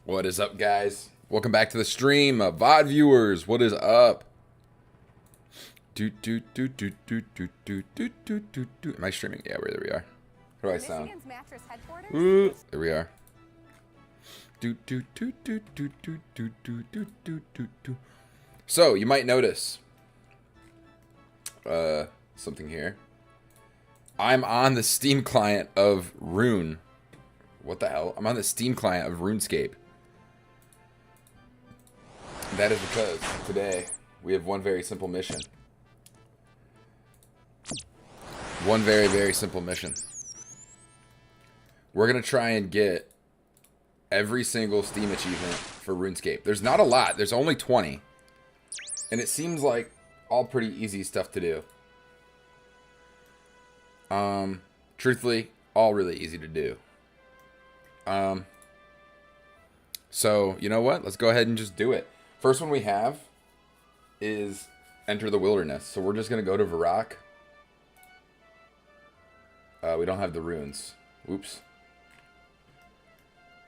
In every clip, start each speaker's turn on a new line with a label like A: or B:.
A: What is up, guys? Welcome back to the stream, VOD viewers. What is up? Am I streaming? Yeah, there we are. How do I sound? Ooh, there we are. So you might notice something here. I'm on the Steam client of Rune. What the hell? I'm on the Steam client of RuneScape. That is because today we have one very simple mission. One very, very simple mission. We're going to try and get every single Steam achievement for RuneScape. There's not a lot. There's only 20. And it seems like all pretty easy stuff to do. Truthfully, all really easy to do. So, you know what? Let's go ahead and just do it. First one we have is Enter the Wilderness. So we're just going to go to Varrock. We don't have the runes. Oops.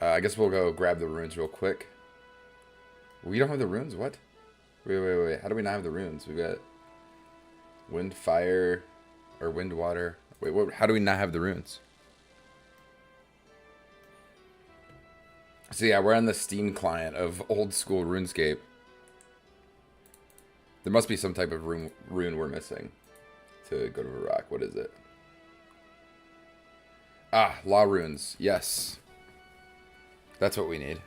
A: I guess we'll go grab the runes real quick. We don't have the runes? What? Wait. How do we not have the runes? We've got wind, fire, or wind, water. Wait, what? How do we not have the runes? So yeah, we're on the Steam client of old school RuneScape. There must be some type of rune we're missing to go to Varrock. What is it? Ah, law runes. Yes. That's what we need.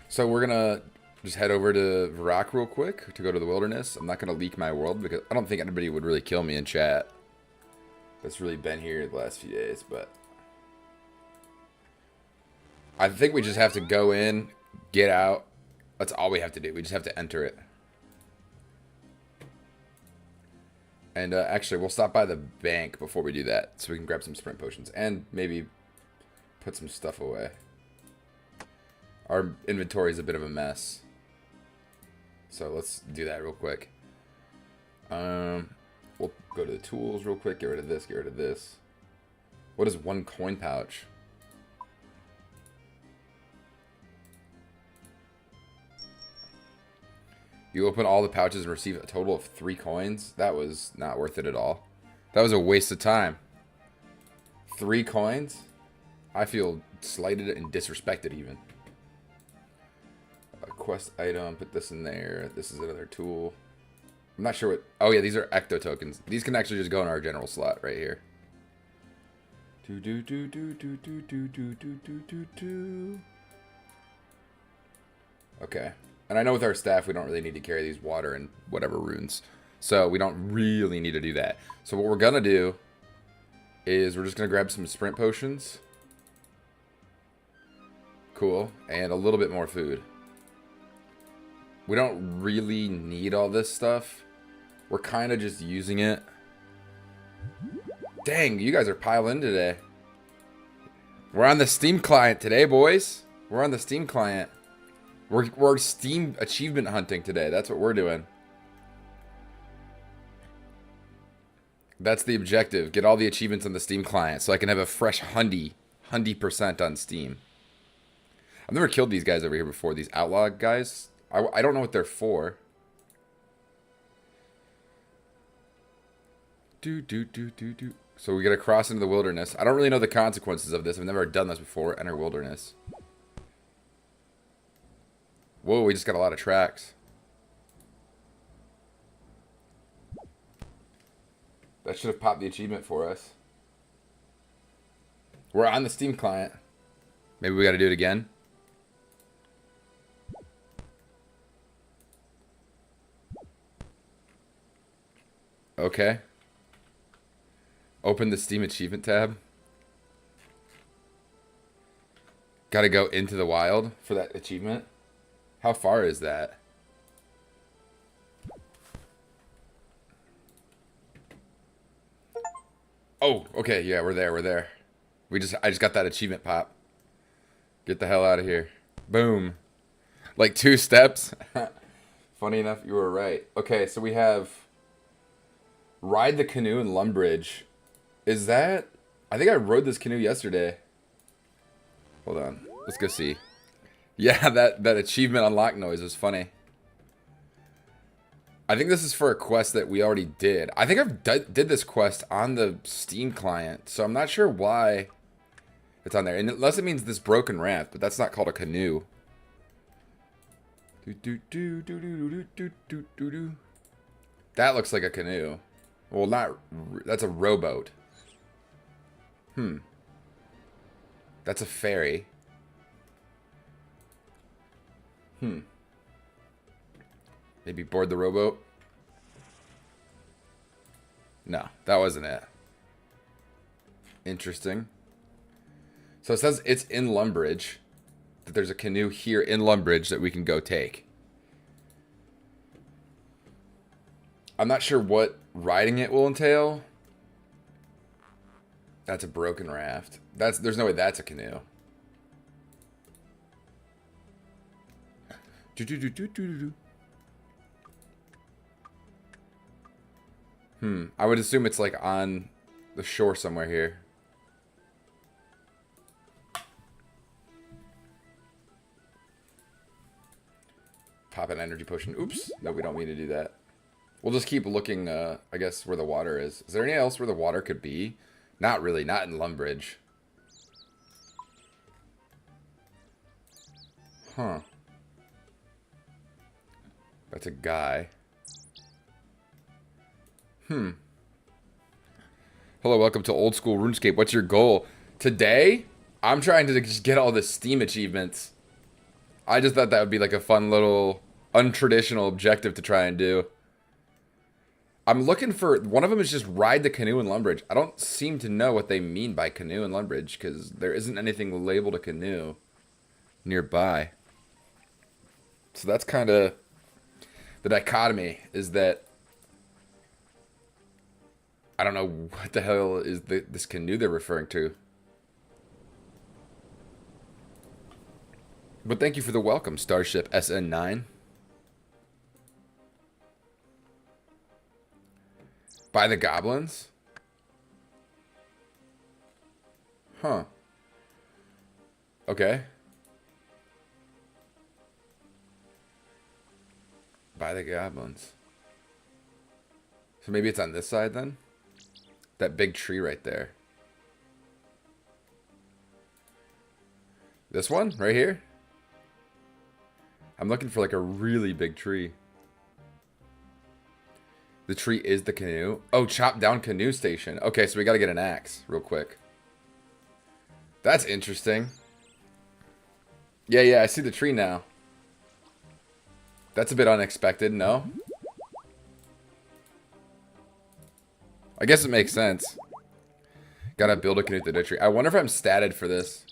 A: So we're going to just head over to Varrock real quick to go to the wilderness. I'm not going to leak my world because I don't think anybody would really kill me in chat. That's really been here the last few days, but I think we just have to go in, get out. That's all we have to do. We just have to enter it. And actually, we'll stop by the bank before we do that, so we can grab some sprint potions and maybe put some stuff away. Our inventory is a bit of a mess, so let's do that real quick. We'll go to the tools real quick, get rid of this, get rid of this. What is one coin pouch? You open all the pouches and receive a total of 3 coins? That was not worth it at all. That was a waste of time. 3 coins? I feel slighted and disrespected even. A quest item, put this in there. This is another tool. I'm not sure what... Oh, yeah, these are ecto tokens. These can actually just go in our general slot right here. Okay. And I know with our staff, we don't really need to carry these water and whatever runes. So we don't really need to do that. So what we're going to do is we're just going to grab some sprint potions. Cool. And a little bit more food. We don't really need all this stuff. We're kind of just using it. Dang, you guys are piling today. We're on the Steam client today, boys. We're on the Steam client. We're Steam achievement hunting today. That's what we're doing. That's the objective. Get all the achievements on the Steam client so I can have a fresh 100% on Steam. I've never killed these guys over here before. These outlaw guys. I don't know what they're for. So we gotta cross into the wilderness. I don't really know the consequences of this. I've never done this before. Enter wilderness. Whoa, we just got a lot of tracks. That should have popped the achievement for us. We're on the Steam client. Maybe we gotta do it again. Okay. Open the Steam achievement tab. Gotta go into the wild for that achievement. How far is that? Oh, okay, yeah, we're there. I just got that achievement pop. Get the hell out of here. Boom. Like 2 steps. Funny enough, you were right. Okay, so we have Ride the Canoe in Lumbridge. Is that I think I rode this canoe yesterday. Hold on. Let's go see. Yeah, that achievement unlock noise was funny. I think this is for a quest that we already did. I think I've did this quest on the Steam client, so I'm not sure why it's on there. And unless it means this broken raft, but that's not called a canoe. That looks like a canoe. Well, not... That's a rowboat. That's a ferry. Maybe board the rowboat? No, that wasn't it. Interesting. So it says it's in Lumbridge. That there's a canoe here in Lumbridge that we can go take. I'm not sure what riding it will entail. That's a broken raft. There's no way that's a canoe. I would assume it's like on the shore somewhere here. Pop an energy potion. Oops. No, we don't mean to do that. We'll just keep looking, I guess, where the water is. Is there anything else where the water could be? Not really. Not in Lumbridge. Huh. That's a guy. Hello, welcome to Old School RuneScape. What's your goal? Today, I'm trying to just get all the Steam achievements. I just thought that would be like a fun little untraditional objective to try and do. I'm looking for... One of them is just ride the canoe in Lumbridge. I don't seem to know what they mean by canoe in Lumbridge because there isn't anything labeled a canoe nearby. So that's kind of... The dichotomy is that I don't know what the hell is this canoe they're referring to. But thank you for the welcome, Starship SN9. By the goblins? Huh. Okay. By the goblins. So maybe it's on this side then? That big tree right there. This one? Right here? I'm looking for like a really big tree. The tree is the canoe. Oh, chop down canoe station. Okay, so we gotta get an axe real quick. That's interesting. Yeah, I see the tree now. That's a bit unexpected, no? I guess it makes sense. Gotta build a canoe through the tree. I wonder if I'm statted for this.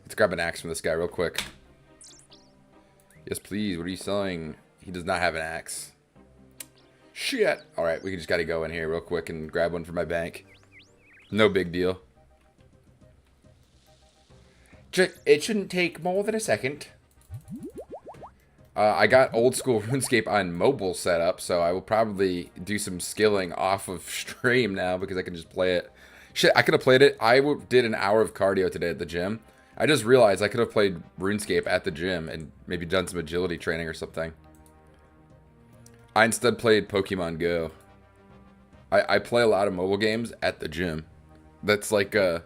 A: Let's grab an axe from this guy real quick. Yes, please. What are you selling? He does not have an axe. Shit. Alright, we just gotta go in here real quick and grab one for my bank. No big deal. It shouldn't take more than a second. I got Old School RuneScape on mobile setup, so I will probably do some skilling off of stream now because I can just play it. Shit, I could have played it. I did an hour of cardio today at the gym. I just realized I could have played RuneScape at the gym and maybe done some agility training or something. I instead played Pokemon Go. I play a lot of mobile games at the gym. That's like kind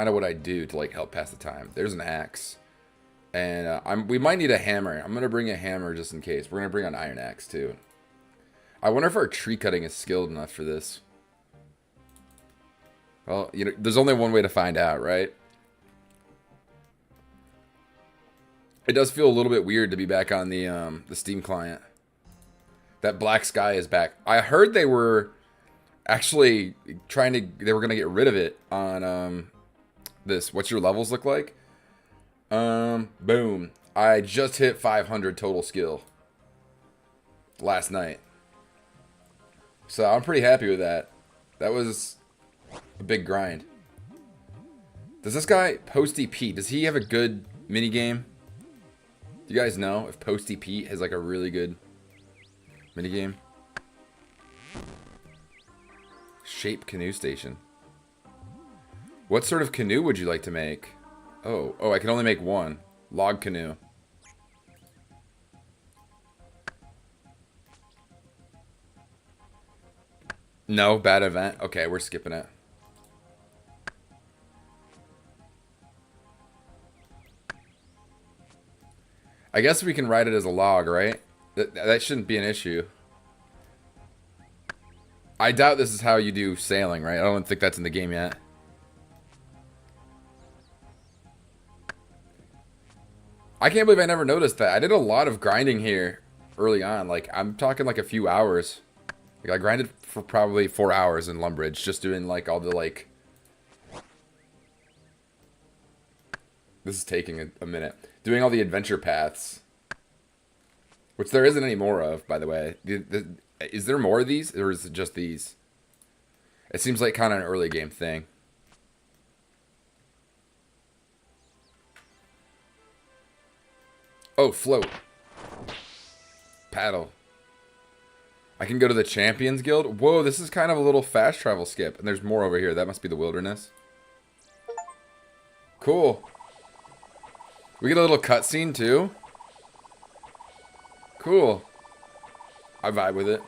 A: of what I do to like help pass the time. There's an axe. And we might need a hammer. I'm going to bring a hammer just in case. We're going to bring an iron axe too. I wonder if our tree cutting is skilled enough for this. Well, you know, there's only one way to find out, right? It does feel a little bit weird to be back on the Steam client. That black sky is back. I heard they were actually they were going to get rid of it on this. What's your levels look like? Boom. I just hit 500 total skill last night. So I'm pretty happy with that. That was a big grind. Does this guy, Posty Pete, does he have a good minigame? Do you guys know if Posty Pete has like a really good minigame? shape canoe station. What sort of canoe would you like to make? Oh, I can only make one. Log canoe. No, bad event. Okay, we're skipping it. I guess we can ride it as a log, right? That shouldn't be an issue. I doubt this is how you do sailing, right? I don't think that's in the game yet. I can't believe I never noticed that. I did a lot of grinding here early on. Like, I'm talking like a few hours. Like, I grinded for probably 4 hours in Lumbridge, just doing like all the like... This is taking a minute. Doing all the adventure paths. Which there isn't any more of, by the way. Is there more of these, or is it just these? It seems like kind of an early game thing. Oh, float. Paddle. I can go to the Champions Guild. Whoa, this is kind of a little fast travel skip. And there's more over here. That must be the wilderness. Cool. We get a little cutscene too. Cool. I vibe with it.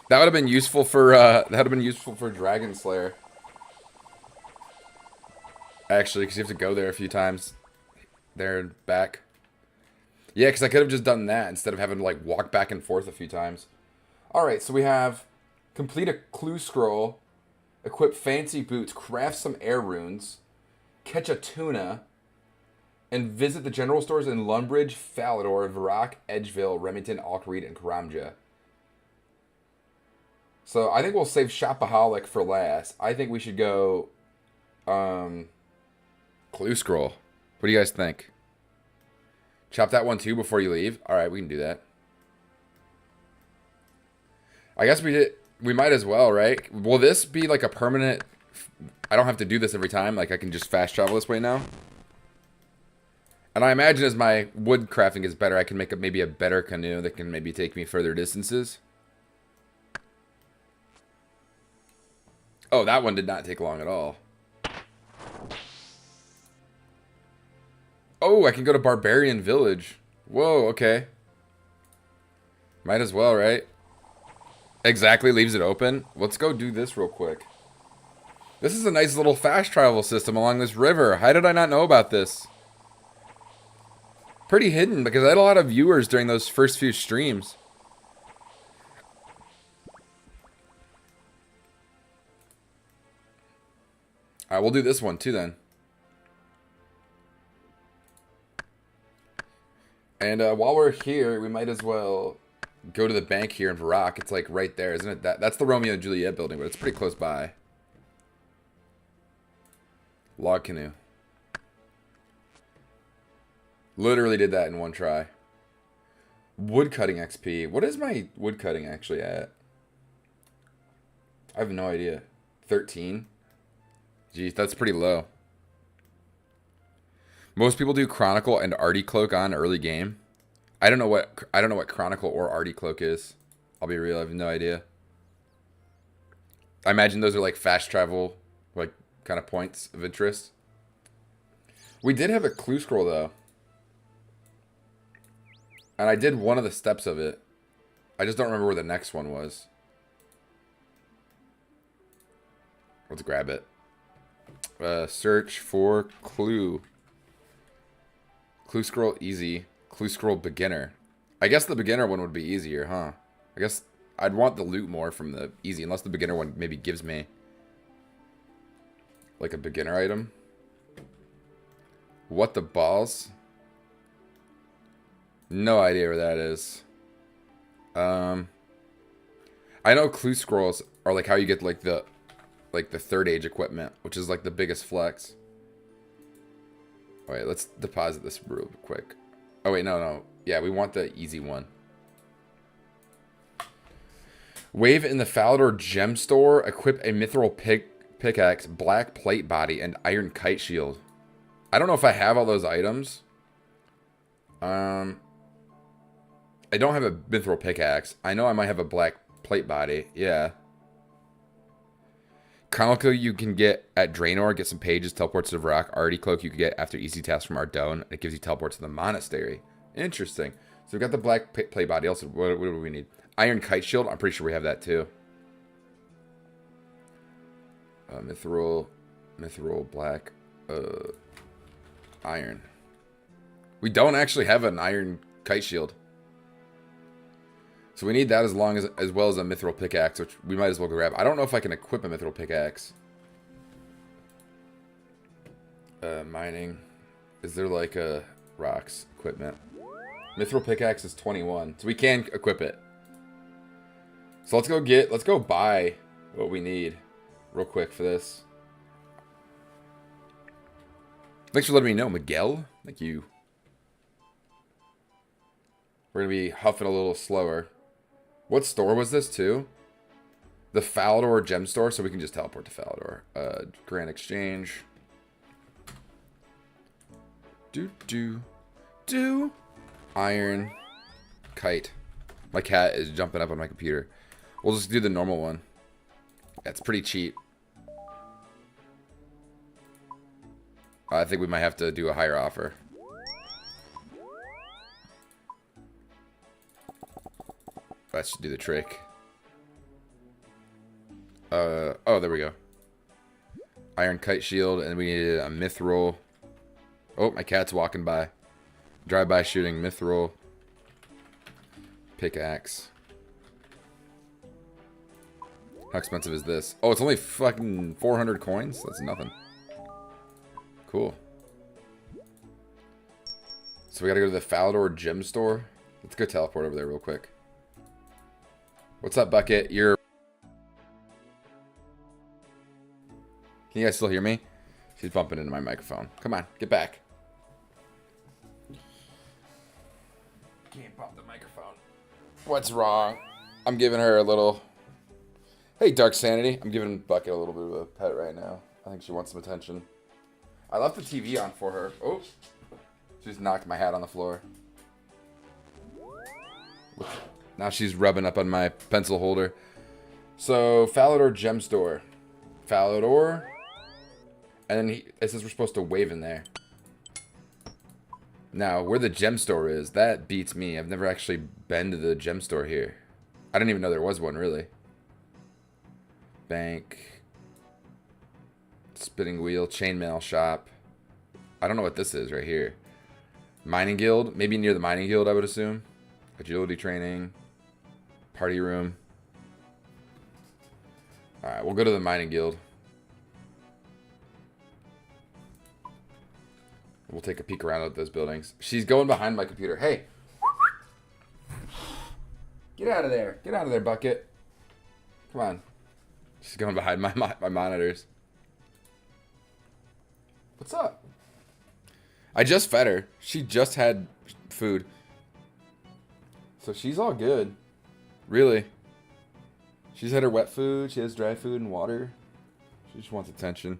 A: That would have been useful for Dragon Slayer. Actually, because you have to go there a few times. There and back. Yeah, because I could have just done that instead of having to like walk back and forth a few times. Alright, so we have complete a clue scroll, equip fancy boots, craft some air runes, catch a tuna, and visit the general stores in Lumbridge, Falador, Varrock, Edgeville, Remington, Alkreed, and Karamja. So I think we'll save Shopaholic for last. I think we should go clue scroll. What do you guys think? Chop that one too before you leave? Alright, we can do that. I guess we might as well, right? Will this be like a permanent... I don't have to do this every time. Like I can just fast travel this way now. And I imagine as my wood crafting is better, I can make maybe a better canoe that can maybe take me further distances. Oh, that one did not take long at all. Oh, I can go to Barbarian Village. Whoa, okay. Might as well, right? Exactly, leaves it open. Let's go do this real quick. This is a nice little fast travel system along this river. How did I not know about this? Pretty hidden, because I had a lot of viewers during those first few streams. Alright, we'll do this one too then. And while we're here, we might as well go to the bank here in Varrock. It's like right there, isn't it? That's the Romeo and Juliet building, but it's pretty close by. Log canoe. Literally did that in one try. Woodcutting XP. What is my woodcutting actually at? I have no idea. 13? Jeez, that's pretty low. Most people do Chronicle and Arty Cloak on early game. I don't know what Chronicle or Arty Cloak is. I'll be real, I have no idea. I imagine those are like fast travel, like kind of points of interest. We did have a clue scroll though. And I did one of the steps of it. I just don't remember where the next one was. Let's grab it. Search for clue. Clue scroll easy. Clue scroll beginner. I guess the beginner one would be easier, huh? I guess I'd want the loot more from the easy, unless the beginner one maybe gives me like a beginner item. What the balls? No idea where that is. I know clue scrolls are like how you get like the third age equipment, which is like the biggest flex. Alright, let's deposit this real quick. Oh wait, no. Yeah, we want the easy one. Wave in the Falador gem store. Equip a mithril pickaxe, black plate body, and iron kite shield. I don't know if I have all those items. I don't have a mithril pickaxe. I know I might have a black plate body. Yeah. Conical you can get at Draenor, get some pages, teleports to Varrock. Artie Cloak you can get after easy tasks from Ardone. It gives you teleport to the monastery. Interesting. So we've got the black play body. Also, what do we need? Iron Kite Shield. I'm pretty sure we have that too. Mithril, black, iron. We don't actually have an Iron Kite Shield. So we need that as well as a Mithril Pickaxe, which we might as well grab. I don't know if I can equip a Mithril Pickaxe. Mining. Is there like a rocks equipment? Mithril Pickaxe is 21, so we can equip it. So let's go buy what we need real quick for this. Thanks for letting me know, Miguel. Thank you. We're going to be huffing a little slower. What store was this too? The Falador Gem Store, so we can just teleport to Falador. Grand Exchange. Iron Kite. My cat is jumping up on my computer. We'll just do the normal one. That's pretty cheap. I think we might have to do a higher offer. That should do the trick. Oh, there we go. Iron Kite Shield, and we needed a Mithril. Oh, my cat's walking by. Drive-by shooting, Mithril. Pickaxe. How expensive is this? Oh, it's only fucking 400 coins? That's nothing. Cool. So we gotta go to the Falador Gem Store. Let's go teleport over there real quick. What's up, Bucket? Can you guys still hear me? She's bumping into my microphone. Come on, get back. Can't bump the microphone. What's wrong? I'm giving her a little... Hey, Dark Sanity. I'm giving Bucket a little bit of a pet right now. I think she wants some attention. I left the TV on for her. Oh, she just knocked my hat on the floor. Now she's rubbing up on my pencil holder. So, Falador Gem Store. Falador. And then it says we're supposed to wave in there. Now, where the gem store is, that beats me. I've never actually been to the gem store here. I didn't even know there was one, really. Bank. Spinning wheel. Chainmail shop. I don't know what this is right here. Mining guild. Maybe near the mining guild, I would assume. Agility training. Party room. Alright, we'll go to the mining guild. We'll take a peek around at those buildings. She's going behind my computer. Hey! Get out of there. Get out of there, Bucket. Come on. She's going behind my monitors. What's up? I just fed her. She just had food. So she's all good. Really. She's had her wet food. She has dry food and water. She just wants attention.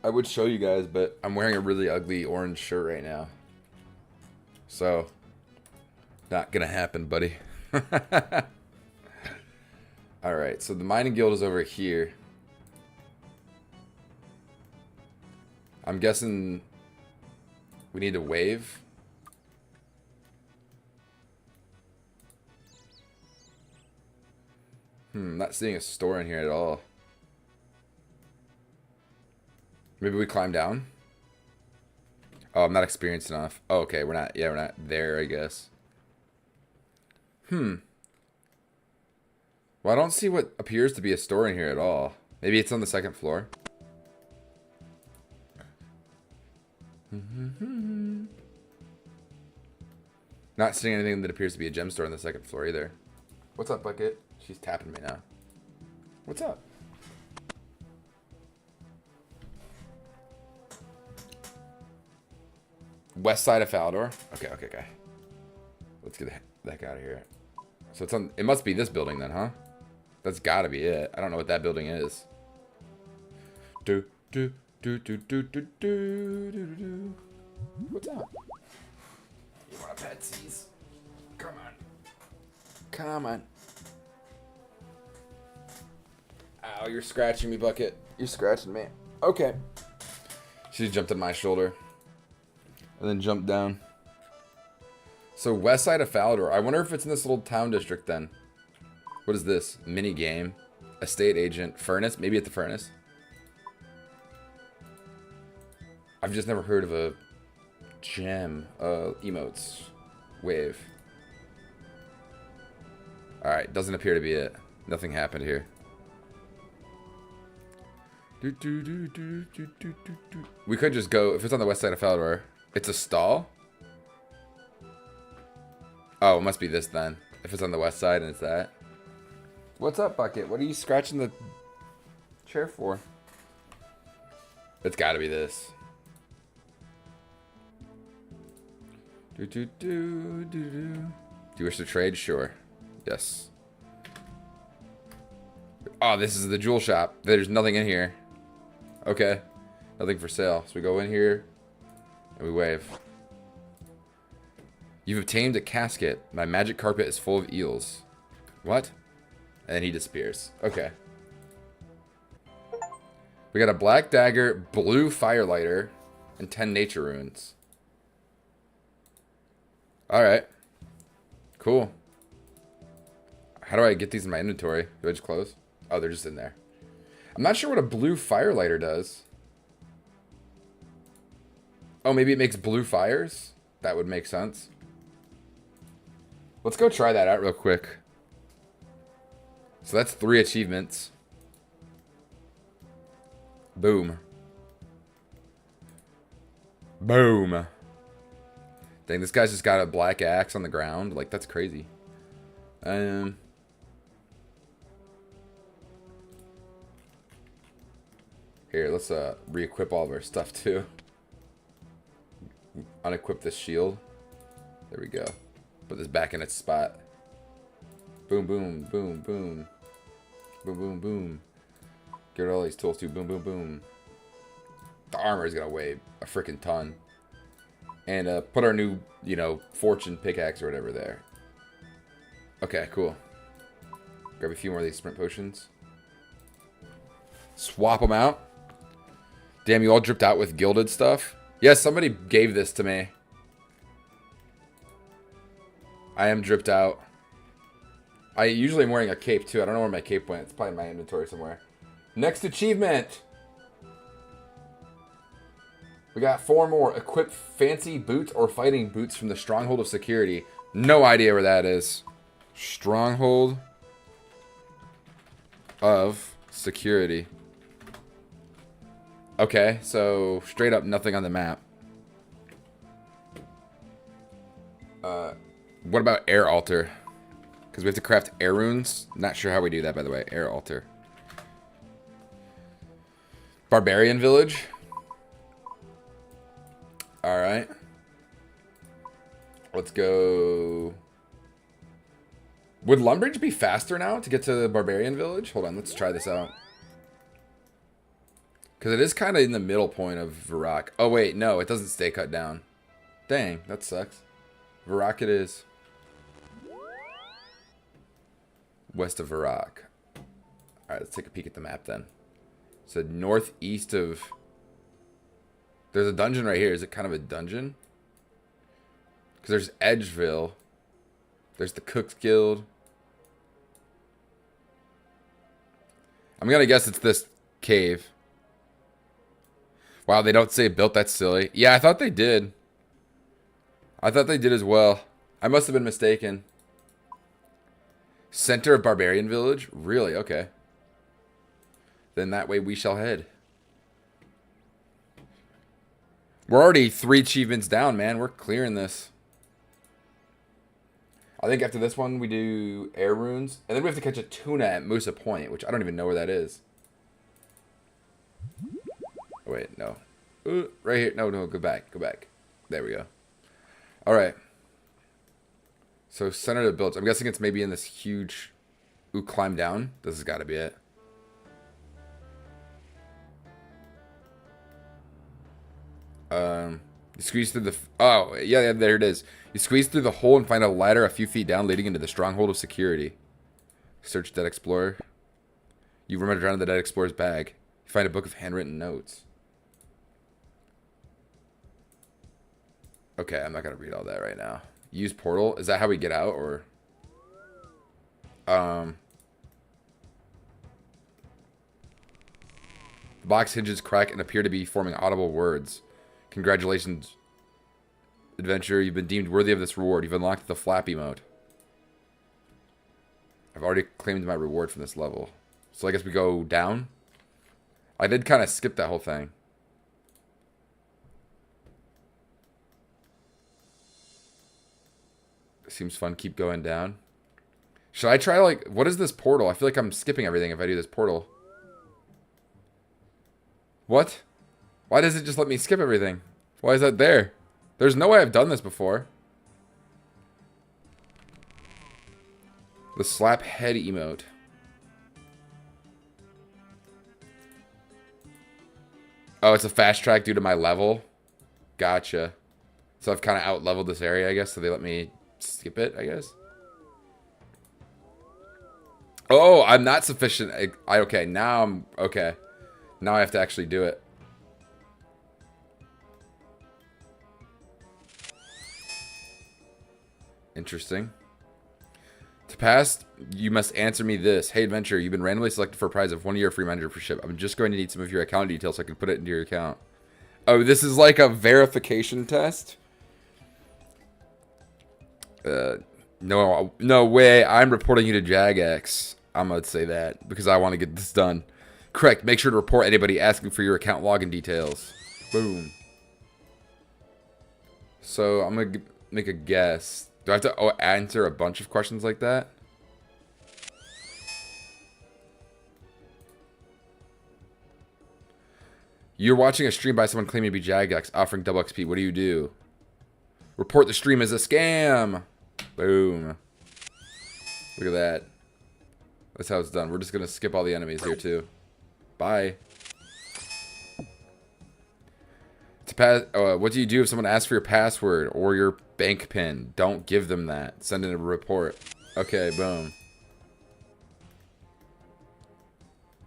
A: I would show you guys, but I'm wearing a really ugly orange shirt right now. So, not gonna happen, buddy. Alright, so the mining guild is over here. I'm guessing we need to wave. Not seeing a store in here at all. Maybe we climb down? Oh, I'm not experienced enough. Oh, okay, we're not there, I guess. Well, I don't see what appears to be a store in here at all. Maybe it's on the second floor. Not seeing anything that appears to be a gem store on the second floor either. What's up, Bucket? She's tapping me now. What's up? West side of Falador. Okay. Let's get the heck out of here. So it's on. It must be this building then, huh? That's gotta be it. I don't know what that building is. What's up? You want a petsies? Come on. Ow, you're scratching me, Bucket. You're scratching me. Okay. She jumped on my shoulder. And then jumped down. So west side of Falador. I wonder if it's in this little town district then. What is this? Mini game. Estate agent. Furnace? Maybe at the furnace. I've just never heard of a gem. Emotes. Wave. Alright, doesn't appear to be it. Nothing happened here. We could just go, if it's on the west side of Falador. It's a stall? Oh, it must be this then. If it's on the west side and it's that. What's up, Bucket? What are you scratching the chair for? It's gotta be this. Do you wish to trade? Sure. Yes. Oh, this is the jewel shop. There's nothing in here. Okay. Nothing for sale. So we go in here and we wave. You've obtained a casket. My magic carpet is full of eels. What? And then he disappears. Okay. We got a black dagger, blue firelighter, and 10 nature runes. Alright. Cool. How do I get these in my inventory? Do I just close? Oh, they're just in there. I'm not sure what a blue firelighter does. Oh, maybe it makes blue fires? That would make sense. Let's go try that out real quick. So that's 3 achievements. Boom. Boom. Dang, this guy's just got a black axe on the ground. Like, that's crazy. Here, let's re-equip all of our stuff too. Unequip this shield. There we go. Put this back in its spot. Boom, boom, boom, boom. Boom, boom, boom. Get rid of all these tools too. Boom, boom, boom. The armor is gonna weigh a freaking ton. And put our new, you know, fortune pickaxe or whatever there. Okay, cool. Grab a few more of these sprint potions. Swap them out. Damn, you all dripped out with gilded stuff? Yes, somebody gave this to me. I am dripped out. I usually am wearing a cape too. I don't know where my cape went. It's probably in my inventory somewhere. Next achievement. We got 4 more. Equip fancy boots or fighting boots from the Stronghold of Security. No idea where that is. Stronghold of Security. Okay, so straight up nothing on the map. What about air altar? Because we have to craft air runes. Not sure how we do that, by the way. Air altar. Barbarian village. Alright. Let's go. Would Lumbridge be faster now to get to the Barbarian village? Hold on, let's try this out. Because it is kind of in the middle point of Varrock. Oh, wait, no, it doesn't stay cut down. Dang, that sucks. Varrock it is. West of Varrock. Alright, let's take a peek at the map then. So northeast of... There's a dungeon right here. Is it kind of a dungeon? Because there's Edgeville. There's the Cook's Guild. I'm going to guess it's this cave. Wow, they don't say built. That's silly. Yeah, I thought they did. I thought they did as well. I must have been mistaken. Center of Barbarian Village? Really? Okay. Then that way we shall head. We're already 3 achievements down, man. We're clearing this. I think after this one, we do air runes. And then we have to catch a tuna at Musa Point, which I don't even know where that is. Oh, wait, no. Right here. No, no, go back. Go back. There we go. All right. So center of the village. I'm guessing it's maybe in this huge... Ooh, climb down. This has got to be it. You squeeze through the... Oh, yeah, there it is. You squeeze through the hole and find a ladder a few feet down leading into the Stronghold of Security. Search that explorer. You rummage around in the Dead Explorer's bag. You find a book of handwritten notes. Okay, I'm not going to read all that right now. Use portal. Is that how we get out, or... The box hinges crack and appear to be forming audible words. Congratulations, adventurer. You've been deemed worthy of this reward. You've unlocked the Flappy mode. I've already claimed my reward from this level. So I guess we go down? I did kind of skip that whole thing. Seems fun. Keep going down. Should I try, like... What is this portal? I feel like I'm skipping everything if I do this portal. What? Why does it just let me skip everything? Why is that there? There's no way I've done this before. The slap head emote. Oh, it's a fast track due to my level? Gotcha. So I've kind of out-leveled this area, I guess, so they let me skip it, I guess. Oh, I'm not sufficient. Okay, now I'm... Okay. Now I have to actually do it. Interesting. To pass, you must answer me this. Hey, adventurer, you've been randomly selected for a prize of 1 year free membership. I'm just going to need some of your account details so I can put it into your account. Oh, this is like a verification test? No way. I'm reporting you to Jagex. I'm going to say that because I want to get this done. Correct. Make sure to report anybody asking for your account login details. Boom. So I'm going to make a guess. Do I have to answer a bunch of questions like that? You're watching a stream by someone claiming to be Jagex, offering double XP. What do you do? Report the stream as a scam. Boom. Look at that. That's how it's done. We're just going to skip all the enemies here, too. Bye. What do you do if someone asks for your password or your bank pin? Don't give them that. Send in a report. Okay, boom.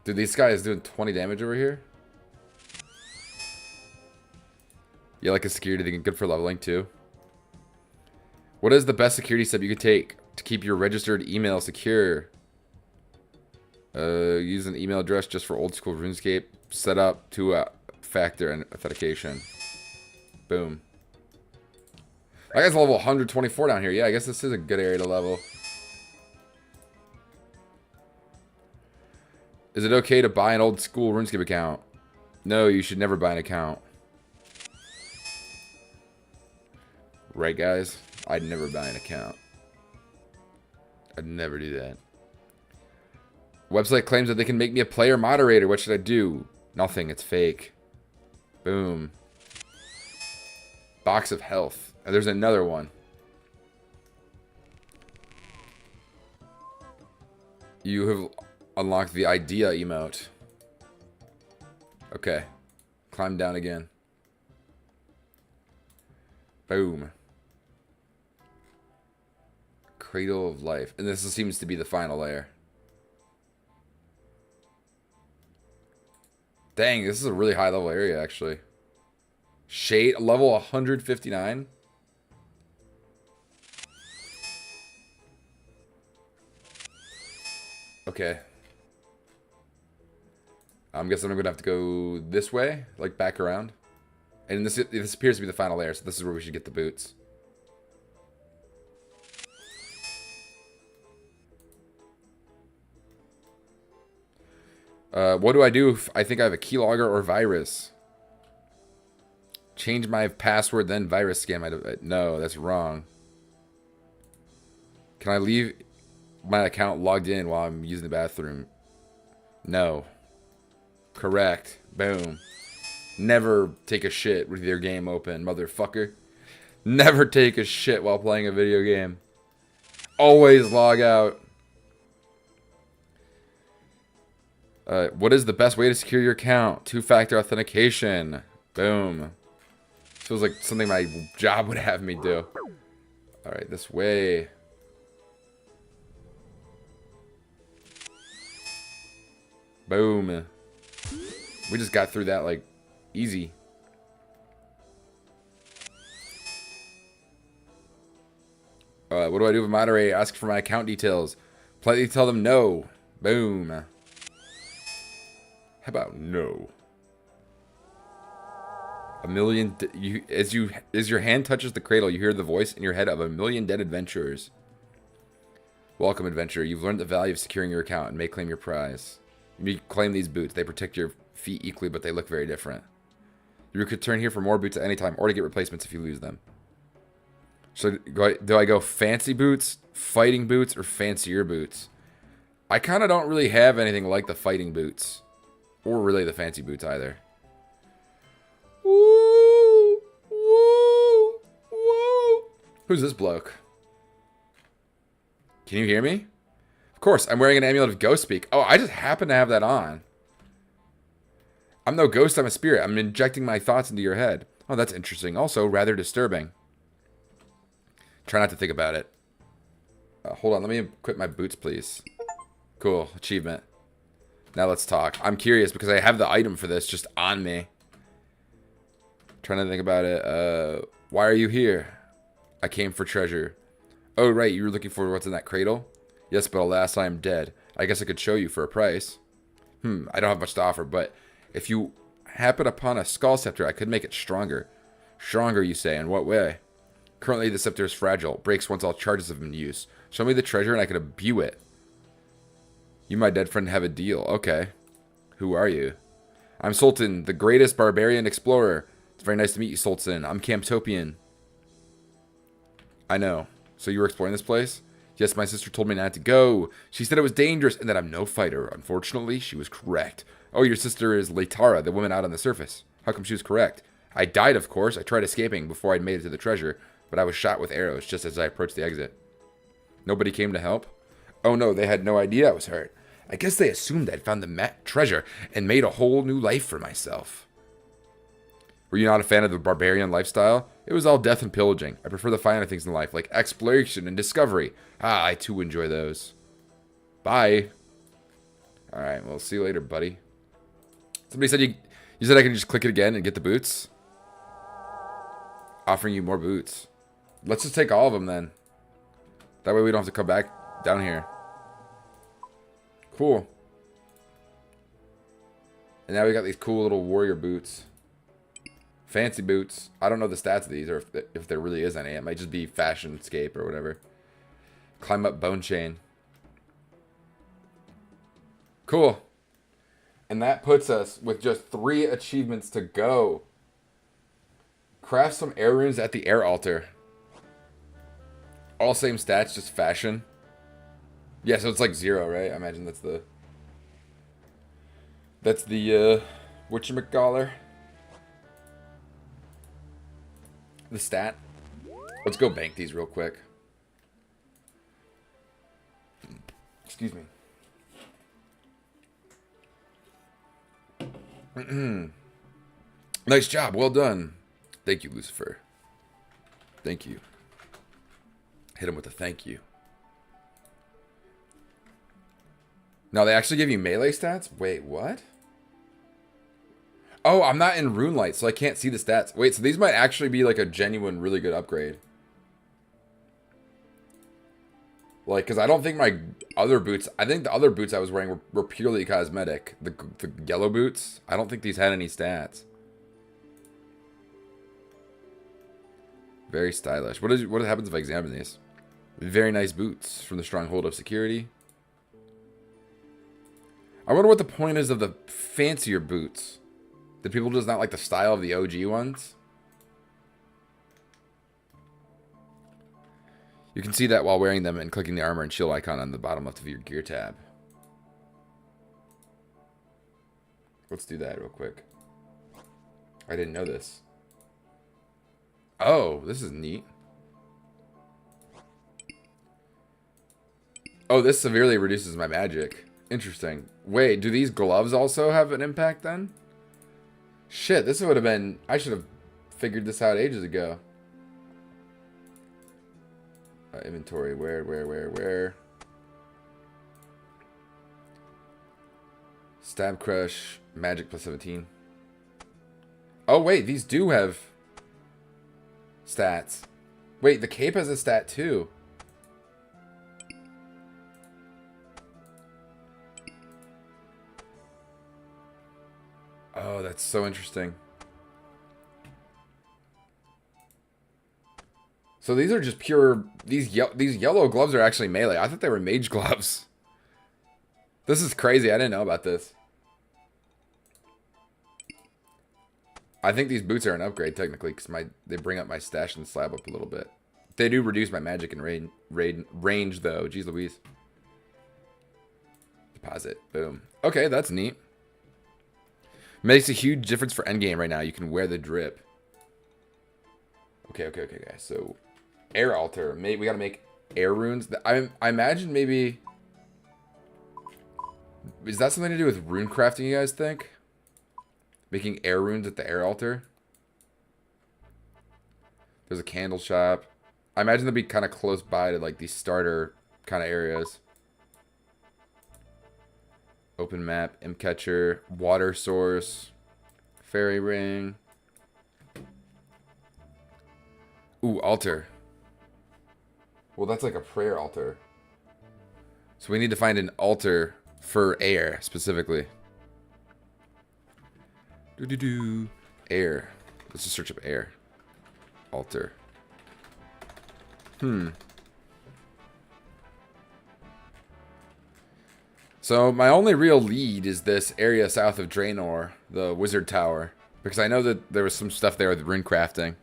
A: Dude, this guy is doing 20 damage over here. Yeah, like a security thing. Good for leveling, too. What is the best security step you could take to keep your registered email secure? Use an email address just for old school RuneScape. Set up two-factor and authentication. Boom. I guess level 124 down here. Yeah, I guess this is a good area to level. Is it okay to buy an old school RuneScape account? No, you should never buy an account. Right, guys? I'd never buy an account. I'd never do that. Website claims that they can make me a player moderator. What should I do? Nothing. It's fake. Boom. Box of health. And there's another one. You have unlocked the idea emote. Okay. Climb down again. Boom. Cradle of Life. And this seems to be the final layer. Dang, this is a really high level area, actually. Shade, level 159. Okay. I'm guessing I'm going to have to go this way, like back around. And this appears to be the final layer, so this is where we should get the boots. What do I do if I think I have a keylogger or virus? Change my password, then virus scan. No, that's wrong. Can I leave my account logged in while I'm using the bathroom? No. Correct. Boom. Never take a shit with your game open, motherfucker. Never take a shit while playing a video game. Always log out. What is the best way to secure your account? Two-factor authentication. Boom. Feels like something my job would have me do. Alright, this way. Boom. We just got through that, like, easy. What do I do with moderate? Ask for my account details. Politely tell them no. Boom. How about no? A million... As your hand touches the cradle, you hear the voice in your head of a million dead adventurers. Welcome, adventurer. You've learned the value of securing your account and may claim your prize. You claim these boots. They protect your feet equally, but they look very different. You could turn here for more boots at any time, or to get replacements if you lose them. So, do I go fancy boots, fighting boots, or fancier boots? I kind of don't really have anything like the fighting boots. Or really the fancy boots either. Woo! Woo! Woo! Who's this bloke? Can you hear me? Of course, I'm wearing an amulet of ghost speak. Oh, I just happen to have that on. I'm no ghost, I'm a spirit. I'm injecting my thoughts into your head. Oh, that's interesting. Also, rather disturbing. Try not to think about it. Hold on, let me equip my boots, please. Cool, achievement. Now let's talk. I'm curious because I have the item for this just on me. Trying to think about it. Why are you here? I came for treasure. Oh, right, you were looking for what's in that cradle? Yes, but alas, I am dead. I guess I could show you for a price. I don't have much to offer, but if you happen upon a skull scepter, I could make it stronger. Stronger, you say? In what way? Currently, the scepter is fragile. Breaks once all charges have been used. Show me the treasure and I can imbue it. You, my dead friend, have a deal. Okay. Who are you? I'm Sultan, the greatest barbarian explorer. It's very nice to meet you, Sultan. I'm Camptopian. I know. So you were exploring this place? Yes, my sister told me not to go. She said it was dangerous and that I'm no fighter. Unfortunately, she was correct. Oh, your sister is Latara, the woman out on the surface. How come she was correct? I died, of course. I tried escaping before I'd made it to the treasure, but I was shot with arrows just as I approached the exit. Nobody came to help? Oh no, they had no idea I was hurt. I guess they assumed I'd found the treasure and made a whole new life for myself. Were you not a fan of the barbarian lifestyle? It was all death and pillaging. I prefer the finer things in life, like exploration and discovery. Ah, I too enjoy those. Bye. Alright, well, see you later, buddy. Somebody said you said I can just click it again and get the boots? Offering you more boots. Let's just take all of them then. That way we don't have to come back down here. Cool. And now we got these cool little warrior boots. Fancy boots. I don't know the stats of these, or if there really is any. It might just be fashion scape or whatever. Climb up bone chain. Cool. And that puts us with just 3 achievements to go. Craft some air runes at the air altar. All same stats, just fashion. Yeah, so it's like 0, right? I imagine that's the whatchamacallit? The stat. Let's go bank these real quick. Excuse me. Nice job. Well done. Thank you, Lucifer. Thank you. Hit him with a thank you. No, they actually give you melee stats? Wait, what? Oh, I'm not in Rune Light, so I can't see the stats. Wait, so these might actually be like a genuine, really good upgrade. Like, because I don't think my other boots... I think the other boots I was wearing were purely cosmetic. The yellow boots, I don't think these had any stats. Very stylish. What happens if I examine these? Very nice boots from the Stronghold of Security. I wonder what the point is of the fancier boots. Did people just not like the style of the OG ones? You can see that while wearing them and clicking the armor and shield icon on the bottom left of your gear tab. Let's do that real quick. I didn't know this. Oh, this is neat. Oh, this severely reduces my magic. Interesting. Wait, do these gloves also have an impact then? Shit, this would have been... I should have figured this out ages ago. Inventory, where? Stab Crush, Magic plus 17. Oh, wait, these do have stats. Wait, the cape has a stat too. Oh, that's so interesting. So these are just pure... These yellow gloves are actually melee. I thought they were mage gloves. This is crazy. I didn't know about this. I think these boots are an upgrade, technically, because they bring up my stash and slab up a little bit. They do reduce my magic and range, though. Jeez Louise. Deposit. Boom. Okay, that's neat. Makes a huge difference for endgame right now. You can wear the drip. Okay, guys. So, air altar. We gotta make air runes. I imagine maybe... Is that something to do with rune crafting, you guys think? Making air runes at the air altar? There's a candle shop. I imagine they'll be kind of close by to like these starter kind of areas. Open map, imp catcher, water source, fairy ring. Ooh, altar. Well, that's like a prayer altar. So we need to find an altar for air specifically. Air. Let's just search up air. Altar. So my only real lead is this area south of Draenor, the wizard tower. Because I know that there was some stuff there with rune crafting.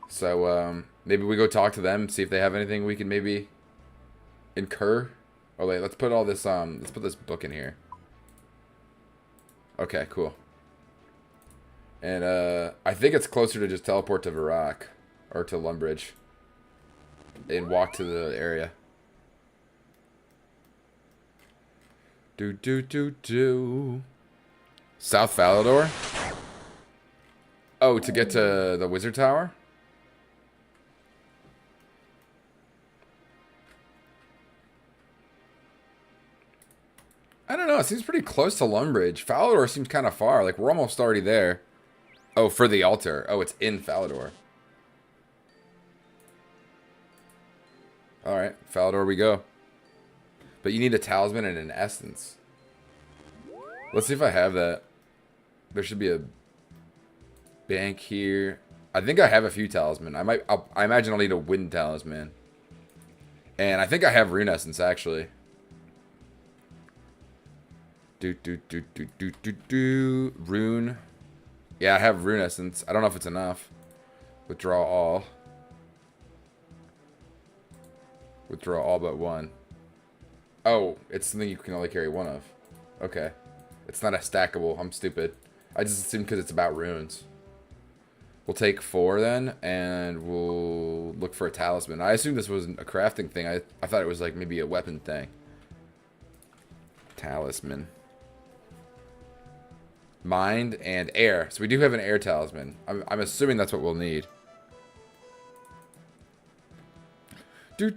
A: So maybe we go talk to them, see if they have anything we can maybe incur. Oh wait, let's put all this let's put this book in here. Okay, cool. And I think it's closer to just teleport to Varrock or to Lumbridge and walk to the area. South Falador? Oh, to get to the wizard tower? I don't know. It seems pretty close to Lumbridge. Falador seems kind of far. Like, we're almost already there. Oh, for the altar. Oh, it's in Falador. Alright, Falador we go. But you need a talisman and an essence. Let's see if I have that. There should be a bank here. I think I have a few talisman. I imagine I'll need a wind talisman. And I think I have rune essence, actually. Rune. Yeah, I have rune essence. I don't know if it's enough. Withdraw all. Withdraw all but one. Oh, it's something you can only carry one of. Okay. It's not a stackable. I'm stupid. I just assumed because it's about runes. We'll take 4 then, and we'll look for a talisman. I assumed this wasn't a crafting thing. I thought it was like maybe a weapon thing. Talisman. Mind and air. So we do have an air talisman. I'm assuming that's what we'll need. So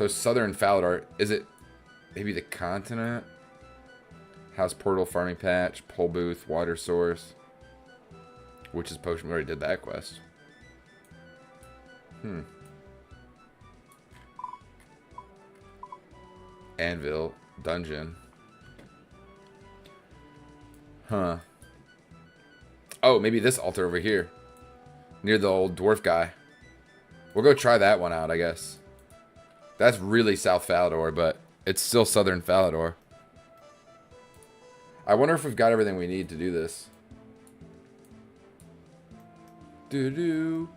A: southern Falador, is it maybe the continent? House portal, farming patch, pole booth, water source. Which is potion. We already did that quest. Anvil, dungeon. Huh. Oh, maybe this altar over here. Near the old dwarf guy. We'll go try that one out, I guess. That's really South Falador, but it's still Southern Falador. I wonder if we've got everything we need to do this. Do-do.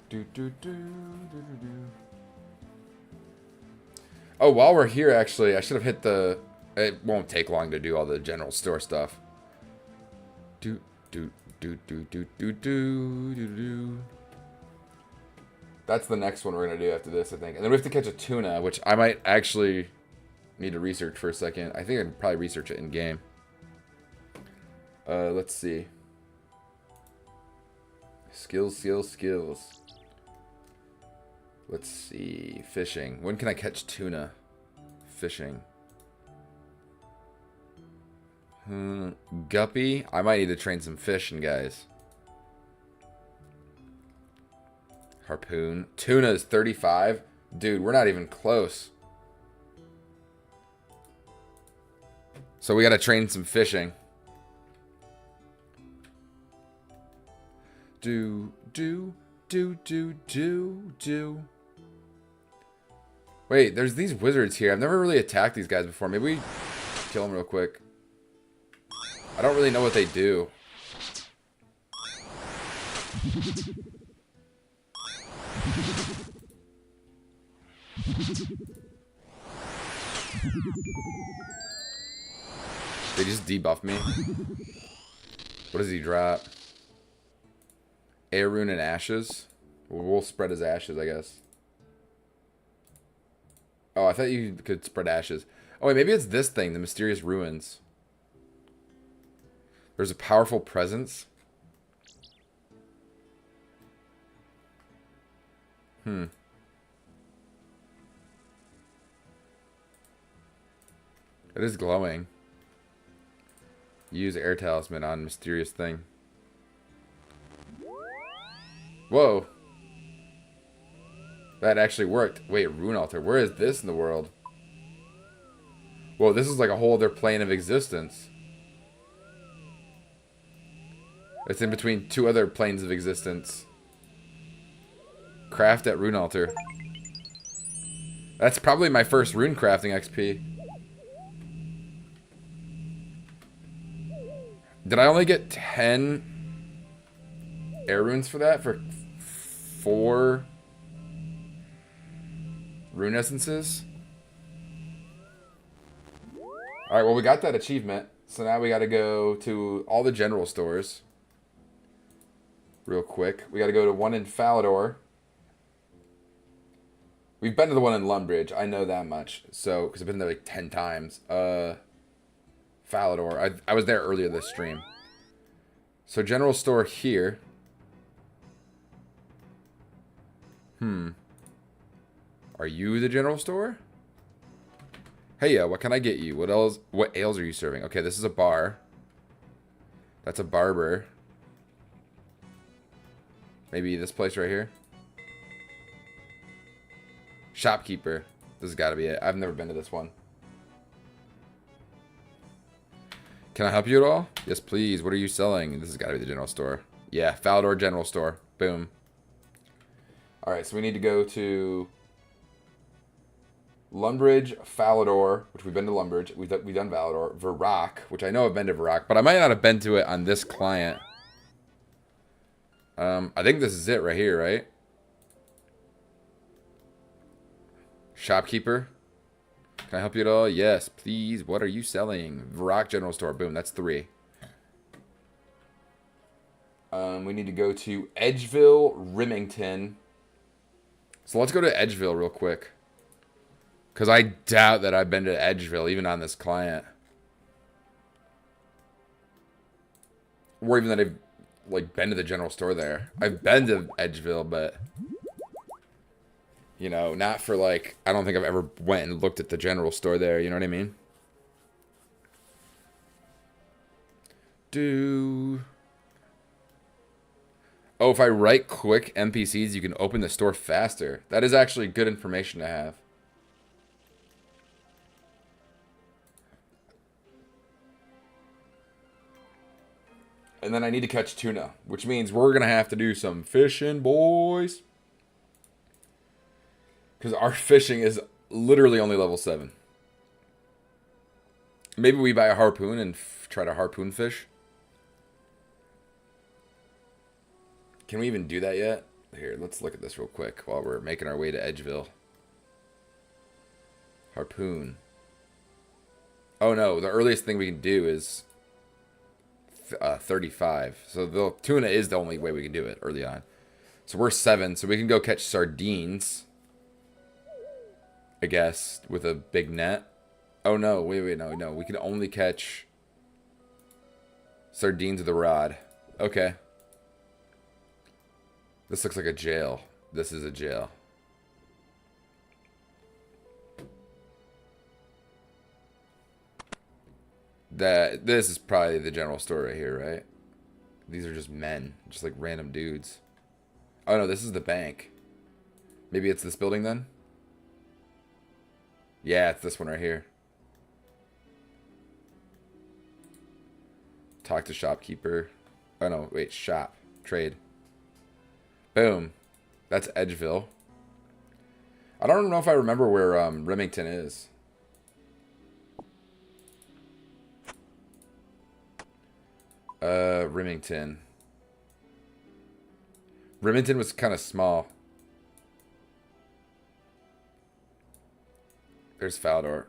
A: Do-do-do-do-do-do. Oh, while we're here, actually, I should have hit the... It won't take long to do all the general store stuff. That's the next one we're going to do after this, I think. And then we have to catch a tuna, which I might actually need to research for a second. I think I can probably research it in-game. Let's see. Skills. Let's see. Fishing. When can I catch tuna? Fishing. Guppy. I might need to train some fishing, guys. Harpoon. Tuna is 35. Dude, we're not even close. So we got to train some fishing. Do. Wait, there's these wizards here. I've never really attacked these guys before. Maybe we kill them real quick. I don't really know what they do. They just debuff me. What does he drop? Air rune and ashes. We'll spread his ashes, I guess. Oh, I thought you could spread ashes. Oh, wait, maybe it's this thing, the mysterious ruins. There's a powerful presence. It is glowing. Use air talisman on mysterious thing. Whoa. That actually worked. Wait, rune altar. Where is this in the world? Whoa, this is like a whole other plane of existence. It's in between two other planes of existence. Craft at rune altar. That's probably my first rune crafting XP. Did I only get 10 air runes for that? For 4 rune essences? Alright, well we got that achievement. So now we gotta go to all the general stores. Real quick. We gotta go to one in Falador. We've been to the one in Lumbridge. I know that much. So, because I've been there like 10 times. Falador. I was there earlier this stream. So, general store here. Are you the general store? Hey, what can I get you? What else? What ales are you serving? Okay, this is a bar. That's a barber. Maybe this place right here. Shopkeeper. This has got to be it. I've never been to this one. Can I help you at all? Yes, please. What are you selling? This has got to be the general store. Yeah, Falador General Store. Boom. Alright, so we need to go to Lumbridge, Falador, which we've been to Lumbridge. We've done Falador. Varrock, which I know I've been to Varrock, but I might not have been to it on this client. I think this is it right here, right? Shopkeeper. Can I help you at all? Yes, please. What are you selling? Varrock General Store. Boom, that's 3. We need to go to Edgeville, Remington. So let's go to Edgeville real quick. Because I doubt that I've been to Edgeville, even on this client. Or even that I've like been to the general store there. I've been to Edgeville, but you know, not for like, I don't think I've ever went and looked at the general store there, you know what I mean? Oh, if I right click NPCs, you can open the store faster. That is actually good information to have. And then I need to catch tuna, which means we're going to have to do some fishing, boys. Because our fishing is literally only level 7. Maybe we buy a harpoon and try to harpoon fish. Can we even do that yet? Here, let's look at this real quick while we're making our way to Edgeville. Harpoon. Oh no, the earliest thing we can do is 35. So the tuna is the only way we can do it early on. So we're 7, so we can go catch sardines. I guess, with a big net. Oh no, wait, no. We can only catch sardines with a rod. Okay. This looks like a jail. This is a jail. That this is probably the general store right here, right? These are just men, just like random dudes. Oh no, this is the bank. Maybe it's this building then? Yeah, it's this one right here. Talk to shopkeeper. Oh no, wait, shop. Trade. Boom. That's Edgeville. I don't know if I remember where Remington is. Remington. Remington was kind of small. There's Faldor.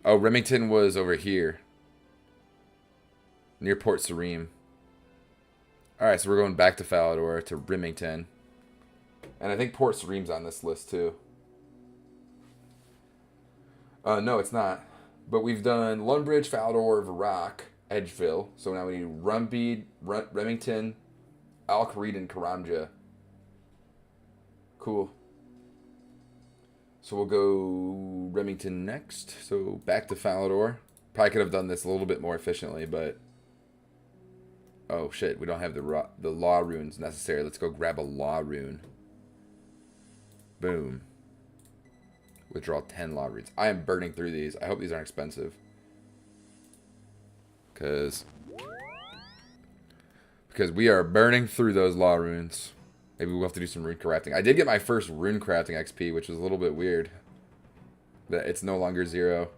A: Oh, Remington was over here. Near Port Sarim. Alright, so we're going back to Falador, to Remington. And I think Port Sarim's on this list too. No, it's not. But we've done Lundbridge, Falador, Varrock, Edgeville. So now we need Rumbead, Remington, Al-Kharid, and Karamja. Cool. So we'll go Remington next. So back to Falador. Probably could have done this a little bit more efficiently, but... Oh shit, we don't have the law runes necessary. Let's go grab a law rune. Boom. Withdraw 10 law runes. I am burning through these. I hope these aren't expensive. Because we are burning through those law runes. Maybe we'll have to do some rune crafting. I did get my first rune crafting XP, which was a little bit weird. That it's no longer 0.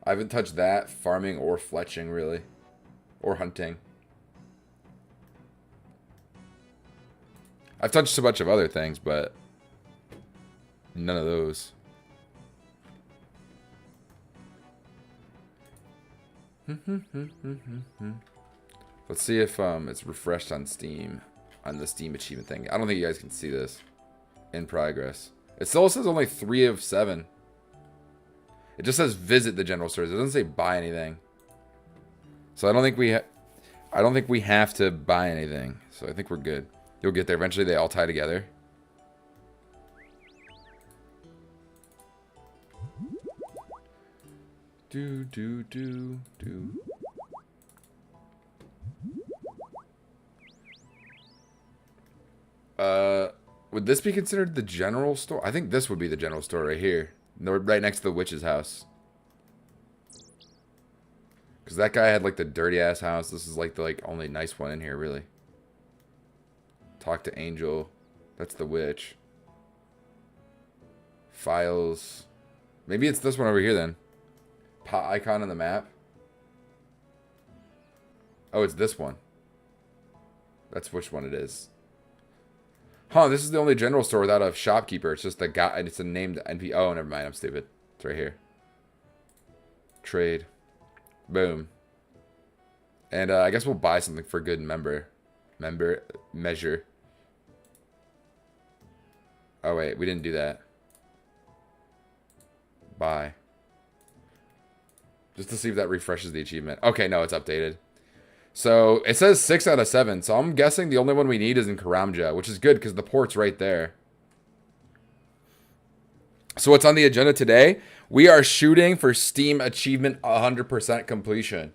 A: I haven't touched that, farming, or fletching, really. Or hunting. I've touched a bunch of other things, but none of those. Let's see if it's refreshed on Steam, on the Steam achievement thing. I don't think you guys can see this. In progress. It still says only 3 of 7. It just says visit the general stores. It doesn't say buy anything. So I don't think we have to buy anything. So I think we're good. You'll get there. Eventually they all tie together. Do. Would this be considered the general store? I think this would be the general store right here. Right next to the witch's house. Because that guy had like the dirty ass house. This is like the only nice one in here, really. Talk to Angel. That's the witch. Files. Maybe it's this one over here then. Pot icon on the map. Oh, it's this one. That's which one it is. Huh, this is the only general store without a shopkeeper. It's just a guy, and it's a named NP. Oh, never mind. I'm stupid. It's right here. Trade. Boom. And I guess we'll buy something for good measure. Oh, wait. We didn't do that. Buy. Just to see if that refreshes the achievement. Okay, no, it's updated. So, it says 6 out of 7. So, I'm guessing the only one we need is in Karamja, which is good because the port's right there. So, what's on the agenda today? We are shooting for Steam achievement 100% completion.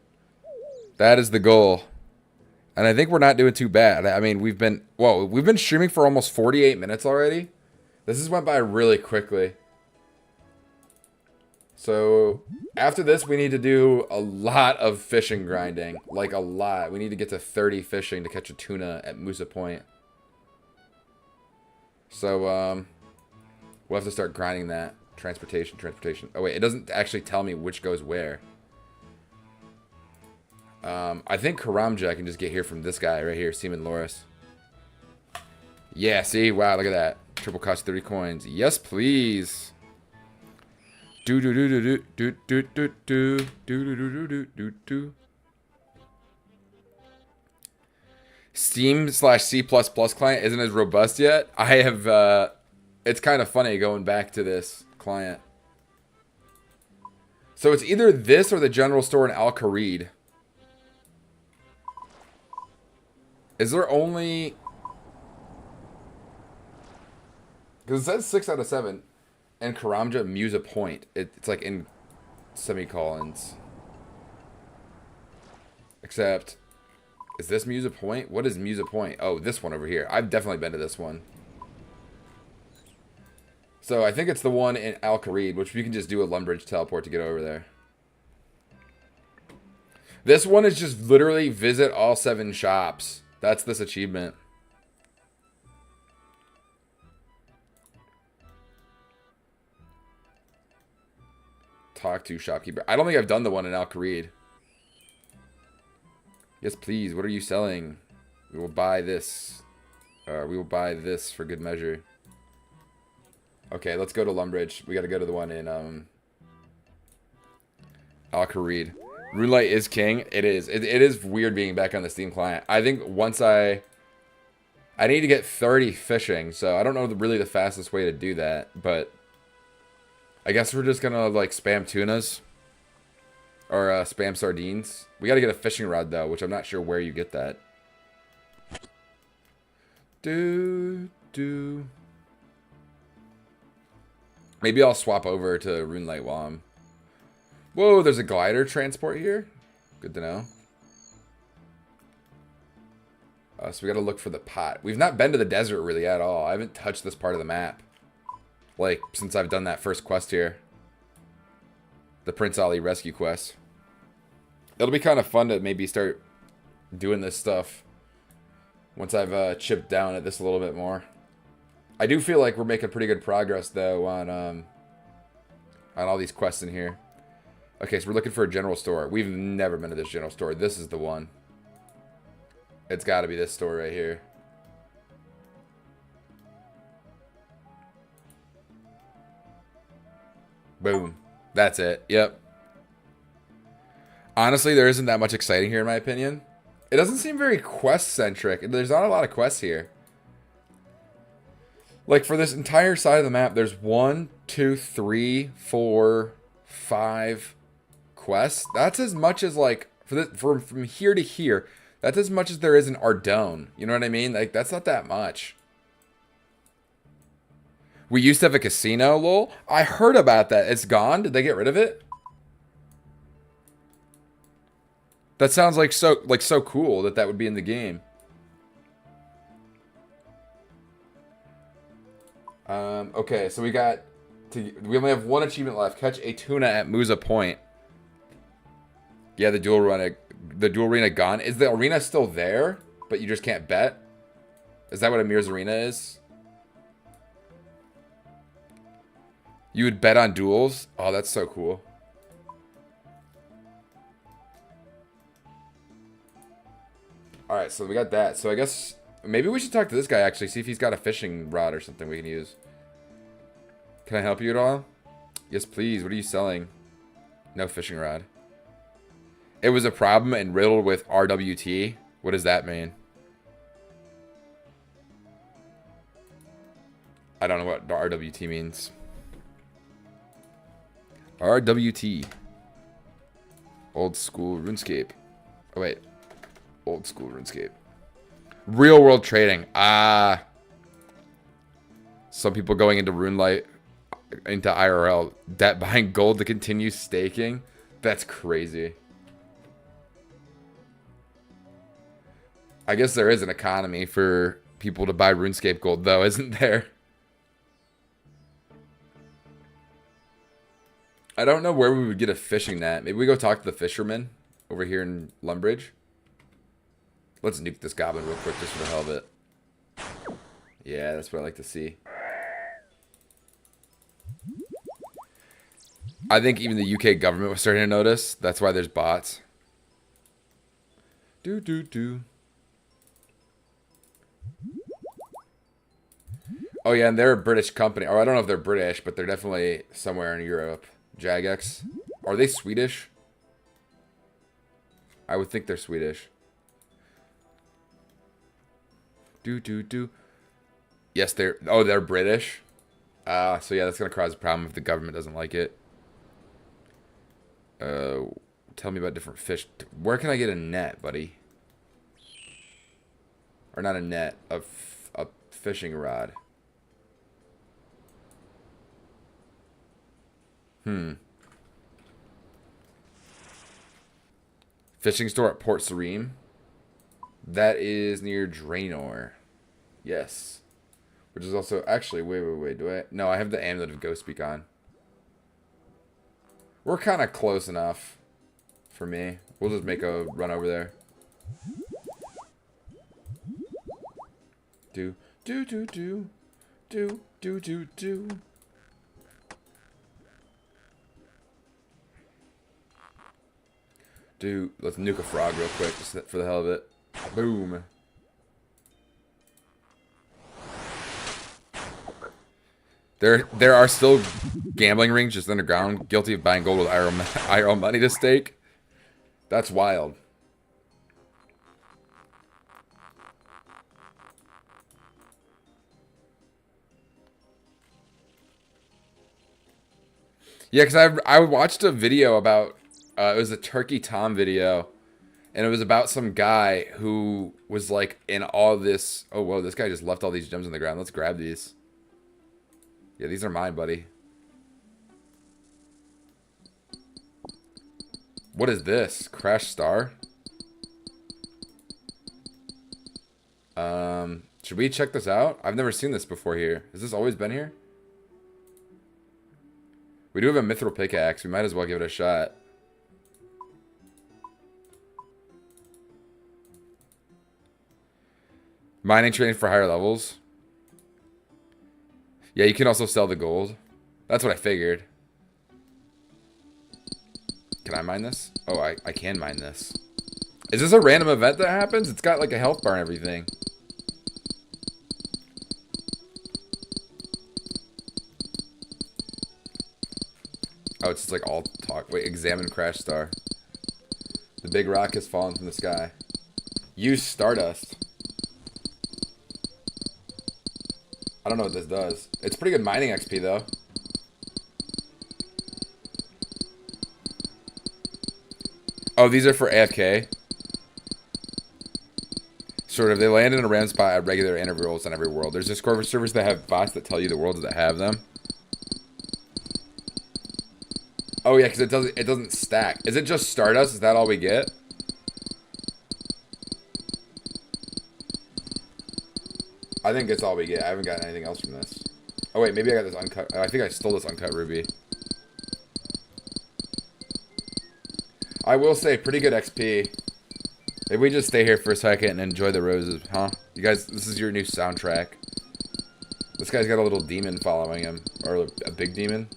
A: That is the goal. And I think we're not doing too bad. I mean, we've been streaming for almost 48 minutes already. This has went by really quickly. So, after this, we need to do a lot of fishing grinding. Like, a lot. We need to get to 30 fishing to catch a tuna at Musa Point. So, we'll have to start grinding that. Transportation. Oh, wait. It doesn't actually tell me which goes where. I think Karamja I can just get here from this guy right here, Seaman Loris. Yeah, see? Wow, look at that. Triple cost 30 coins. Yes, please. Steam/C++ client isn't as robust yet. I have, it's kind of funny going back to this client. So it's either this or the general store in Al-Kharid. Is there only... Because it says 6 out of 7. And Karamja Musa Point. It's like in semicolons. Except, is this Musa Point? What is Musa Point? Oh, this one over here. I've definitely been to this one. So I think it's the one in Al Kharid, which we can just do a Lumbridge teleport to get over there. This one is just literally visit all 7 shops. That's this achievement. Talk to shopkeeper. I don't think I've done the one in Al Kharid. Yes, please. What are you selling? We will buy this. We will buy this for good measure. Okay, let's go to Lumbridge. We got to go to the one in Al Kharid. Runelight is king. It is. It is weird being back on the Steam client. I think once I need to get 30 fishing, so I don't know really the fastest way to do that, but I guess we're just gonna like spam tunas or spam sardines. We gotta get a fishing rod though, which I'm not sure where you get that. Maybe I'll swap over to Runelight while I'm... Whoa, there's a glider transport here. Good to know. So we gotta look for the pot. We've not been to the desert really at all. I haven't touched this part of the map. Like, since I've done that first quest here. The Prince Ali rescue quest. It'll be kind of fun to maybe start doing this stuff once I've chipped down at this a little bit more. I do feel like we're making pretty good progress, though, on all these quests in here. Okay, so we're looking for a general store. We've never been to this general store. This is the one. It's got to be this store right here. Boom. That's it. Yep. Honestly, there isn't that much exciting here, in my opinion. It doesn't seem very quest-centric. There's not a lot of quests here. Like, for this entire side of the map, there's 1, 2, 3, 4, 5 quests. That's as much as, like, from here to here, that's as much as there is in Ardone. You know what I mean? Like, that's not that much. We used to have a casino, lol. I heard about that. It's gone? Did they get rid of it? That sounds like so cool that would be in the game. Okay, so we only have 1 achievement left. Catch a tuna at Musa Point. Yeah, the dual arena gone. Is the arena still there, but you just can't bet? Is that what Amir's arena is? You would bet on duels? Oh, that's so cool. Alright, so we got that. So I guess maybe we should talk to this guy, actually. See if he's got a fishing rod or something we can use. Can I help you at all? Yes, please. What are you selling? No fishing rod. It was a problem and riddled with RWT. What does that mean? I don't know what RWT means. RWT. Old school RuneScape. Oh, wait. Old school RuneScape. Real world trading. Ah. Some people going into Runelight, into IRL. Debt buying gold to continue staking. That's crazy. I guess there is an economy for people to buy RuneScape gold, though, isn't there? I don't know where we would get a fishing net. Maybe we go talk to the fisherman over here in Lumbridge. Let's nuke this goblin real quick just for the hell of it. Yeah, that's what I like to see. I think even the UK government was starting to notice. That's why there's bots. Oh yeah, and they're a British company. Or I don't know if they're British, but they're definitely somewhere in Europe. Jagex. Are they Swedish? I would think they're Swedish. Yes, they're British. So yeah, that's gonna cause a problem if the government doesn't like it. Tell me about different fish. Where can I get a net, buddy? Or not a net, a fishing rod. Fishing store at Port Serene. That is near Draenor. Yes. Which is also... Actually, wait. Do I... No, I have the Amulet of Ghost Speak on. We're kind of close enough for me. We'll just make a run over there. Do. Let's nuke a frog real quick, just for the hell of it. Boom. There are still gambling rings just underground, guilty of buying gold with IRL money to stake. That's wild. Yeah, because I watched a video about, it was a Turkey Tom video, and it was about some guy who was like in all this, oh whoa, this guy just left all these gems on the ground. Let's grab these. Yeah, these are mine, buddy. What is this? Crash Star? Should we check this out? I've never seen this before here. Has this always been here? We do have a mithril pickaxe. We might as well give it a shot. Mining training for higher levels. Yeah, you can also sell the gold. That's what I figured. Can I mine this? Oh, I can mine this. Is this a random event that happens? It's got like a health bar and everything. Oh, it's just like all talk. Wait, examine Crash Star. The big rock has fallen from the sky. Use Stardust. I don't know what this does. It's pretty good mining XP, though. Oh, these are for AFK. Sort of. They land in a random spot at regular intervals on every world. There's Discord servers that have bots that tell you the worlds that have them. Oh yeah, because it doesn't stack. Is it just Stardust? Is that all we get? I think it's all we get. I haven't gotten anything else from this. Oh wait, maybe I got this uncut. I think I stole this uncut ruby. I will say, pretty good XP. If we just stay here for a second and enjoy the roses, huh? You guys, this is your new soundtrack. This guy's got a little demon following him. Or a big demon.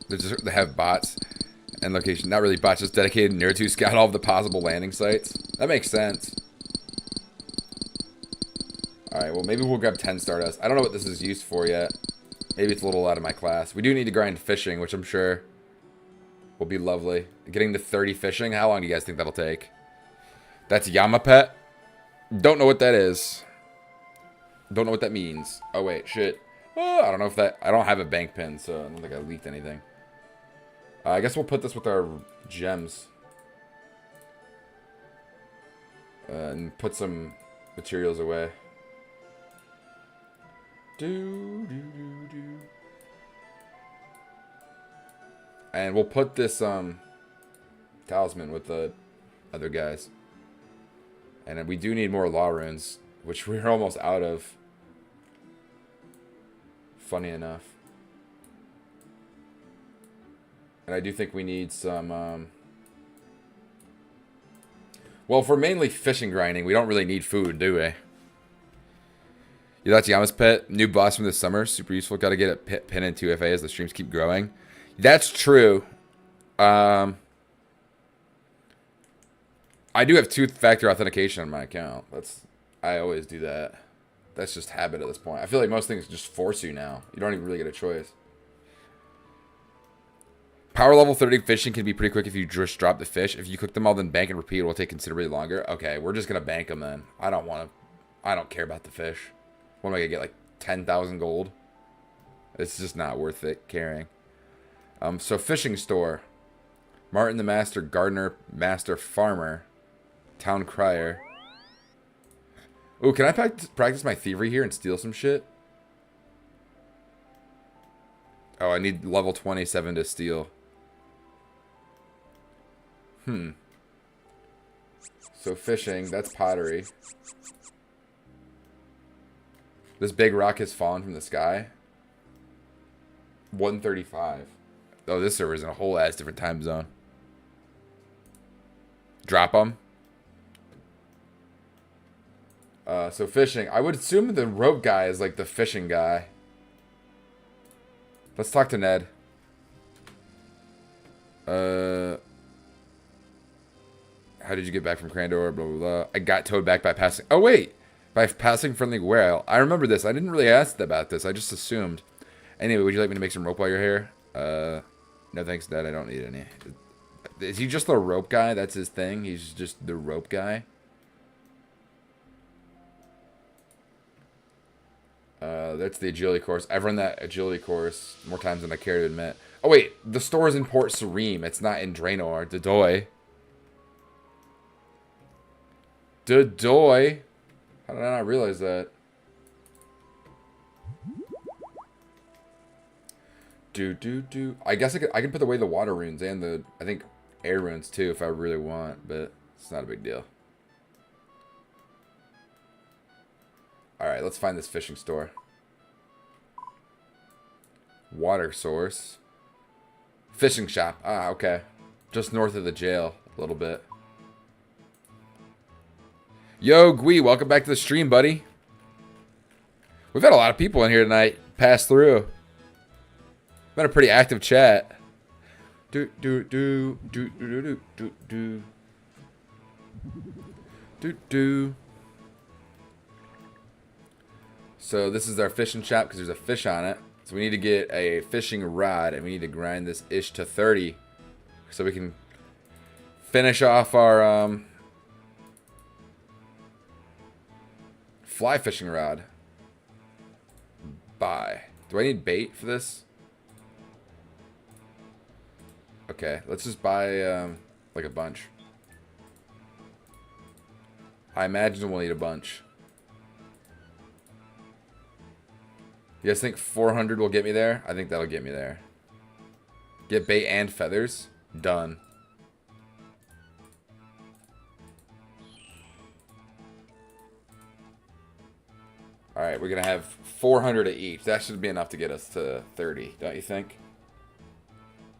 A: They have bots and location. Not really bots, just dedicated near to scout all of the possible landing sites. That makes sense. Alright, well maybe we'll grab 10 Stardust. I don't know what this is used for yet. Maybe it's a little out of my class. We do need to grind fishing, which I'm sure will be lovely. Getting to 30 fishing, how long do you guys think that'll take? That's Yamapet? Don't know what that is. Don't know what that means. Oh wait, shit. Oh, I don't know if that... I don't have a bank pin, so I don't think I leaked anything. I guess we'll put this with our gems. And put some materials away. And we'll put this talisman with the other guys. And then we do need more law runes, which we're almost out of. Funny enough. And I do think we need some well, if we're mainly fishing grinding, we don't really need food, do we? Yeah, that's Yama's pet. New boss from this summer. Super useful. Got to get a pin in 2FA as the streams keep growing. That's true. I do have two-factor authentication on my account. I always do that. That's just habit at this point. I feel like most things just force you now. You don't even really get a choice. Power level 30 fishing can be pretty quick if you just drop the fish. If you cook them all, then bank and repeat, it will take considerably longer. Okay, we're just going to bank them then. I don't care about the fish. What am I going to get, like 10,000 gold? It's just not worth it carrying. So fishing store. Martin the Master Gardener, Master Farmer, Town Crier. Ooh, can I practice my thievery here and steal some shit? Oh, I need level 27 to steal. So fishing, that's pottery. This big rock has fallen from the sky. 135. Oh, this server's in a whole ass different time zone. Drop them. So fishing. I would assume the rope guy is like the fishing guy. Let's talk to Ned. How did you get back from Crandor? Blah, blah, blah. I got towed back by passing. Oh, wait. By passing friendly whale. I remember this. I didn't really ask about this. I just assumed. Anyway, would you like me to make some rope while you're here? No thanks, Dad. I don't need any. Is he just the rope guy? That's his thing? He's just the rope guy? That's the agility course. I've run that agility course more times than I care to admit. Oh, wait. The store's in Port Serene. It's not in Draenor. Dodoy. Dodoy. How did I not realize that? I guess I can put away the water runes and the, I think, air runes too if I really want, but it's not a big deal. Alright, let's find this fishing store. Water source. Fishing shop. Ah, okay. Just north of the jail a little bit. Yo, Gui, welcome back to the stream, buddy. We've had a lot of people in here tonight pass through. Been a pretty active chat. So this is our fishing shop because there's a fish on it. So we need to get a fishing rod and we need to grind this ish to 30 so we can finish off our fly fishing rod. Buy. Do I need bait for this? Okay, let's just buy like a bunch. I imagine we'll need a bunch. You guys think 400 will get me there? I think that'll get me there. Get bait and feathers. Done. Alright, we're going to have 400 of each. That should be enough to get us to 30, don't you think?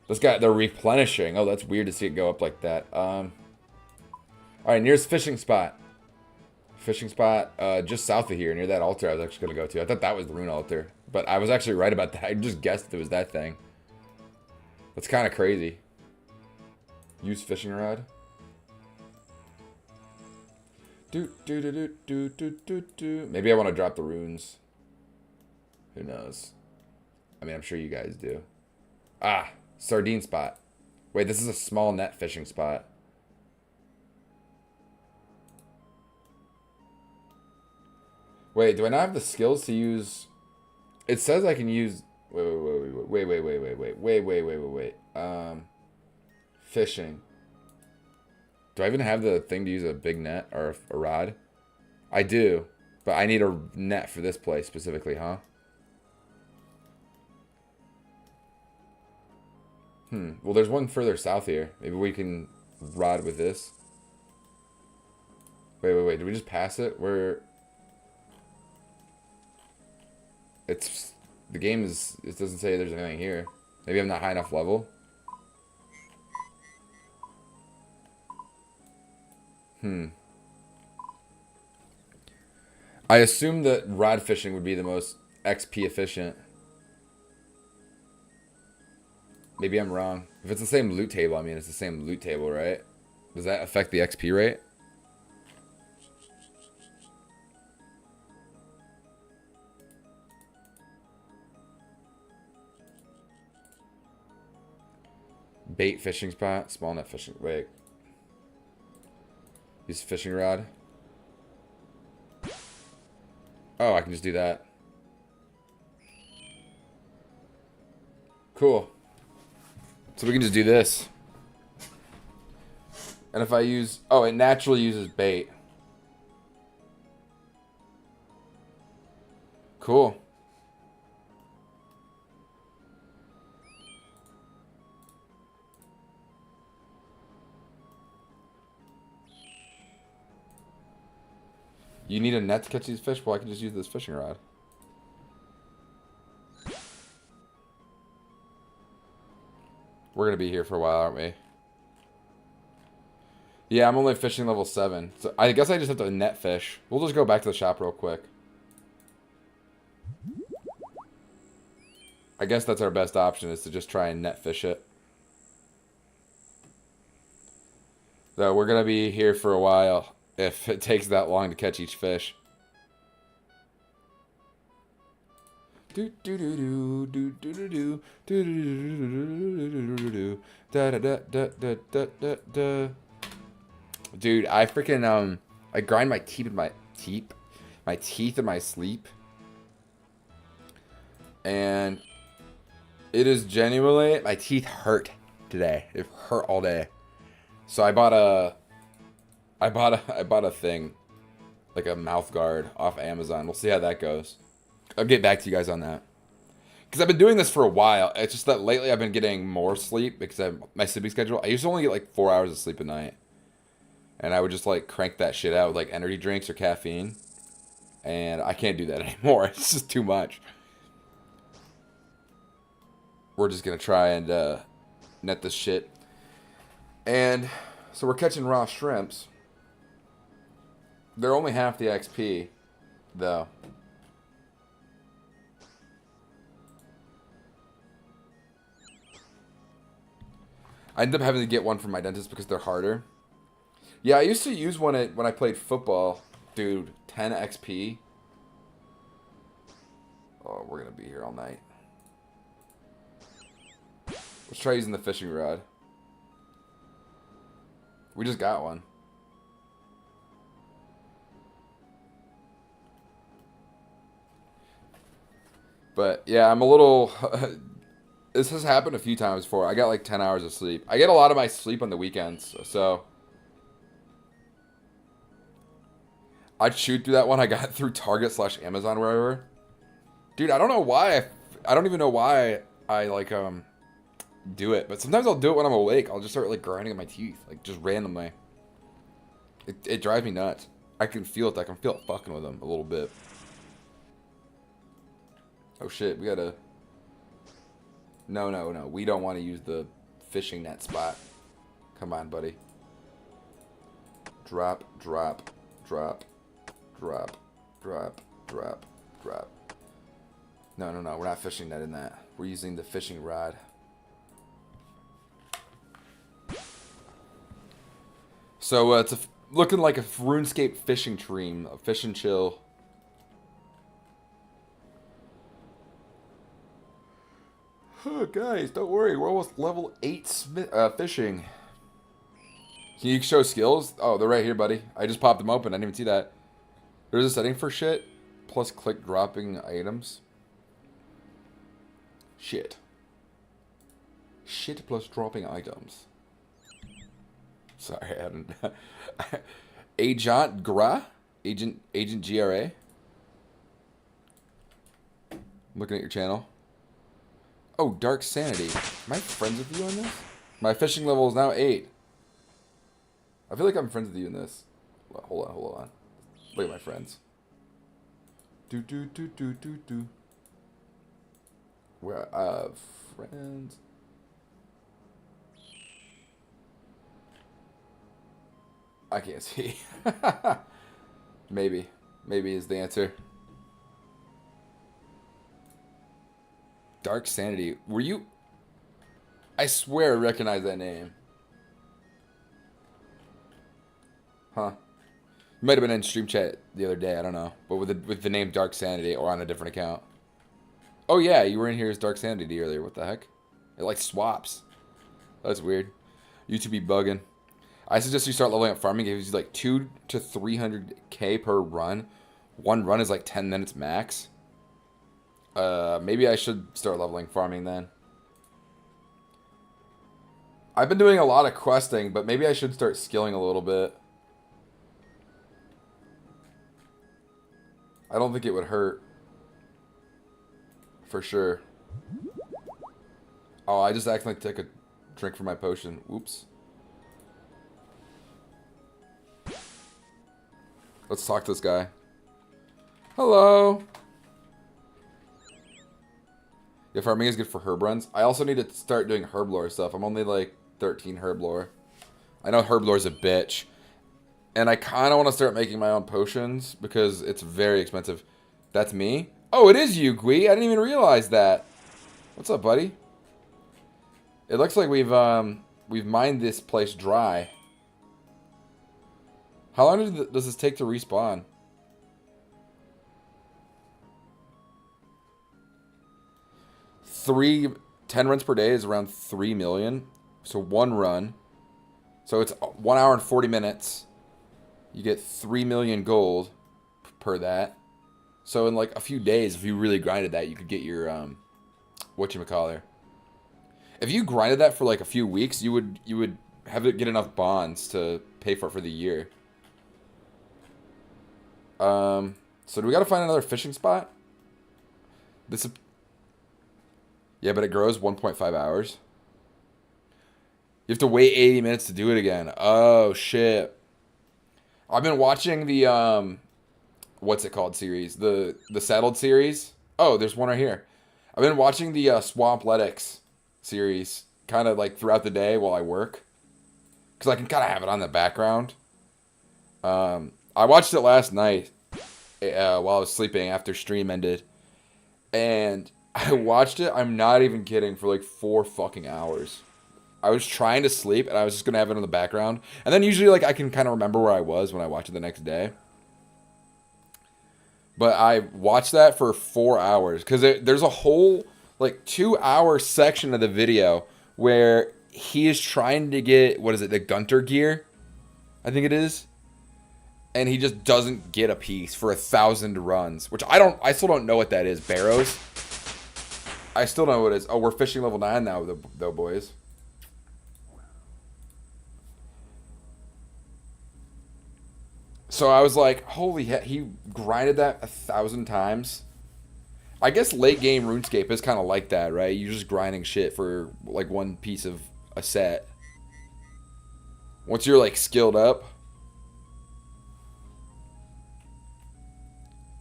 A: This guy, they're replenishing. Oh, that's weird to see it go up like that. Alright, nearest fishing spot. Fishing spot just south of here, near that altar I was actually going to go to. I thought that was the rune altar. But I was actually right about that. I just guessed it was that thing. That's kind of crazy. Use fishing rod. Maybe I want to drop the runes. Who knows? I mean, I'm sure you guys do. Ah, sardine spot. Wait, this is a small net fishing spot. Wait, do I not have the skills to use? It says I can use. Wait. Fishing. Do I even have the thing to use a big net or a rod? I do, but I need a net for this place specifically, huh? Well, there's one further south here. Maybe we can rod with this. Wait. Did we just pass it? It's... The game is... It doesn't say there's anything here. Maybe I'm not high enough level. I assume that rod fishing would be the most XP efficient. Maybe I'm wrong. If it's the same loot table, I mean, it's the same loot table, right? Does that affect the XP rate? Bait fishing spot, small net fishing. Wait. Use fishing rod. Oh, I can just do that. Cool. So we can just do this. And if I use... Oh, it naturally uses bait. Cool. You need a net to catch these fish? Well, I can just use this fishing rod. We're going to be here for a while, aren't we? Yeah, I'm only fishing level 7. So I guess I just have to net fish. We'll just go back to the shop real quick. I guess that's our best option, is to just try and net fish it. So we're going to be here for a while if it takes that long to catch each fish. Dude, I freaking I grind my teeth in my teeth in my sleep, and it is genuinely, my teeth hurt today. It hurt all day. So I bought a thing, like a mouth guard off Amazon. We'll see how that goes. I'll get back to you guys on that. Because I've been doing this for a while. It's just that lately I've been getting more sleep because of my sleeping schedule. I used to only get like 4 hours of sleep a night. And I would just like crank that shit out with like energy drinks or caffeine. And I can't do that anymore. It's just too much. We're just going to try and net this shit. And so we're catching raw shrimps. They're only half the XP, though. I ended up having to get one from my dentist because they're harder. Yeah, I used to use one when I played football. Dude, 10 XP. Oh, we're going to be here all night. Let's try using the fishing rod. We just got one. But, yeah, I'm a little... This has happened a few times before. I got like 10 hours of sleep. I get a lot of my sleep on the weekends, so... I'd shoot through that one I got through Target / Amazon or wherever. Dude, I don't know why. I don't even know why I, like, do it. But sometimes I'll do it when I'm awake. I'll just start, like, grinding my teeth. Like, just randomly. It drives me nuts. I can feel it. I can feel it fucking with them a little bit. Oh, shit. We gotta... No. We don't want to use the fishing net spot. Come on, buddy. Drop. No. We're not fishing net in that. We're using the fishing rod. So it's looking like a RuneScape fishing stream, a fish and chill. Oh, guys, don't worry. We're almost level 8 fishing. Can you show skills? Oh, they're right here, buddy. I just popped them open. I didn't even see that. There's a setting for shit. Plus click dropping items. Shit plus dropping items. Sorry, I hadn't. Agent Gra? Agent GRA? I'm looking at your channel. Oh, Dark Sanity. Am I friends with you on this? My fishing level is now 8. I feel like I'm friends with you in this. Hold on. Look at my friends. Do. Where friends. I can't see. Maybe is the answer. Dark Sanity. Were you? I swear I recognize that name. Huh. You might have been in stream chat the other day, I don't know. But with the name Dark Sanity or on a different account. Oh yeah, you were in here as Dark Sanity earlier. What the heck? It like swaps. That's weird. YouTube be bugging. I suggest you start leveling up farming. It gives you like 200 to 300k per run. One run is like 10 minutes max. Maybe I should start leveling farming then. I've been doing a lot of questing, but maybe I should start skilling a little bit. I don't think it would hurt. For sure. Oh, I just accidentally took a drink from my potion. Oops. Let's talk to this guy. Hello. Yeah, farming is good for herb runs. I also need to start doing herb lore stuff. I'm only like 13 herb lore. I know herb lore's a bitch. And I kind of want to start making my own potions because it's very expensive. That's me? Oh, it is you, Gui. I didn't even realize that. What's up, buddy? It looks like we've mined this place dry. How long does this take to respawn? 10 runs per day is around 3 million. So one run. So it's 1 hour and 40 minutes. You get 3 million gold per that. So in like a few days, if you really grinded that, you could get your whatchamacallit. If you grinded that for like a few weeks, you would have it get enough bonds to pay for the year. So do we gotta find another fishing spot? Yeah, but it grows 1.5 hours. You have to wait 80 minutes to do it again. Oh shit. I've been watching the what's it called series? The Saddled series. Oh, there's one right here. I've been watching the Swampletics series kind of like throughout the day while I work. Because I can kind of have it on the background. I watched it last night while I was sleeping after stream ended. And I watched it, I'm not even kidding, for like 4 fucking hours. I was trying to sleep and I was just going to have it on the background. And then usually like I can kind of remember where I was when I watch it the next day. But I watched that for 4 hours because there's a whole like 2-hour section of the video where he is trying to get, what is it, the Gunter gear? I think it is. And he just doesn't get a piece for 1,000 runs, which I still don't know what that is. Barrows? I still don't know what it is. Oh, we're fishing level 9 now, though, boys. So I was like, holy heck, he grinded that 1,000 times. I guess late game RuneScape is kind of like that, right? You're just grinding shit for like one piece of a set. Once you're like skilled up.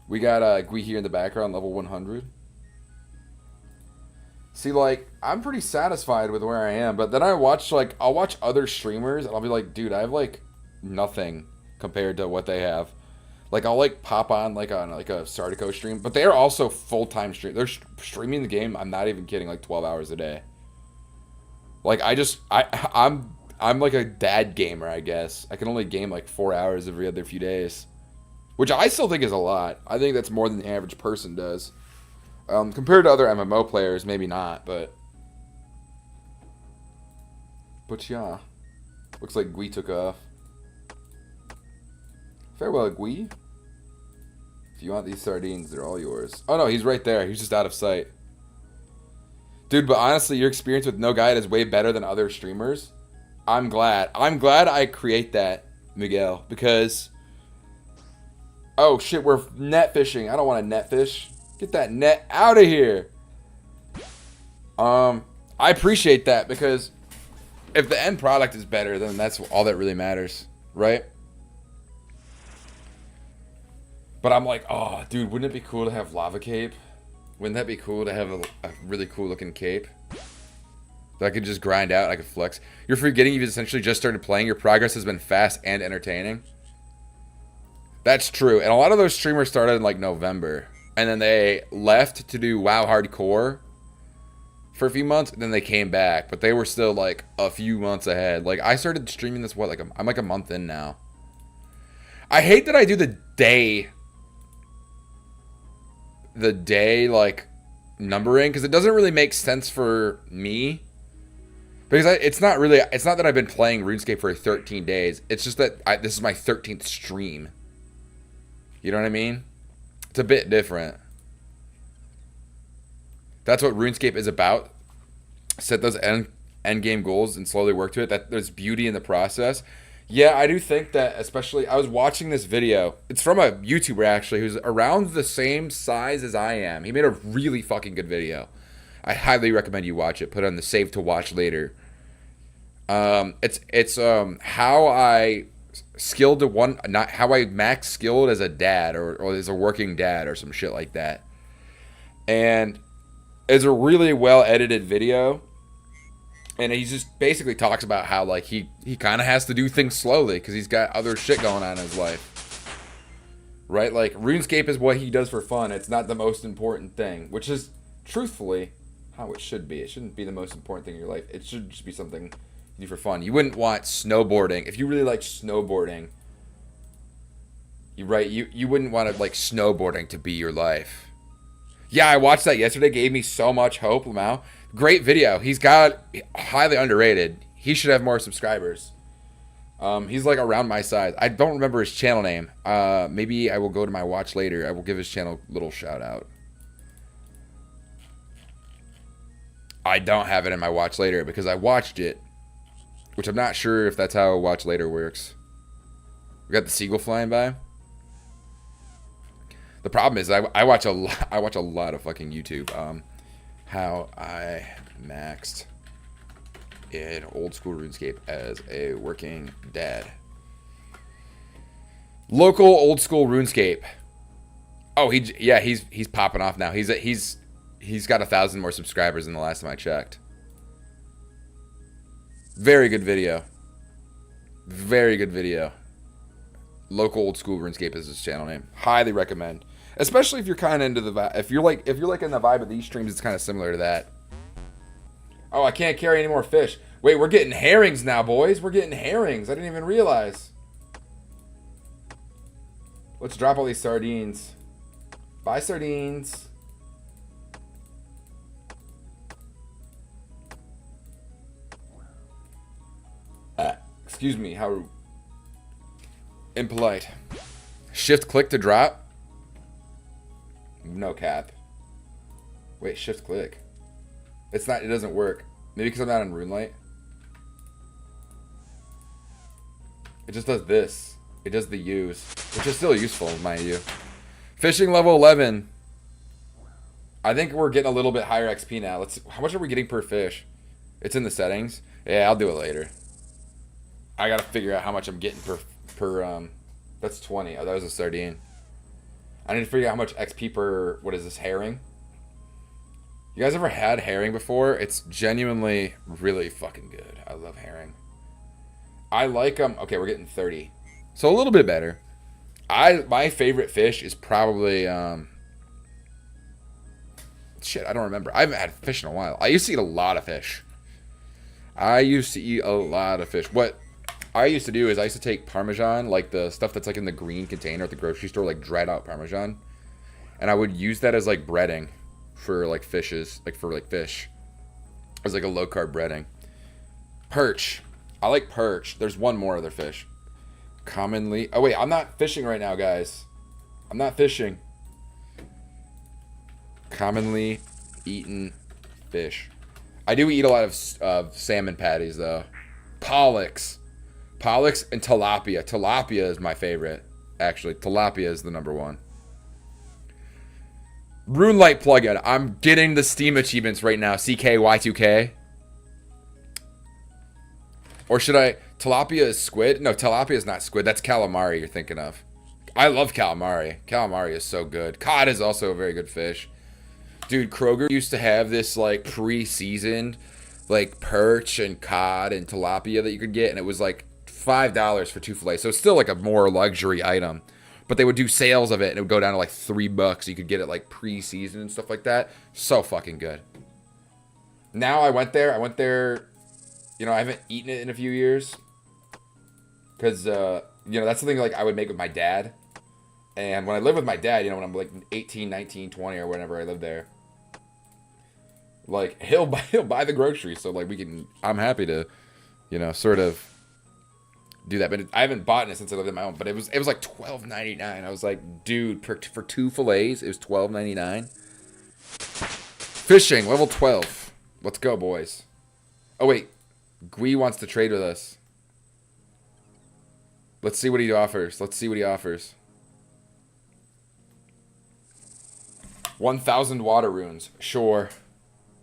A: We got Gui here in the background, level 100. See, like, I'm pretty satisfied with where I am, but then I'll watch other streamers, and I'll be like, dude, I have, like, nothing compared to what they have. Like, I'll, like, pop on, like, a Sardico stream, but they're also full-time stream. They're streaming the game, I'm not even kidding, like, 12 hours a day. Like, I'm like a dad gamer, I guess. I can only game, like, 4 hours every other few days. Which I still think is a lot. I think that's more than the average person does. Compared to other MMO players, maybe not, but yeah. Looks like Gui took off. Farewell, Gui. If you want these sardines, they're all yours. Oh no, he's right there. He's just out of sight. Dude, but honestly, your experience with no guide is way better than other streamers. I'm glad. I'm glad I create that, Miguel, because... Oh shit, we're net fishing. I don't want to net fish. Get that net out of here. I appreciate that because if the end product is better, then that's all that really matters, right? But I'm like, oh, dude, wouldn't it be cool to have lava cape? Wouldn't that be cool to have a really cool looking cape that I could just grind out? I could flex. You're forgetting you've essentially just started playing. Your progress has been fast and entertaining. That's true. And a lot of those streamers started in like November. And then they left to do WoW Hardcore for a few months. And then they came back. But they were still like a few months ahead. Like I started streaming this, what, like I'm like a month in now. I hate that I do the day like numbering. Because it doesn't really make sense for me. Because it's not that I've been playing RuneScape for 13 days. It's just that this is my 13th stream. You know what I mean? It's a bit different. That's what RuneScape is about. Set those end game goals and slowly work to it. There's beauty in the process. Yeah, I do think that, especially, I was watching this video. It's from a YouTuber, actually, who's around the same size as I am. He made a really fucking good video. I highly recommend you watch it. Put it on the save to watch later. It's how I skilled to one, not how I max skilled as a dad or as a working dad or some shit like that. And it's a really well edited video. And he just basically talks about how like he kind of has to do things slowly because he's got other shit going on in his life. Right? Like RuneScape is what he does for fun. It's not the most important thing, which is truthfully how it should be. It shouldn't be the most important thing in your life. It should just be something you do for fun. You wouldn't want snowboarding. If you really like snowboarding, you wouldn't want like snowboarding to be your life. Yeah, I watched that yesterday. Gave me so much hope, Lamau. Great video. He's got highly underrated. He should have more subscribers. He's like around my size. I don't remember his channel name. Maybe I will go to my watch later. I will give his channel a little shout out. I don't have it in my watch later because I watched it, which I'm not sure if that's how watch later works. We got the seagull flying by. The problem is I watch a lot of fucking YouTube. How I maxed in old school RuneScape as a working dad. Local old school RuneScape. Oh, he's popping off now. He's got 1,000 more subscribers than the last time I checked. Very good video. Very good video. Local old school RuneScape is his channel name. Highly recommend. Especially if you're kind of into the vibe. If you're like in the vibe of these streams, it's kind of similar to that. Oh, I can't carry any more fish. Wait, we're getting herrings now, boys. We're getting herrings. I didn't even realize. Let's drop all these sardines. Bye, sardines. Excuse me, how impolite. Shift click to drop. No cap. Wait, shift click. It doesn't work. Maybe because I'm not on RuneLight. It just does this. It does the U's, which is still useful, mind you. Fishing level 11. I think we're getting a little bit higher XP now. How much are we getting per fish? It's in the settings. Yeah, I'll do it later. I gotta figure out how much I'm getting per that's 20. Oh, that was a sardine. I need to figure out how much XP per, what is this, herring? You guys ever had herring before? It's genuinely really fucking good. I love herring. I like them. Okay, we're getting 30. So a little bit better. My favorite fish is probably, shit, I don't remember. I haven't had fish in a while. I used to eat a lot of fish. What I used to do is I used to take Parmesan, like the stuff that's like in the green container at the grocery store, like dried out Parmesan, and I would use that as like breading for like fishes, like for like fish, as like a low carb breading. Perch, I like perch. There's one more other fish. Commonly, oh wait, I'm not fishing right now, guys. I'm not fishing. Commonly eaten fish. I do eat a lot of salmon patties though. Pollux and tilapia. Tilapia is my favorite. Actually, tilapia is the number one. RuneLight plugin. I'm getting the Steam achievements right now. CKY2K. Or should I? Tilapia is squid? No, tilapia is not squid. That's calamari you're thinking of. I love calamari. Calamari is so good. Cod is also a very good fish. Dude, Kroger used to have this like pre-seasoned like perch and cod and tilapia that you could get, and it was like $5 for 2 fillets. So it's still like a more luxury item. But they would do sales of it, and it would go down to like $3. You could get it like pre-seasoned and stuff like that. So fucking good. Now I went there. You know, I haven't eaten it in a few years. Because, you know, that's something like I would make with my dad. And when I lived with my dad, you know, when I'm like 18, 19, 20 or whenever I lived there, like he'll buy the groceries. So like I'm happy to, you know, sort of do that. But I haven't bought it since I lived on my own. But it was like $12.99. I was like, dude, for 2 fillets, it was $12.99. Fishing, level 12. Let's go, boys. Oh, wait. Gui wants to trade with us. Let's see what he offers. 1,000 water runes. Sure.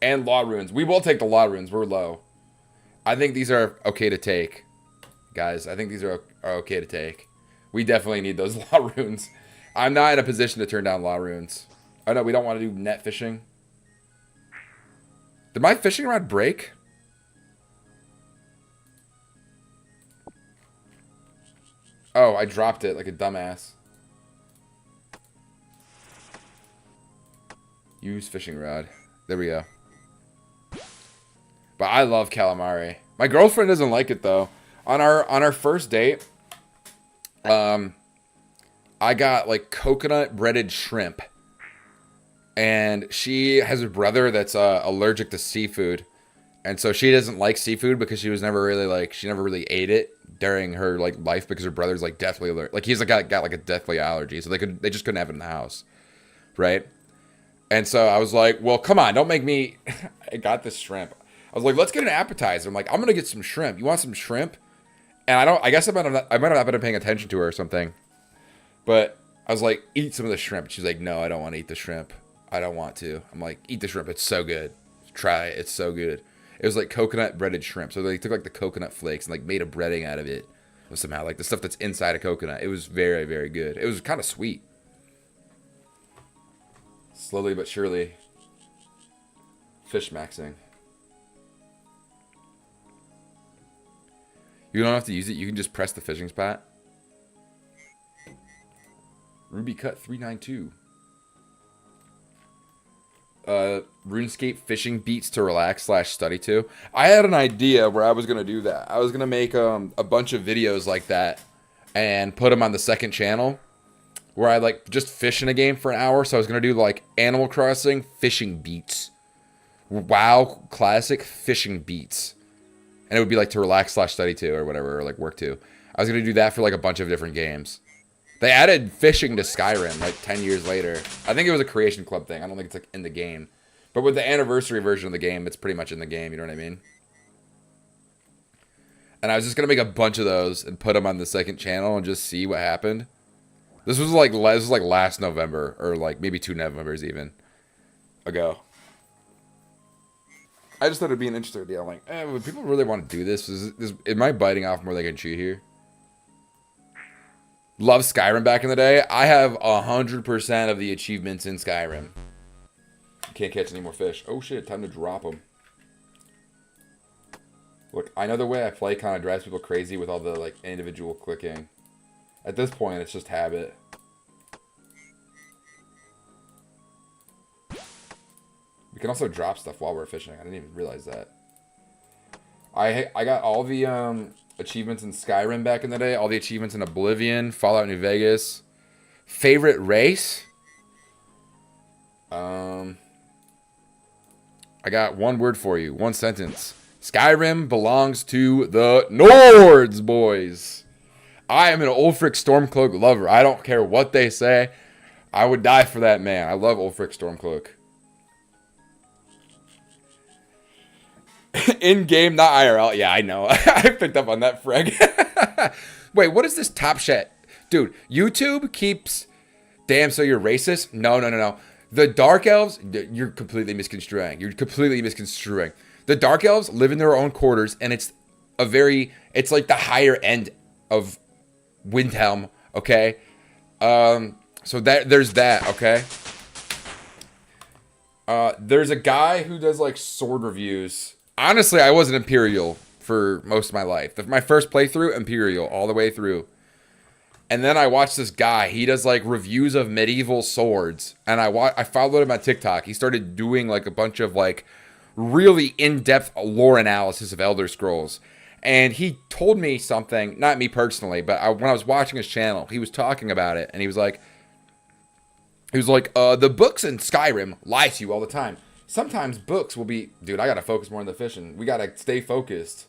A: And law runes. We will take the law runes. We're low. I think these are okay to take. guys. I think these are okay to take. We definitely need those law runes. I'm not in a position to turn down law runes. Oh no, we don't want to do net fishing. Did my fishing rod break? Oh, I dropped it like a dumbass. Use fishing rod. There we go. But I love calamari. My girlfriend doesn't like it though. On our first date, I got like coconut breaded shrimp. And she has a brother that's allergic to seafood. And so she doesn't like seafood because she was never really like, she never really ate it during her like life because her brother's like deathly allergic. Like he's like got like a deathly allergy. So they just couldn't have it in the house. Right? And so I was like, well, come on, don't make me, I got this shrimp. I was like, let's get an appetizer. I'm like, I'm going to get some shrimp. You want some shrimp? And I guess I might have not been paying attention to her or something. But I was like, eat some of the shrimp. She's like, no, I don't want to eat the shrimp. I don't want to. I'm like, eat the shrimp. It's so good. Try it. It's so good. It was like coconut breaded shrimp. So they took like the coconut flakes and like made a breading out of it. Somehow like the stuff that's inside a coconut. It was very, very good. It was kind of sweet. Slowly but surely. Fish maxing. You don't have to use it. You can just press the fishing spot. Ruby Cut 392. RuneScape fishing beats to relax / study to. I had an idea where I was going to do that. I was going to make a bunch of videos like that and put them on the second channel where I like just fish in a game for an hour. So I was going to do like Animal Crossing fishing beats. WoW classic fishing beats. And it would be like to relax / study to or whatever, or like work to. I was going to do that for like a bunch of different games. They added fishing to Skyrim like 10 years later. I think it was a Creation Club thing. I don't think it's like in the game. But with the anniversary version of the game, it's pretty much in the game. You know what I mean? And I was just going to make a bunch of those and put them on the second channel and just see what happened. This was like last November or like maybe 2 Novembers even ago. I just thought it'd be an interesting idea. I'm like, would people really want to do this? Am I biting off more than I can chew here? Love Skyrim back in the day. I have 100% of the achievements in Skyrim. Can't catch any more fish. Oh shit, time to drop them. Look, I know the way I play kind of drives people crazy with all the like individual clicking. At this point, it's just habit. We can also drop stuff while we're fishing. I didn't even realize that. I got all the achievements in Skyrim back in the day. All the achievements in Oblivion, Fallout New Vegas. Favorite race? I got one word for you. One sentence. Skyrim belongs to the Nords, boys. I am an Ulfric Stormcloak lover. I don't care what they say. I would die for that man. I love Ulfric Stormcloak. In-game, not IRL. Yeah, I know. I picked up on that, Freg. Wait, what is this top shit? Dude, YouTube keeps... Damn, so you're racist? No. The Dark Elves, you're completely misconstruing. The Dark Elves live in their own quarters, and it's like the higher end of Windhelm, okay? So there's that, okay? There's a guy who does, like, sword reviews. Honestly, I was an Imperial for most of my life. My first playthrough, Imperial, all the way through. And then I watched this guy. He does, like, reviews of medieval swords. And I followed him on TikTok. He started doing, like, a bunch of, like, really in-depth lore analysis of Elder Scrolls. And he told me something, not me personally, but when I was watching his channel, he was talking about it. And he was like, the books in Skyrim lie to you all the time. Sometimes books will be, dude, I gotta focus more on the fishing. We gotta stay focused.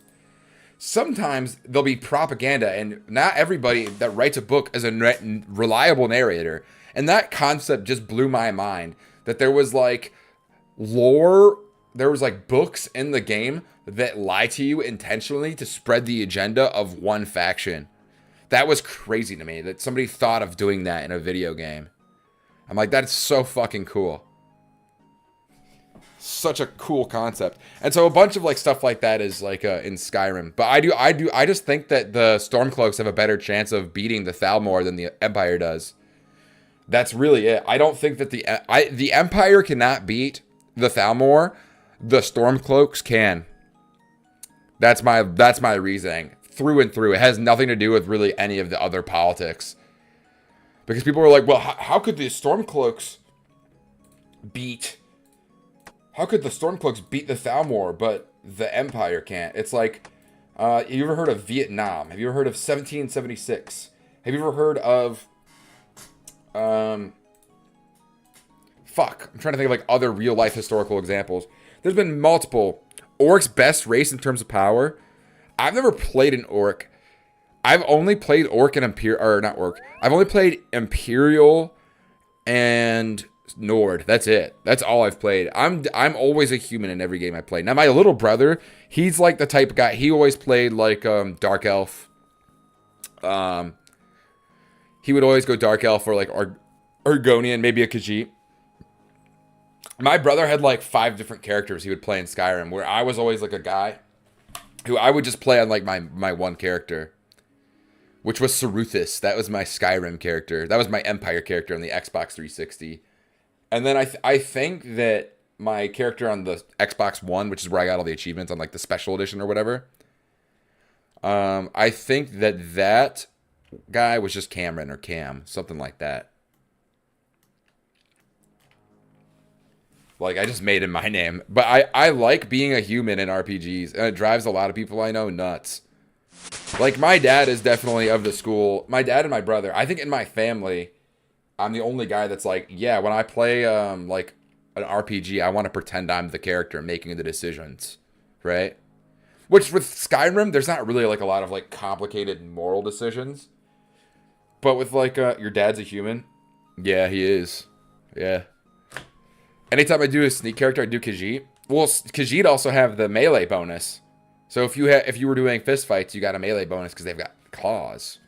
A: Sometimes there'll be propaganda, and not everybody that writes a book is a reliable narrator. And that concept just blew my mind. That there was like lore, there was like books in the game that lie to you intentionally to spread the agenda of one faction. That was crazy to me that somebody thought of doing that in a video game. I'm like, that's so fucking cool. such a cool concept. And so a bunch of like stuff like that is like in Skyrim. But I just think that the Stormcloaks have a better chance of beating the Thalmor than the Empire does. That's really it. I don't think that the Empire cannot beat the Thalmor. The Stormcloaks can. That's my reasoning through and through. It has nothing to do with really any of the other politics. Because people were like, well, how could the Stormcloaks beat... How could the Stormcloaks beat the Thalmor, but the Empire can't? It's like, have you ever heard of Vietnam? Have you ever heard of 1776? Have you ever heard of... Fuck. I'm trying to think of like other real-life historical examples. There's been multiple. Orc's best race in terms of power. I've never played an Orc. I've only played Orc and Imperial, or not Orc. I've only played Imperial and Nord. That's it. That's all I've played. I'm always a human in every game I play. Now my little brother, he's like the type of guy. He always played like Dark Elf. He would always go Dark Elf or like Argonian, maybe a Khajiit. My brother had like 5 different characters he would play in Skyrim, where I was always like a guy who I would just play on like my one character, which was Ceruthis. That was my Skyrim character. That was my Empire character on the Xbox 360. And then I think that my character on the Xbox One, which is where I got all the achievements on like the special edition or whatever, I think that guy was just Cameron or Cam, something like that. Like, I just made him my name. But I like being a human in RPGs, and it drives a lot of people I know nuts. Like, my dad is definitely of the school. My dad and my brother. I think in my family, I'm the only guy that's like, yeah, when I play, like, an RPG, I want to pretend I'm the character making the decisions, right? Which, with Skyrim, there's not really, like, a lot of, like, complicated moral decisions. But with, like, your dad's a human. Yeah, he is. Yeah. Anytime I do a sneak character, I do Khajiit. Well, Khajiit also have the melee bonus. So if you were doing fist fights, you got a melee bonus because they've got claws.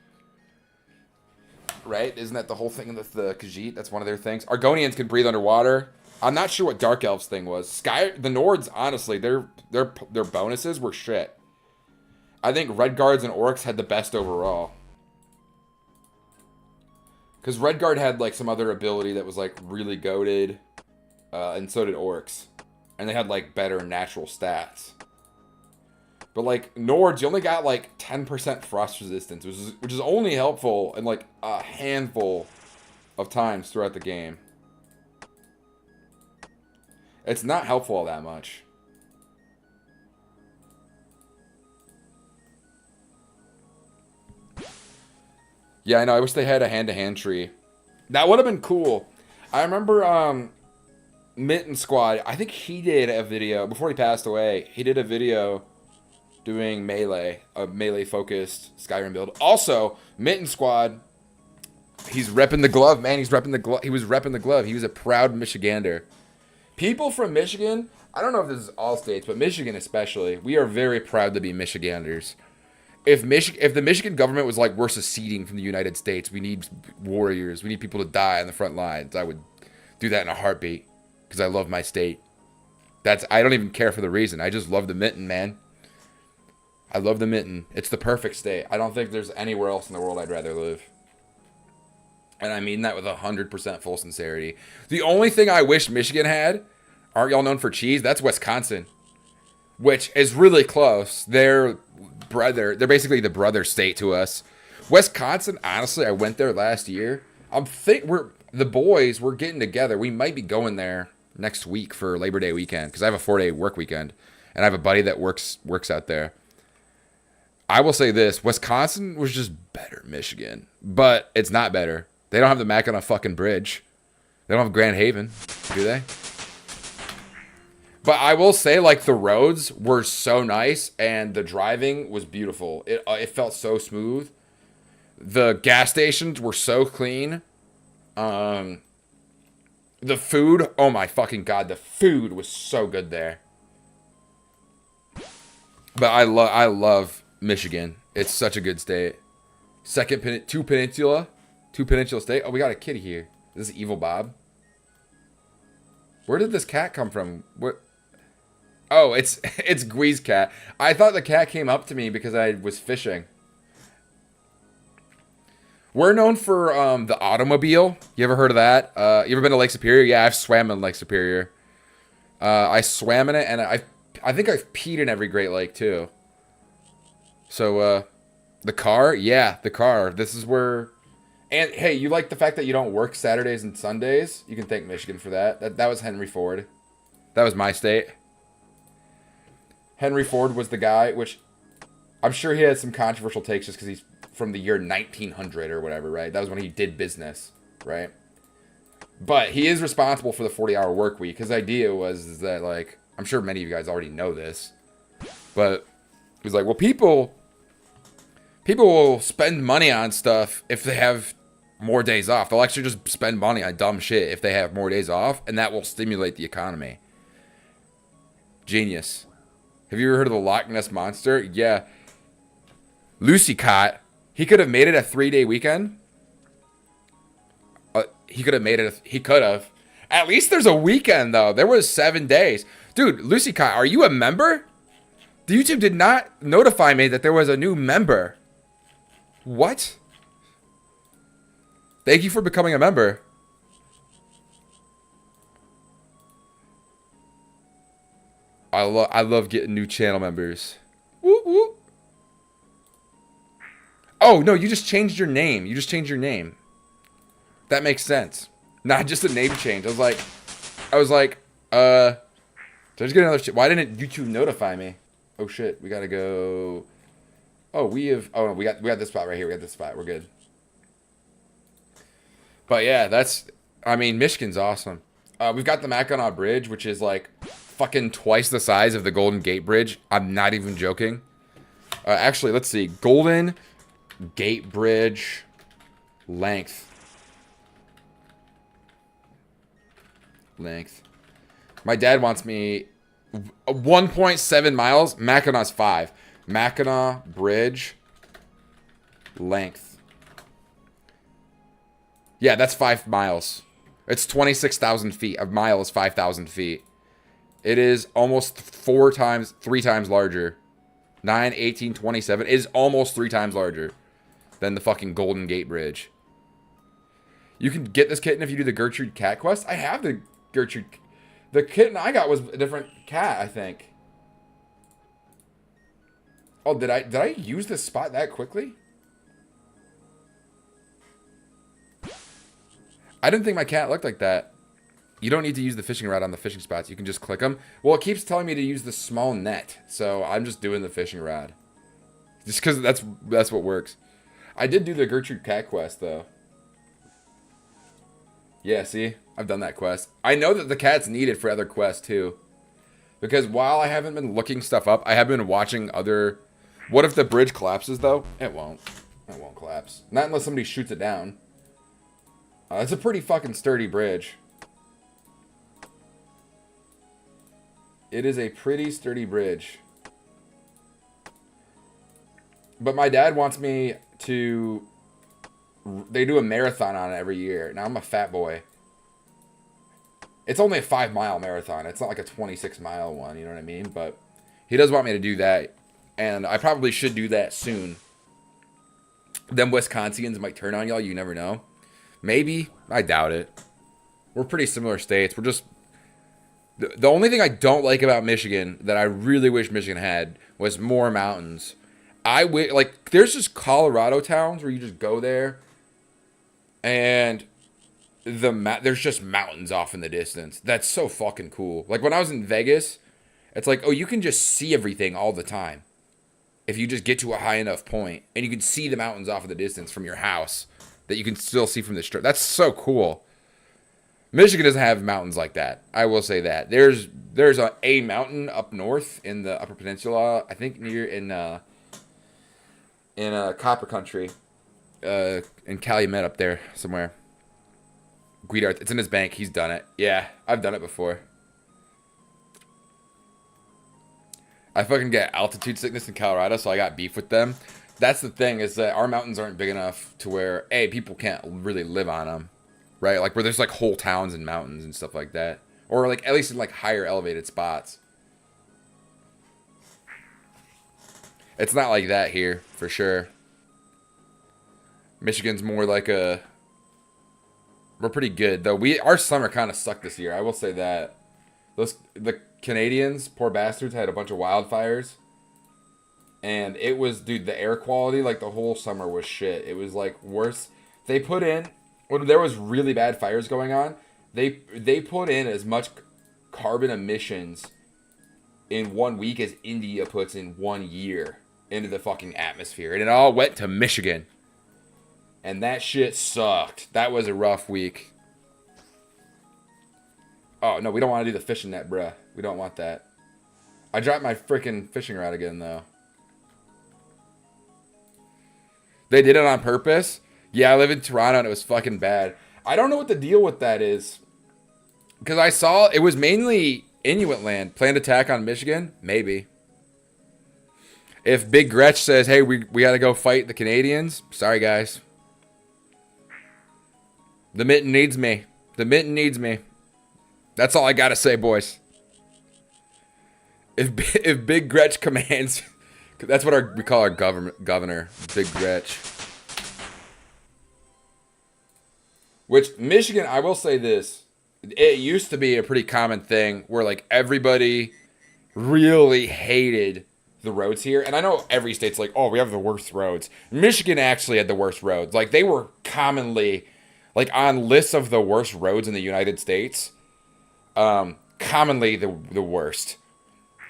A: Right? Isn't that the whole thing with the Khajiit? That's one of their things. Argonians can breathe underwater. I'm not sure what Dark Elves thing was. The Nords, honestly, their bonuses were shit. I think Redguards and Orcs had the best overall. Because Redguard had like some other ability that was like really goated. And so did Orcs. And they had, like, better natural stats. But, like, Nords, you only got, like, 10% frost resistance, which is only helpful in, like, a handful of times throughout the game. It's not helpful all that much. Yeah, I know. I wish they had a hand-to-hand tree. That would have been cool. I remember, Mitten Squad, I think he did a video, before he passed away, he did a video doing Melee, a Melee-focused Skyrim build. Also, Mitten Squad, he's repping the glove, man. He's repping the glove. He was repping the glove. He was a proud Michigander. People from Michigan, I don't know if this is all states, but Michigan especially, we are very proud to be Michiganders. If the Michigan government was like, we're seceding from the United States, we need warriors, we need people to die on the front lines, I would do that in a heartbeat. Because I love my state. I don't even care for the reason. I just love the Mitten, man. I love the Mitten. It's the perfect state. I don't think there's anywhere else in the world I'd rather live. And I mean that with 100% full sincerity. The only thing I wish Michigan had, aren't y'all known for cheese? That's Wisconsin. Which is really close. They're basically the brother state to us. Wisconsin, honestly, I went there last year. The boys, we're getting together. We might be going there next week for Labor Day weekend because I have a 4-day work weekend, and I have a buddy that works out there. I will say this: Wisconsin was just better than Michigan, but it's not better. They don't have the Mackinac fucking Bridge. They don't have Grand Haven, do they? But I will say, like, the roads were so nice, and the driving was beautiful. It felt so smooth. The gas stations were so clean. The food, oh my fucking god, the food was so good there. But I love Michigan. It's such a good state. Two peninsula state. Oh, we got a kitty here. This is Evil Bob. Where did this cat come from? What? Oh, it's Gui's cat. I thought the cat came up to me because I was fishing. We're known for the automobile. You ever heard of that? You ever been to Lake Superior? Yeah, I've swam in Lake Superior. I swam in it, and I think I've peed in every Great Lake too. So the car, yeah, the car. This is where. And hey, you like the fact that you don't work Saturdays and Sundays? You can thank Michigan for that. That was Henry Ford. That was my state. Henry Ford was the guy, which I'm sure he had some controversial takes just because he's from the year 1900 or whatever, right? That was when he did business, right? But he is responsible for the 40-hour work week. His idea was that, like, I'm sure many of you guys already know this, but he was like, well, people will spend money on stuff if they have more days off. They'll actually just spend money on dumb shit if they have more days off, and that will stimulate the economy. Genius. Have you ever heard of the Loch Ness Monster? Yeah. Lucy Cott. He could have made it a 3-day weekend. He could have made it. He could have. At least there's a weekend, though. There was 7 days. Dude, Lucy Cott, are you a member? The YouTube did not notify me that there was a new member. What? Thank you for becoming a member. I love getting new channel members. Whoop, whoop. Oh, no, you just changed your name. You just changed your name. That makes sense. Not just a name change. I was like, did I just get another shit? Why didn't YouTube notify me? Oh shit, we gotta go. Oh, we got this spot right here. We got this spot. We're good. But yeah, I mean, Michigan's awesome. We've got the Mackinac Bridge, which is like fucking twice the size of the Golden Gate Bridge. I'm not even joking. Actually, let's see. Golden Gate Bridge length. My dad wants me 1.7 miles. Mackinac's 5. Mackinac Bridge length. Yeah, that's 5 miles. It's 26,000 feet. A mile is 5,000 feet. It is almost 3 times larger. 9, 18, 27 is almost 3 times larger than the fucking Golden Gate Bridge. You can get this kitten if you do the Gertrude Cat Quest. I have the Gertrude. The kitten I got was a different cat, I think. Oh, did I use this spot that quickly? I didn't think my cat looked like that. You don't need to use the fishing rod on the fishing spots. You can just click them. Well, it keeps telling me to use the small net, so I'm just doing the fishing rod. Just because that's what works. I did do the Gertrude Cat Quest, though. Yeah, see? I've done that quest. I know that the cat's needed for other quests, too. Because while I haven't been looking stuff up, I have been watching other... What if the bridge collapses, though? It won't. It won't collapse. Not unless somebody shoots it down. It's a pretty fucking sturdy bridge. It is a pretty sturdy bridge. But my dad wants me to... They do a marathon on it every year. Now, I'm a fat boy. It's only a 5-mile marathon. It's not like a 26-mile one, you know what I mean? But he does want me to do that. And I probably should do that soon. Them Wisconsinians might turn on y'all. You never know. Maybe. I doubt it. We're pretty similar states. We're just... The only thing I don't like about Michigan that I really wish Michigan had was more mountains. Like, there's just Colorado towns where you just go there and there's just mountains off in the distance. That's so fucking cool. Like, when I was in Vegas, it's like, oh, you can just see everything all the time if you just get to a high enough point, and you can see the mountains off in the distance from your house that you can still see from the strip. That's so cool. Michigan doesn't have mountains like that. I will say that. There's a mountain up north in the Upper Peninsula, I think near in Copper Country, in Calumet up there somewhere. Guidart, it's in his bank. He's done it. Yeah, I've done it before. I fucking get altitude sickness in Colorado, so I got beef with them. That's the thing, is that our mountains aren't big enough to where, A, people can't really live on them. Right? Like, where there's, like, whole towns and mountains and stuff like that. Or, like, at least in, like, higher elevated spots. It's not like that here, for sure. Michigan's more like a... We're pretty good, though. Our summer kind of sucked this year. I will say that. The Canadians, poor bastards, had a bunch of wildfires. And it was, dude, the air quality, like, the whole summer was shit. It was, like, worse. They put in, when there was really bad fires going on, they put in as much carbon emissions in 1 week as India puts in 1 year into the fucking atmosphere. And it all went to Michigan. And that shit sucked. That was a rough week. Oh, no, we don't want to do the fishing net, bruh. We don't want that. I dropped my freaking fishing rod again, though. They did it on purpose? Yeah, I live in Toronto and it was fucking bad. I don't know what the deal with that is. Because I saw it was mainly Inuit land. Planned attack on Michigan? Maybe. If Big Gretch says, hey, we got to go fight the Canadians, sorry, guys. The mitten needs me. The mitten needs me. That's all I got to say, boys. If Big Gretch commands... That's what we call our governor, Big Gretch. Which, Michigan, I will say this. It used to be a pretty common thing where, like, everybody really hated the roads here. And I know every state's like, oh, we have the worst roads. Michigan actually had the worst roads. Like, they were commonly, like, on lists of the worst roads in the United States. Commonly the worst.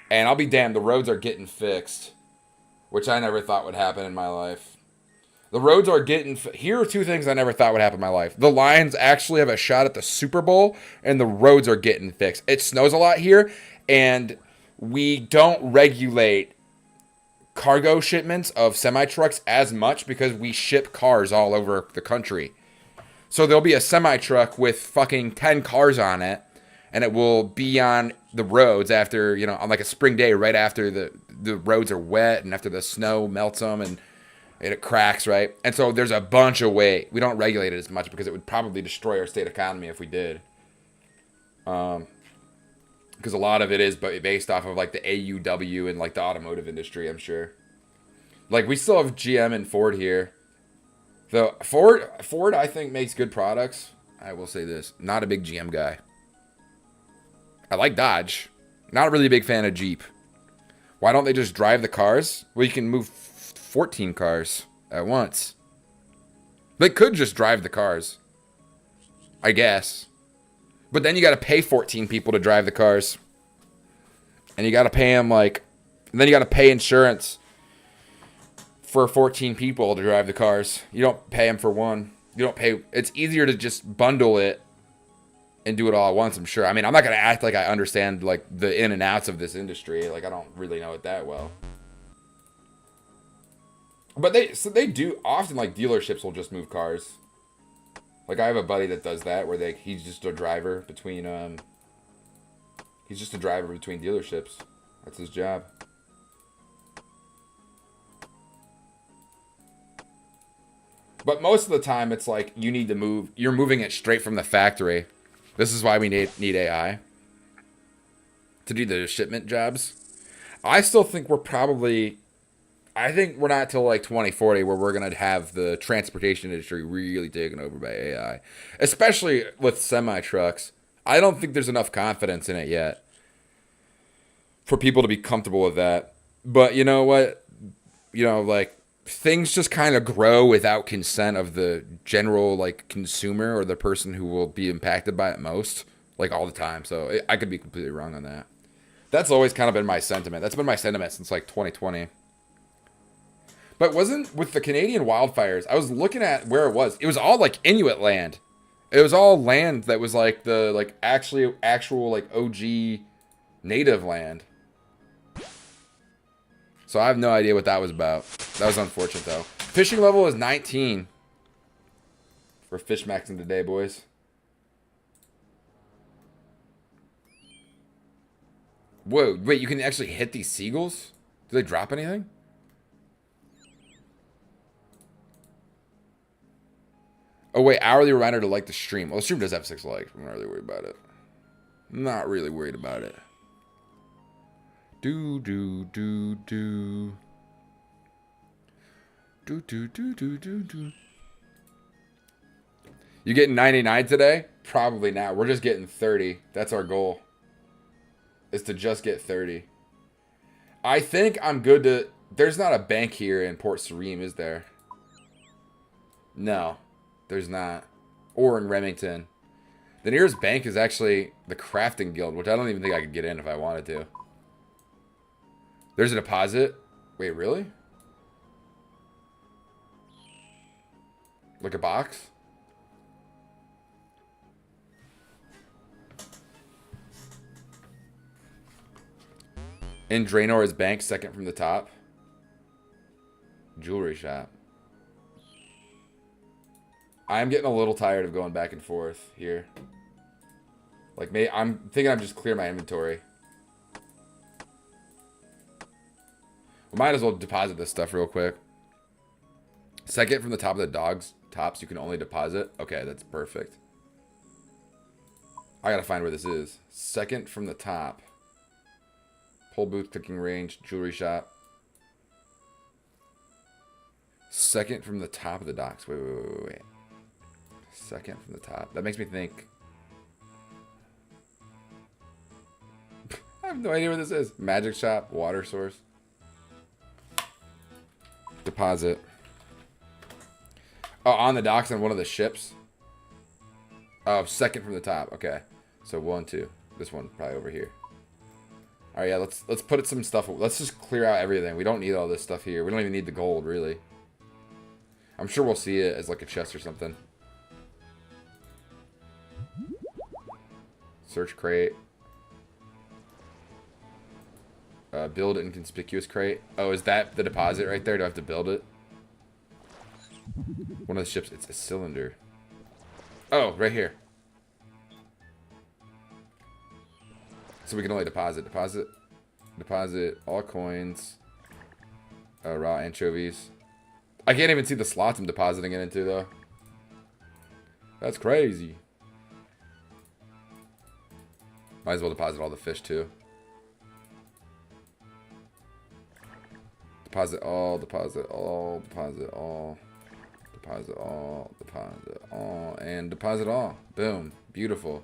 A: And I'll be damned, the roads are getting fixed. Which I never thought would happen in my life. The roads are getting... Here are two things I never thought would happen in my life. The Lions actually have a shot at the Super Bowl, and the roads are getting fixed. It snows a lot here, and we don't regulate cargo shipments of semi-trucks as much because we ship cars all over the country. So there'll be a semi-truck with fucking 10 cars on it, and it will be on the roads after, you know, on like a spring day right after the roads are wet and after the snow melts them and it cracks, right? And so there's a bunch of weight. We don't regulate it as much because it would probably destroy our state economy if we did. Because a lot of it is based off of like the AUW and like the automotive industry, I'm sure. Like we still have GM and Ford here. The Ford I think makes good products. I will say this, not a big GM guy. I like Dodge. Not really a big fan of Jeep. Why don't they just drive the cars? Well, you can move 14 cars at once. They could just drive the cars. I guess. But then you got to pay 14 people to drive the cars. And you got to pay them like... And then you got to pay insurance for 14 people to drive the cars. You don't pay them for one. You don't pay... It's easier to just bundle it and do it all at once, I'm sure. I mean, I'm not going to act like I understand like the in and outs of this industry. Like, I don't really know it that well. But they do often, like, dealerships will just move cars. Like, I have a buddy that does that where he's just a driver between dealerships. That's his job. But most of the time it's like you need to move, you're moving it straight from the factory. This is why we need AI to do the shipment jobs. I still think I think we're not till like 2040 where we're going to have the transportation industry really taken over by AI. Especially with semi-trucks. I don't think there's enough confidence in it yet for people to be comfortable with that. But you know what? You know, like, things just kind of grow without consent of the general, like, consumer or the person who will be impacted by it most, like, all the time. So I could be completely wrong on that. That's always kind of been my sentiment. That's been my sentiment since, like, 2020. But wasn't with the Canadian wildfires, I was looking at where it was. It was all, like, Inuit land. It was all land that was, like, the, like, actual, like, OG native land. So I have no idea what that was about. That was unfortunate, though. Fishing level is 19 for fish maxing today, boys. Whoa, wait, you can actually hit these seagulls? Do they drop anything? Oh, wait, hourly reminder to like the stream. Well, the stream does have 6 likes. I'm not really worried about it. Not really worried about it. Do. You getting 99 today? Probably not. We're just getting 30. That's our goal. Is to just get 30. I think I'm good to... There's not a bank here in Port Sarim, is there? No, there's not. Or in Remington. The nearest bank is actually the Crafting Guild, which I don't even think I could get in if I wanted to. There's a deposit. Wait, really? Like a box? In Draenor is bank, second from the top. Jewelry shop. I'm getting a little tired of going back and forth here. Like, I'm thinking I'm just clear my inventory. We might as well deposit this stuff real quick. Second from the top of the dog's tops, you can only deposit. Okay, that's perfect. I gotta find where this is. Second from the top. Pole booth, cooking range, jewelry shop. Second from the top of the docks. Wait. Second from the top. That makes me think. I have no idea what this is. Magic shop, water source. Deposit. Oh, on the docks on one of the ships. Oh, second from the top. Okay. So 1, 2. This one probably over here. All right, yeah, let's put some stuff. Let's just clear out everything. We don't need all this stuff here. We don't even need the gold, really. I'm sure we'll see it as like a chest or something. Search crate. Build inconspicuous crate. Oh, is that the deposit right there? Do I have to build it? One of the ships. It's a cylinder. Oh, right here. So we can only deposit all coins, raw anchovies. I can't even see the slots I'm depositing it into though. That's crazy. Might as well deposit all the fish too. Deposit all, deposit all, deposit all, deposit all, deposit all, and deposit all. Boom. Beautiful.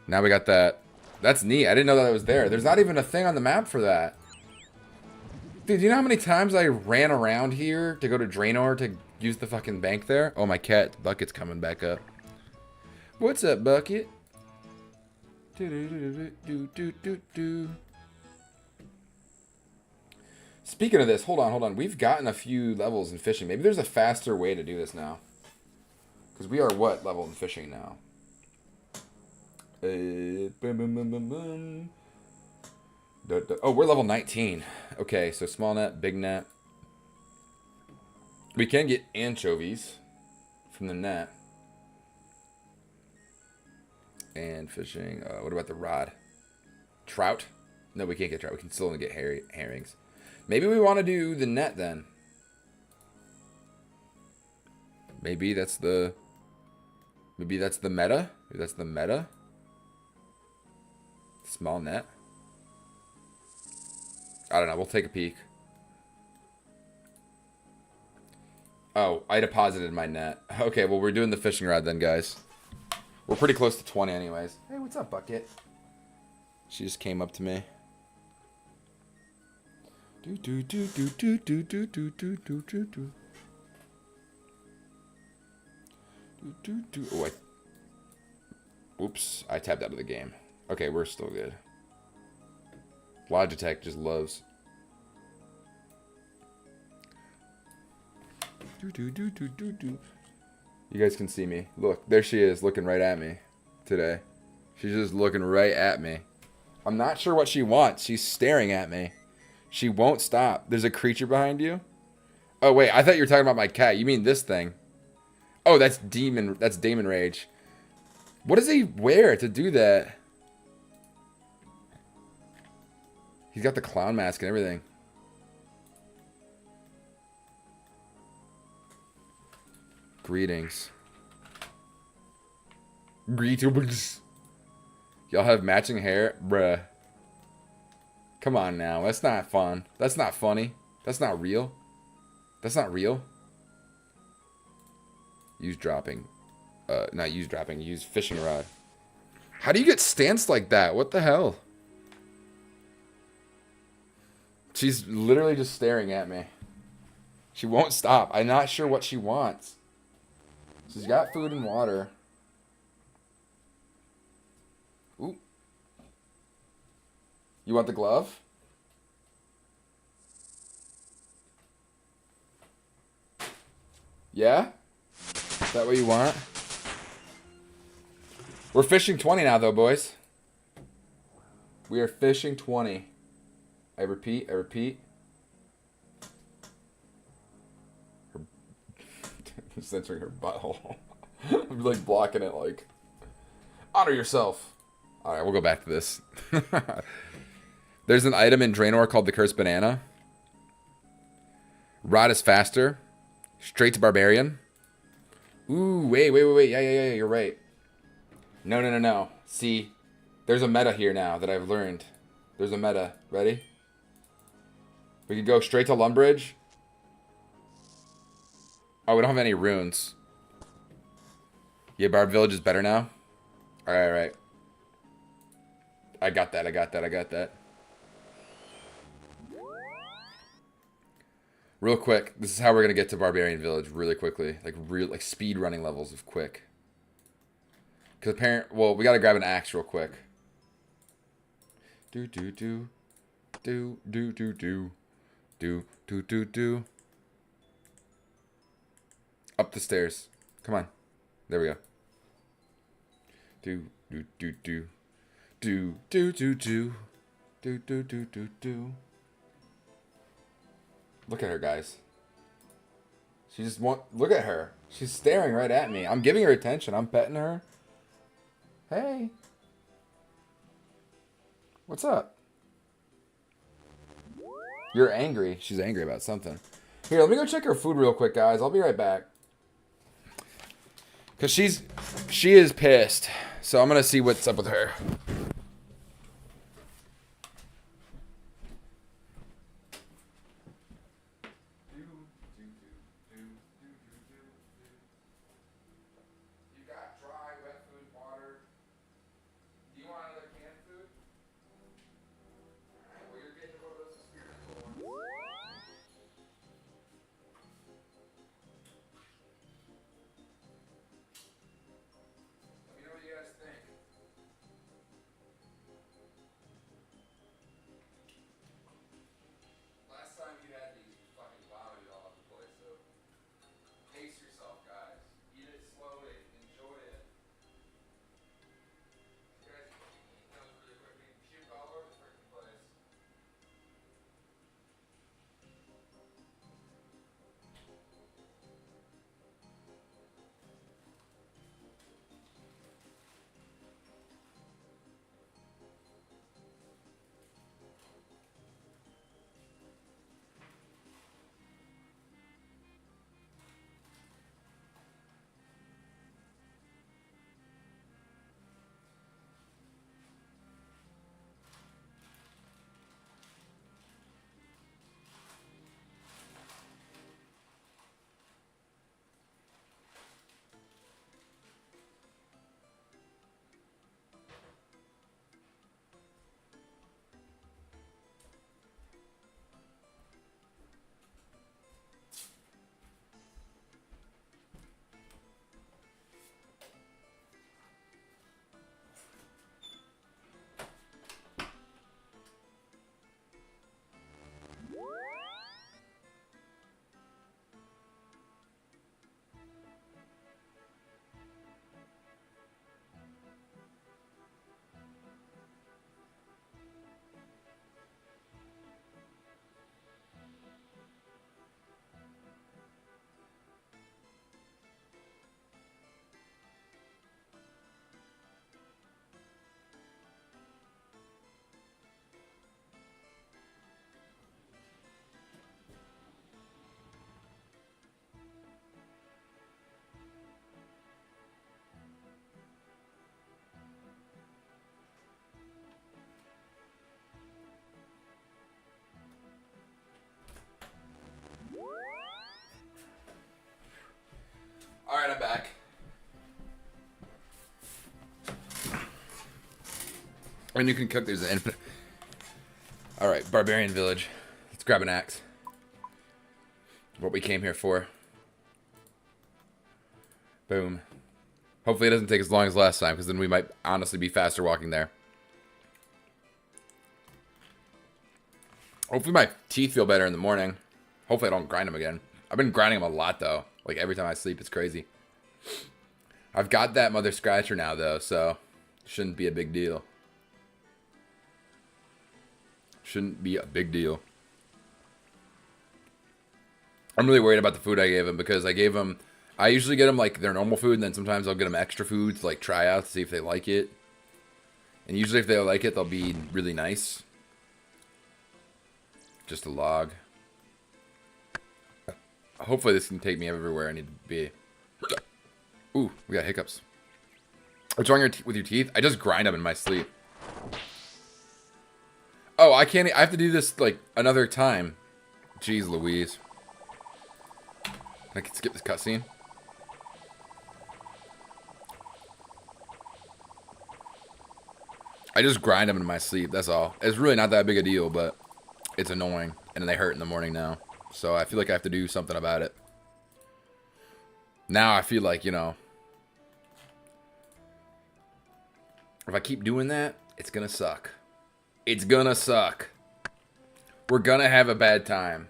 A: Now we got that. That's neat. I didn't know that it was there. There's not even a thing on the map for that. Dude, do you know how many times I ran around here to go to Draenor to use the fucking bank there? Oh, my cat Bucket's coming back up. What's up, Bucket? Speaking of this, hold on. We've gotten a few levels in fishing. Maybe there's a faster way to do this now. Because we are what level in fishing now? Oh, we're level 19. Okay, so small net, big net. We can get anchovies from the net. And fishing. What about the rod? Trout? No, we can't get trout. We can still only get herrings. Maybe we want to do the net then. Maybe that's the meta. Maybe that's the meta. Small net. I don't know. We'll take a peek. Oh, I deposited my net. Okay, well, we're doing the fishing rod then, guys. We're pretty close to 20 anyways. Hey, what's up, Bucket? She just came up to me. Oh, oops, I tapped out of the game. Okay, we're still good. Logitech just loves. You guys can see me. Look, there she is, looking right at me today. She's just looking right at me. I'm not sure what she wants. She's staring at me. She won't stop. There's a creature behind you. Oh wait, I thought you were talking about my cat. You mean this thing? Oh, that's Demon. That's Damon Rage. What does he wear to do that? He's got the clown mask and everything. Greetings. Greetings. Y'all have matching hair? Bruh. Come on now. That's not fun. That's not funny. That's not real. That's not real. Use dropping. Not use dropping. Use fishing rod. How do you get stanced like that? What the hell? She's literally just staring at me. She won't stop. I'm not sure what she wants. She's got food and water. Ooh. You want the glove? Yeah? Is that what you want? We're fishing 20 now, though, boys. We are fishing 20. I repeat. I'm censoring her butthole. I'm like blocking it, like, honor yourself. All right, we'll go back to this. There's an item in Draenor called the Cursed Banana. Rod is faster. Straight to Barbarian. Ooh, wait. Yeah, you're right. No. See, there's a meta here now that I've learned. There's a meta. Ready? We could go straight to Lumbridge. Oh, we don't have any runes. Yeah, Barb Village is better now. All right. I got that. Real quick, this is how we're gonna get to Barbarian Village really quickly, like speed running levels of quick. Cause we gotta grab an axe real quick. Do. Up the stairs. Come on. There we go. Do. Look at her, guys. Look at her. She's staring right at me. I'm giving her attention. I'm petting her. Hey. What's up? You're angry. She's angry about something. Here, let me go check her food real quick, guys. I'll be right back. Because she is pissed. So I'm going to see what's up with her. it back. And you can cook. There's an infinite. All right, Barbarian Village. Let's grab an axe. What we came here for. Boom. Hopefully it doesn't take as long as last time, because then we might honestly be faster walking there. Hopefully my teeth feel better in the morning. Hopefully I don't grind them again. I've been grinding them a lot, though. Like, every time I sleep, it's crazy. I've got that mother scratcher now, though, so shouldn't be a big deal. Shouldn't be a big deal. I'm really worried about the food I gave him, because I gave him... I usually get them, like, their normal food, and then sometimes I'll get them extra food to, like, try out to see if they like it. And usually if they like it, they'll be really nice. Just a log. Hopefully this can take me everywhere I need to be. Ooh, we got hiccups. What's wrong with your teeth? I just grind them in my sleep. Oh, I can't... I have to do this, like, another time. Jeez Louise. I can skip this cutscene. I just grind them in my sleep, that's all. It's really not that big a deal, but it's annoying. And they hurt in the morning now. So I feel like I have to do something about it. Now I feel like, you know, if I keep doing that, it's gonna suck. It's gonna suck. We're gonna have a bad time.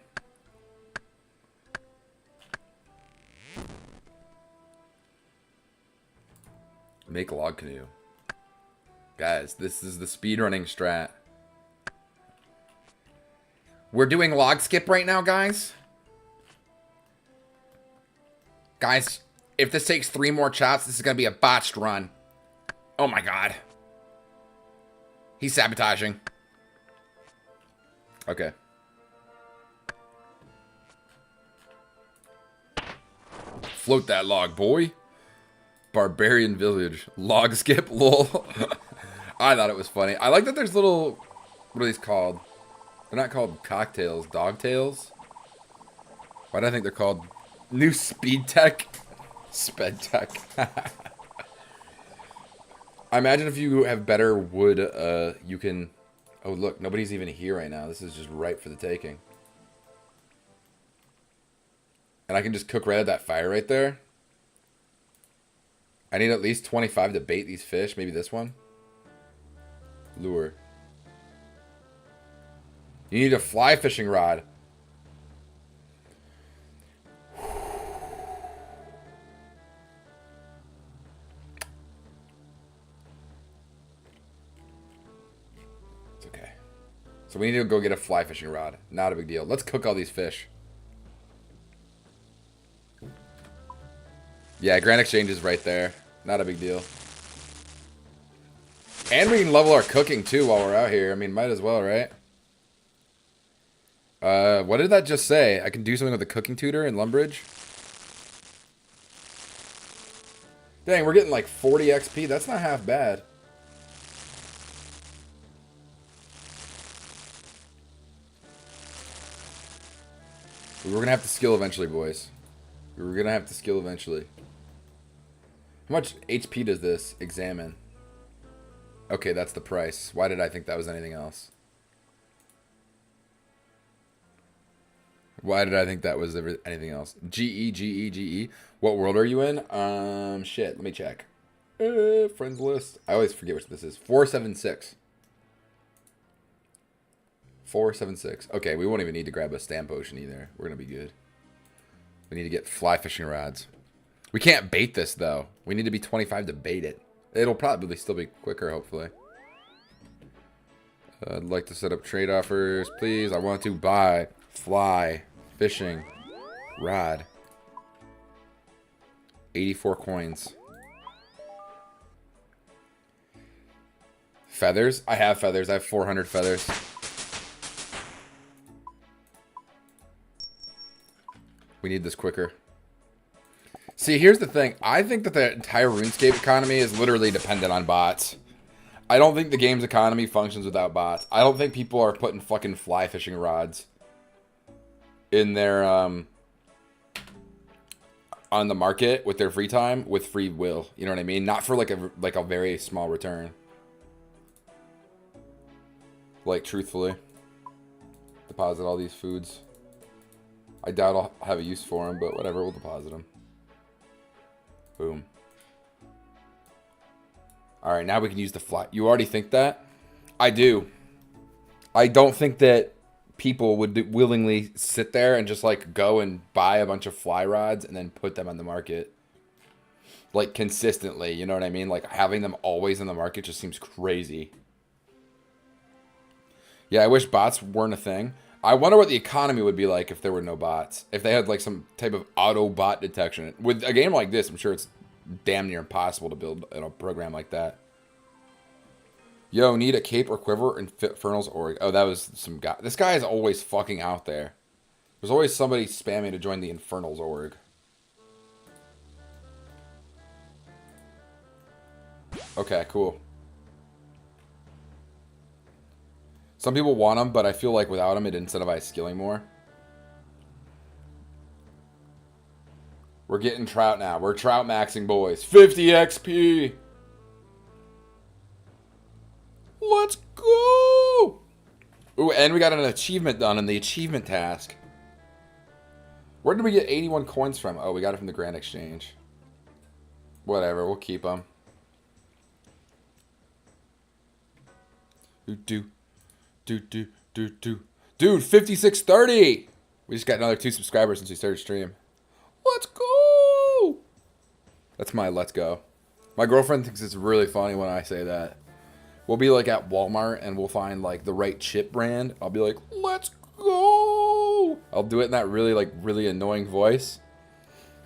A: Make a log canoe. Guys, this is the speedrunning strat. We're doing log skip right now, guys. Guys, if this takes 3 more chops, this is going to be a botched run. Oh my god. He's sabotaging. Okay. Float that log, boy. Barbarian Village. Log skip, lol. I thought it was funny. I like that there's little... What are these called? They're not called cocktails. Dogtails? Why do I think they're called... New speed tech? Sped tech. I imagine if you have better wood, you can... Oh, look. Nobody's even here right now. This is just ripe for the taking. And I can just cook right at that fire right there. I need at least 25 to bait these fish. Maybe this one. Lure. You need a fly fishing rod. It's okay. So we need to go get a fly fishing rod. Not a big deal. Let's cook all these fish. Yeah, Grand Exchange is right there. Not a big deal. And we can level our cooking too while we're out here. I mean, might as well, right? What did that just say? I can do something with the cooking tutor in Lumbridge? Dang, we're getting like 40 XP. That's not half bad. We're gonna have to skill eventually, boys. We're gonna have to skill eventually. How much HP does this examine? Okay, that's the price. Why did I think that was anything else? Why did I think that was anything else? GE, GE, GE. What world are you in? Shit, let me check. Friends list. I always forget which this is. 476. 476. Okay, we won't even need to grab a stamp potion either. We're gonna be good. We need to get fly fishing rods. We can't bait this, though. We need to be 25 to bait it. It'll probably still be quicker, hopefully. I'd like to set up trade offers, please. I want to buy fly fishing rod. 84 coins. Feathers? I have feathers. I have 400 feathers. We need this quicker. See, here's the thing. I think that the entire RuneScape economy is literally dependent on bots. I don't think the game's economy functions without bots. I don't think people are putting fucking fly fishing rods in their on the market with their free time with free will. You know what I mean? Not for like a very small return. Like, truthfully. Deposit all these foods. I doubt I'll have a use for them, but whatever, we'll deposit them. Boom. Alright, now we can use the fly. You already think that? I do. I don't think that people would willingly sit there and just like go and buy a bunch of fly rods and then put them on the market. Like consistently, you know what I mean? Like having them always in the market just seems crazy. Yeah, I wish bots weren't a thing. I wonder what the economy would be like if there were no bots. If they had like some type of auto bot detection. With a game like this, I'm sure it's damn near impossible to build a program like that. Yo, need a cape or quiver in Infernal's org. Oh, that was some guy. This guy is always fucking out there. There's always somebody spamming to join the Infernal's org. Okay, cool. Some people want them, but I feel like without them, it incentivizes skilling more. We're getting trout now. We're trout maxing, boys. 50 XP. Let's go. Ooh, and we got an achievement done in the achievement task. Where did we get 81 coins from? Oh, we got it from the Grand Exchange. Whatever, we'll keep them. Dude, 5630. We just got another 2 subscribers since we started stream. Let's go. That's my let's go. My girlfriend thinks it's really funny when I say that. We'll be like at Walmart and we'll find like the right chip brand. I'll be like, let's go. I'll do it in that really annoying voice.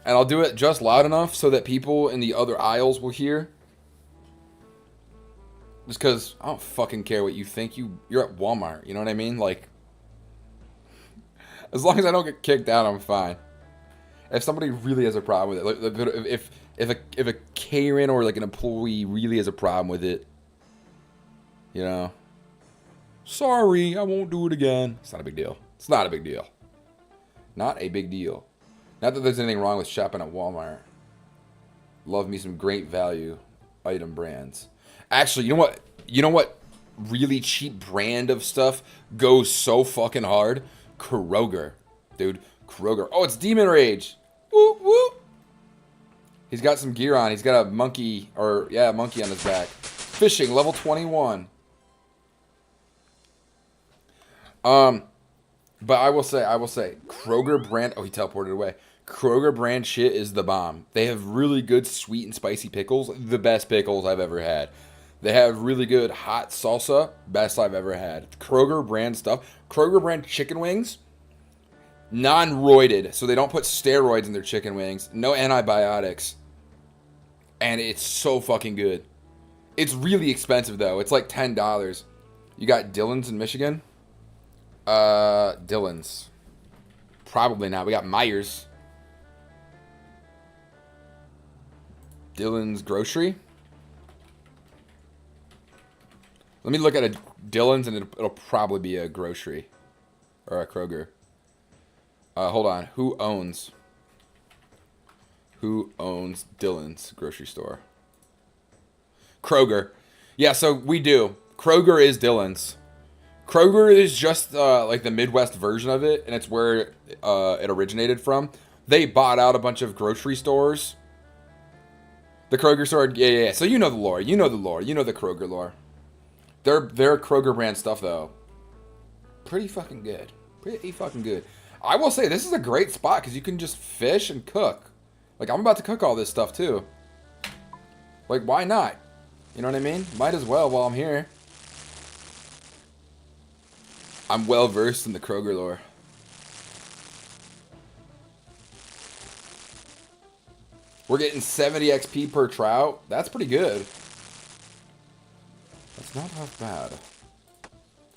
A: And I'll do it just loud enough so that people in the other aisles will hear. Just because I don't fucking care what you think. You're at Walmart. You know what I mean? Like, as long as I don't get kicked out, I'm fine. If somebody really has a problem with it, like, if a Karen or like an employee really has a problem with it, you know, sorry, I won't do it again. It's not a big deal. It's not a big deal. Not a big deal. Not that there's anything wrong with shopping at Walmart. Love me some great value item brands. Actually, you know what? You know what really cheap brand of stuff goes so fucking hard? Kroger. Dude, Kroger. Oh, it's Demon Rage. Whoop, whoop. He's got some gear on. He's got a monkey, a monkey on his back. Fishing, level 21. But I will say, Kroger brand, oh, he teleported away. Kroger brand shit is the bomb. They have really good sweet and spicy pickles. The best pickles I've ever had. They have really good hot salsa. Best I've ever had. Kroger brand stuff. Kroger brand chicken wings. Non-roided. So they don't put steroids in their chicken wings. No antibiotics. And it's so fucking good. It's really expensive though. It's like $10. You got Dillon's in Michigan? Dillon's. Probably not. We got Myers. Dillon's Grocery. Let me look at a Dillon's and it'll probably be a grocery. Or a Kroger. Hold on. Who owns Dillon's grocery store? Kroger. Yeah, so we do. Kroger is Dillon's. Kroger is just like the Midwest version of it, and it's where it originated from. They bought out a bunch of grocery stores. The Kroger store, yeah. So you know the lore. You know the Kroger lore. Their Kroger brand stuff, though, pretty fucking good. Pretty fucking good. I will say, this is a great spot, because you can just fish and cook. Like, I'm about to cook all this stuff, too. Like, why not? You know what I mean? Might as well while I'm here. I'm well versed in the Kroger lore. We're getting 70 XP per trout. That's pretty good. That's not half bad.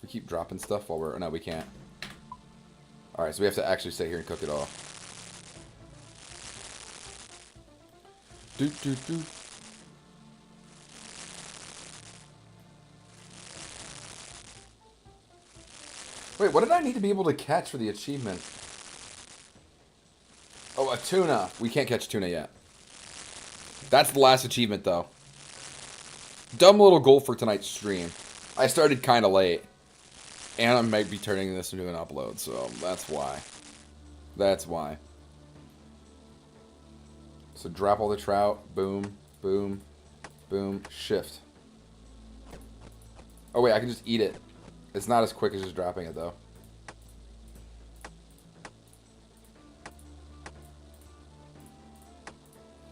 A: We keep dropping stuff while we're... No, we can't. Alright, so we have to actually sit here and cook it all. Do. Wait, what did I need to be able to catch for the achievement? Oh, Oh, a tuna. We can't catch tuna yet. That's the last achievement, though. Dumb little goal for tonight's stream. I started kind of late. And I might be turning this into an upload, so that's why. That's why. So drop all the trout. Boom, boom, boom. Shift. Oh, wait, I can just eat it. It's not as quick as just dropping it, though.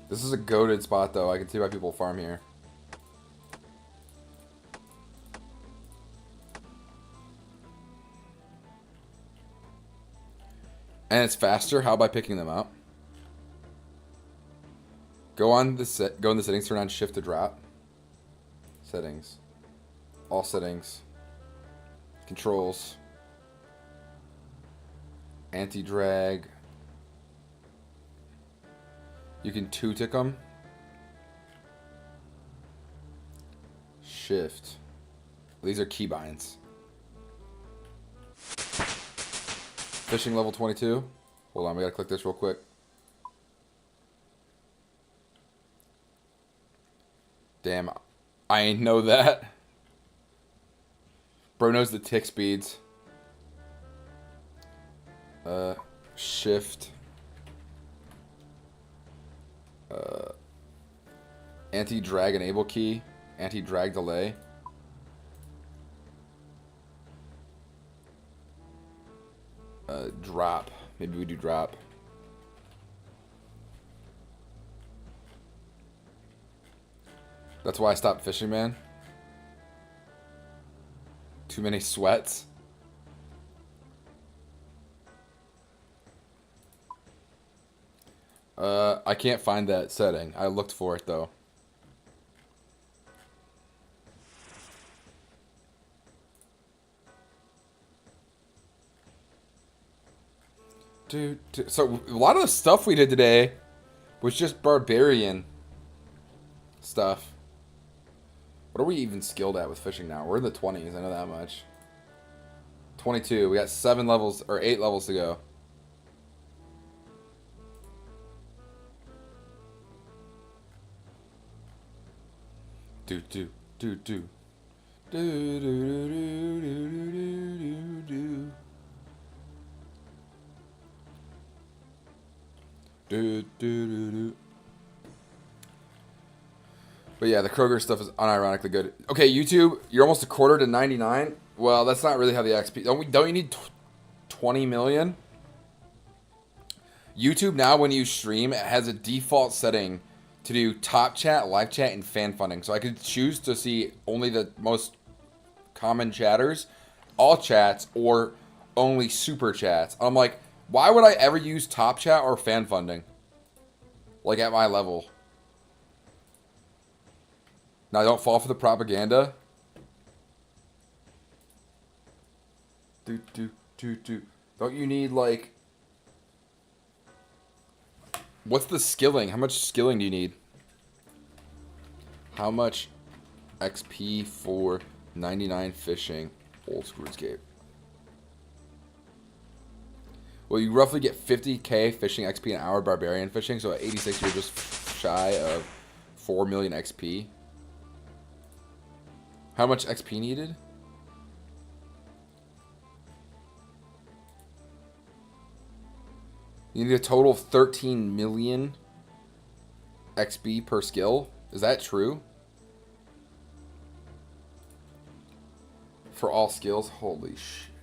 A: This is a goated spot, though. I can see why people farm here. And it's faster. How by picking them up? Go in the settings. Turn on shift to drop. Settings. All settings. Controls. Anti-drag. You can two-tick them. Shift. These are keybinds. Fishing level 22. Hold on, we gotta click this real quick. Damn, I ain't know that. Bro knows the tick speeds. Shift. Anti-drag enable key. Anti-drag delay. Drop. Maybe we do drop. That's why I stopped fishing, man. Too many sweats. I can't find that setting. I looked for it, though. Dude, so a lot of the stuff we did today was just barbarian stuff. What are we even skilled at with fishing now? We're in the 20s, I know that much. 22. We got 7 levels, or 8 levels to go. Do. Do do do do do do do do. Do, do, do, do. But yeah, the Kroger stuff is unironically good. Okay, YouTube, you're almost a quarter to 99. Well, that's not really how the XP. Don't you need 20 million? YouTube now, when you stream, it has a default setting to do top chat, live chat, and fan funding. So I could choose to see only the most common chatters, all chats, or only super chats. I'm like, why would I ever use top chat or fan funding? Like at my level. Now don't fall for the propaganda. Don't you need like... What's the skilling? How much skilling do you need? How much XP for 99 fishing? Old school escape. Well, you roughly get 50k fishing XP an hour barbarian fishing, so at 86 you're just shy of 4 million XP. How much XP needed? You need a total of 13 million XP per skill. Is that true? For all skills? Holy shit.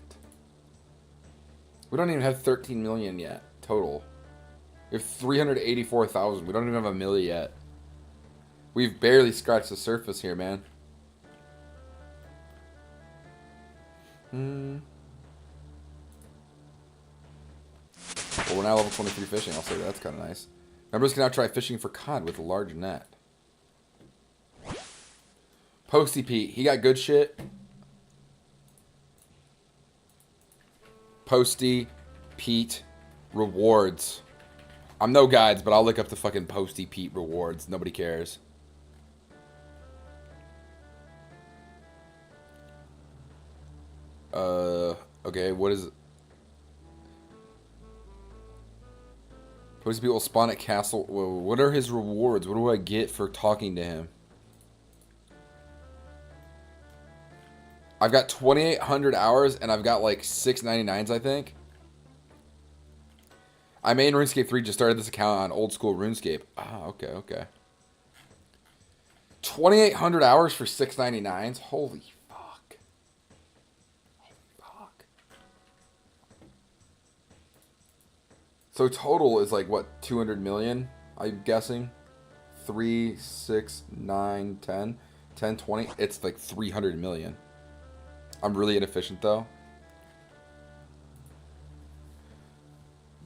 A: We don't even have 13 million yet, total. We have 384,000. We don't even have a million yet. We've barely scratched the surface here, man. Well, we're now level 23 fishing. I'll say that's kind of nice. Members can now try fishing for cod with a large net. Posty Pete, he got good shit. Posty Pete rewards. I'm no guides, but I'll look up the fucking Posty Pete rewards. Nobody cares. Okay, what is it? Poison people spawn at castle. Whoa, what are his rewards? What do I get for talking to him? I've got 2,800 hours, and I've got like 699s, I think. I made RuneScape 3, just started this account on old school RuneScape. Ah, okay, okay. 2,800 hours for 699s? Holy fuck. Holy fuck. So total is like, what, 200 million, I'm guessing? 3, 6, 9, 10. 10, 20. It's like 300 million. I'm really inefficient, though.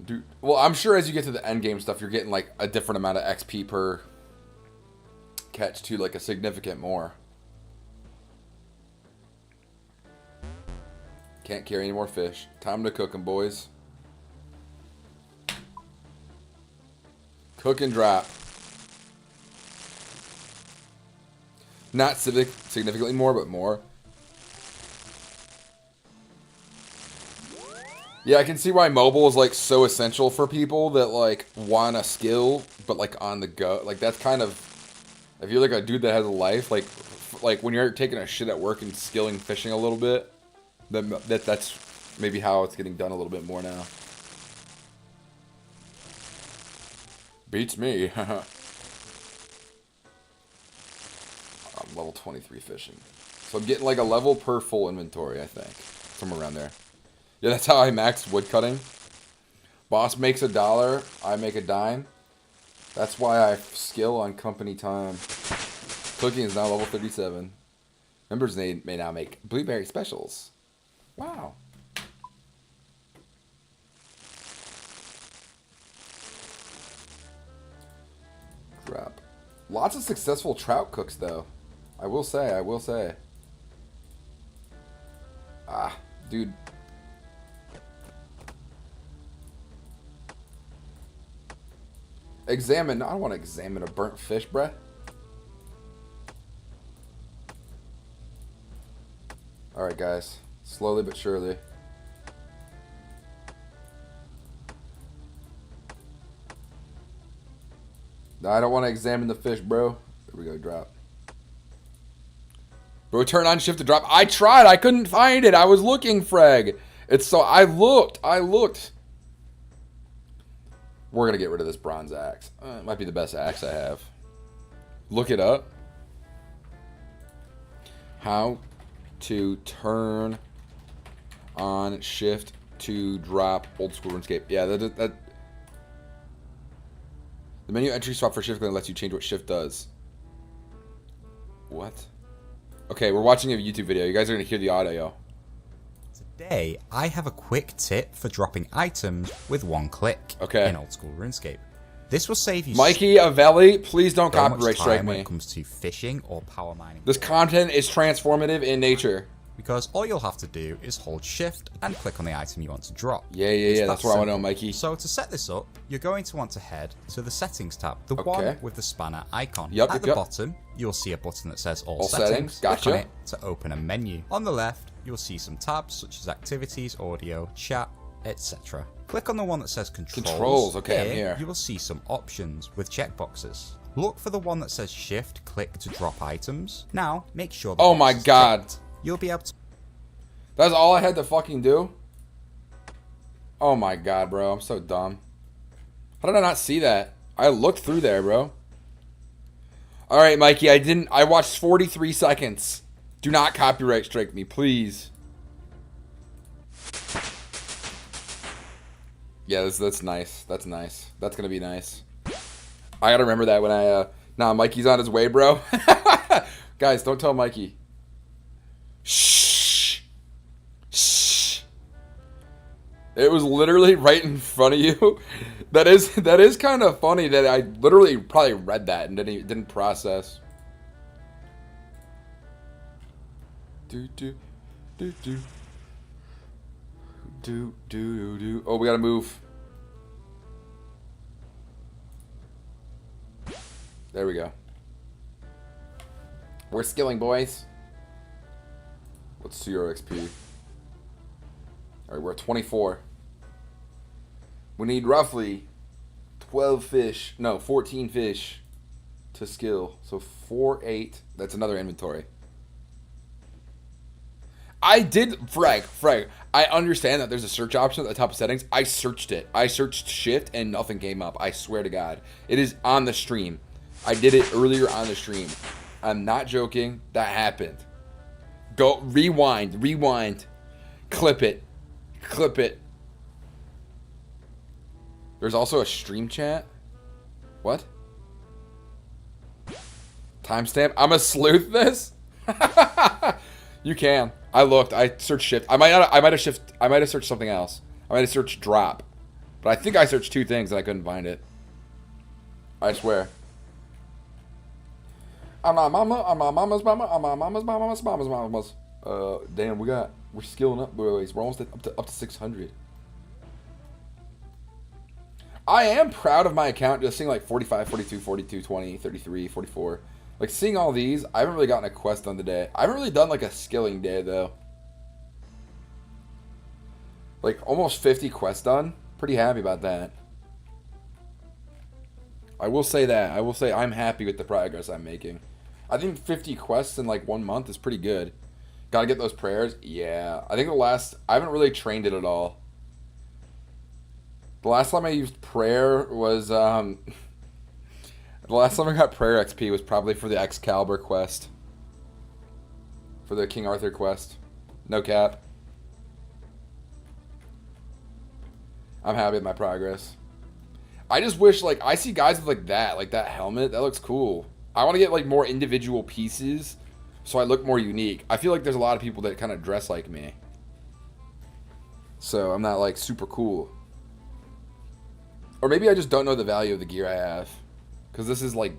A: Dude, well, I'm sure as you get to the end game stuff, you're getting like a different amount of XP per catch too, like a significant more. Can't carry any more fish. Time to cook them, boys. Cook and drop. Not significantly more, but more. Yeah, I can see why mobile is like so essential for people that like want a skill, but like on the go. Like that's kind of, if you're like a dude that has a life, like when you're taking a shit at work and skilling fishing a little bit, then that's maybe how it's getting done a little bit more now. Beats me. I'm level 23 fishing. So I'm getting like a level per full inventory, I think. Somewhere around there. Yeah, that's how I max wood cutting. Boss makes $1, I make a dime. That's why I skill on company time. Cooking is now level 37. Members may now make blueberry specials. Wow. Crap. Lots of successful trout cooks, though. I will say. Ah, dude. Examine. I don't want to examine a burnt fish, bruh. Alright, guys. Slowly but surely. No, I don't want to examine the fish, bro. There we go, drop. Bro, turn on shift to drop. I tried. I couldn't find it. I was looking, Freg. It's so... I looked. We're going to get rid of this bronze axe. It might be the best axe I have. Look it up. How to turn on shift to drop old school RuneScape. Yeah, that the menu entry swap for shift lets you change what shift does. What? Okay, we're watching a YouTube video. You guys are going to hear the audio.
B: Today, I have a quick tip for dropping items with one click in old school RuneScape. This will save you
A: Mikey Avelli, please don't
B: so
A: copyright strike me.
B: When it comes to fishing or power mining.
A: This content is transformative in nature.
B: Because all you'll have to do is hold shift and click on the item you want to drop.
A: Yeah, that's what I want to know, Mikey.
B: So to set this up, you're going to want to head to the settings tab, the one with the spanner icon. At the bottom, you'll see a button that says all settings.
A: Gotcha.
B: Click on it to open a menu. On the left, you'll see some tabs such as activities, audio, chat, etc. Click on the one that says controls.
A: Okay, I'm here.
B: You will see some options with checkboxes. Look for the one that says shift click to drop items. Now, make sure the
A: oh my god.
B: Clicked. You'll be able to...
A: That's all I had to fucking do? Oh my god, bro. I'm so dumb. How did I not see that? I looked through there, bro. Alright, Mikey, I watched 43 seconds. Do not copyright strike me, please. Yeah, that's nice. That's nice. That's gonna be nice. I gotta remember that when I, nah, Mikey's on his way, bro. Guys, don't tell Mikey. Shh. Shh. It was literally right in front of you. That is kind of funny that I literally probably read that and didn't process. Do. Oh, we gotta move. There we go. We're skilling, boys. Let's see our XP. Alright, we're at 24. We need roughly 12 fish. No, 14 fish to skill. So 4, 8. That's another inventory. I did, Frag. I understand that there's a search option at the top of settings. I searched it. I searched shift and nothing came up. I swear to God. It is on the stream. I did it earlier on the stream. I'm not joking. That happened. Go, rewind. Clip it. There's also a stream chat. What? Timestamp? I'm a sleuth this? You can. I looked. I searched shift. I might have searched something else. I might have searched drop. But I think I searched 2 things and I couldn't find it. I swear. I'm my mama's mama's. Damn, we're skilling up, boys. We're almost up to 600. I am proud of my account, just seeing like 45, 42, 42, 20, 33, 44. Like, seeing all these, I haven't really gotten a quest done today. I haven't really done, like, a skilling day, though. Like, almost 50 quests done. Pretty happy about that. I will say that. I will say I'm happy with the progress I'm making. I think 50 quests in, like, 1 month is pretty good. Gotta get those prayers? Yeah. I think I haven't really trained it at all. The last time I used prayer was, the last time I got prayer XP was probably for the Excalibur quest. For the King Arthur quest. No cap. I'm happy with my progress. I just wish, like, I see guys with, like that helmet. That looks cool. I want to get, like, more individual pieces so I look more unique. I feel like there's a lot of people that kind of dress like me. So I'm not, like, super cool. Or maybe I just don't know the value of the gear I have. Because this is, like,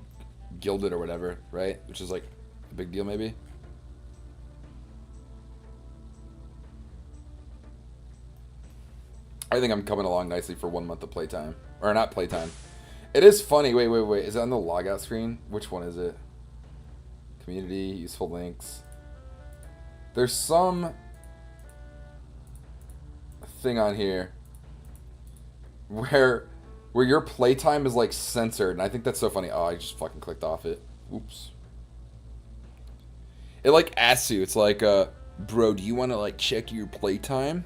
A: gilded or whatever, right? Which is, like, a big deal, maybe. I think I'm coming along nicely for 1 month of playtime. Or not playtime. It is funny. Wait. Is it on the logout screen? Which one is it? Community, useful links. There's some thing on here where your playtime is, like, censored. And I think that's so funny. Oh, I just fucking clicked off it. Oops. It, like, asks you. It's like, bro, do you want to, like, check your playtime?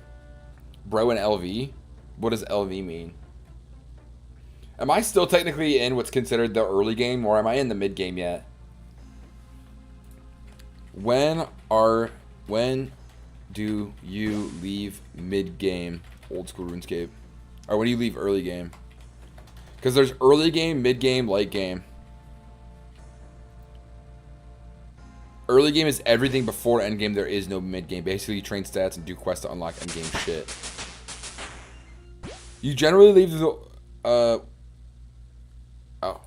A: Bro and LV? What does LV mean? Am I still technically in what's considered the early game, or am I in the mid game yet? When do you leave mid game, old school RuneScape? Or when do you leave early game? Because there's early game, mid game, late game. Early game is everything before end game. There is no mid game. Basically, you train stats and do quests to unlock end game shit. You generally leave the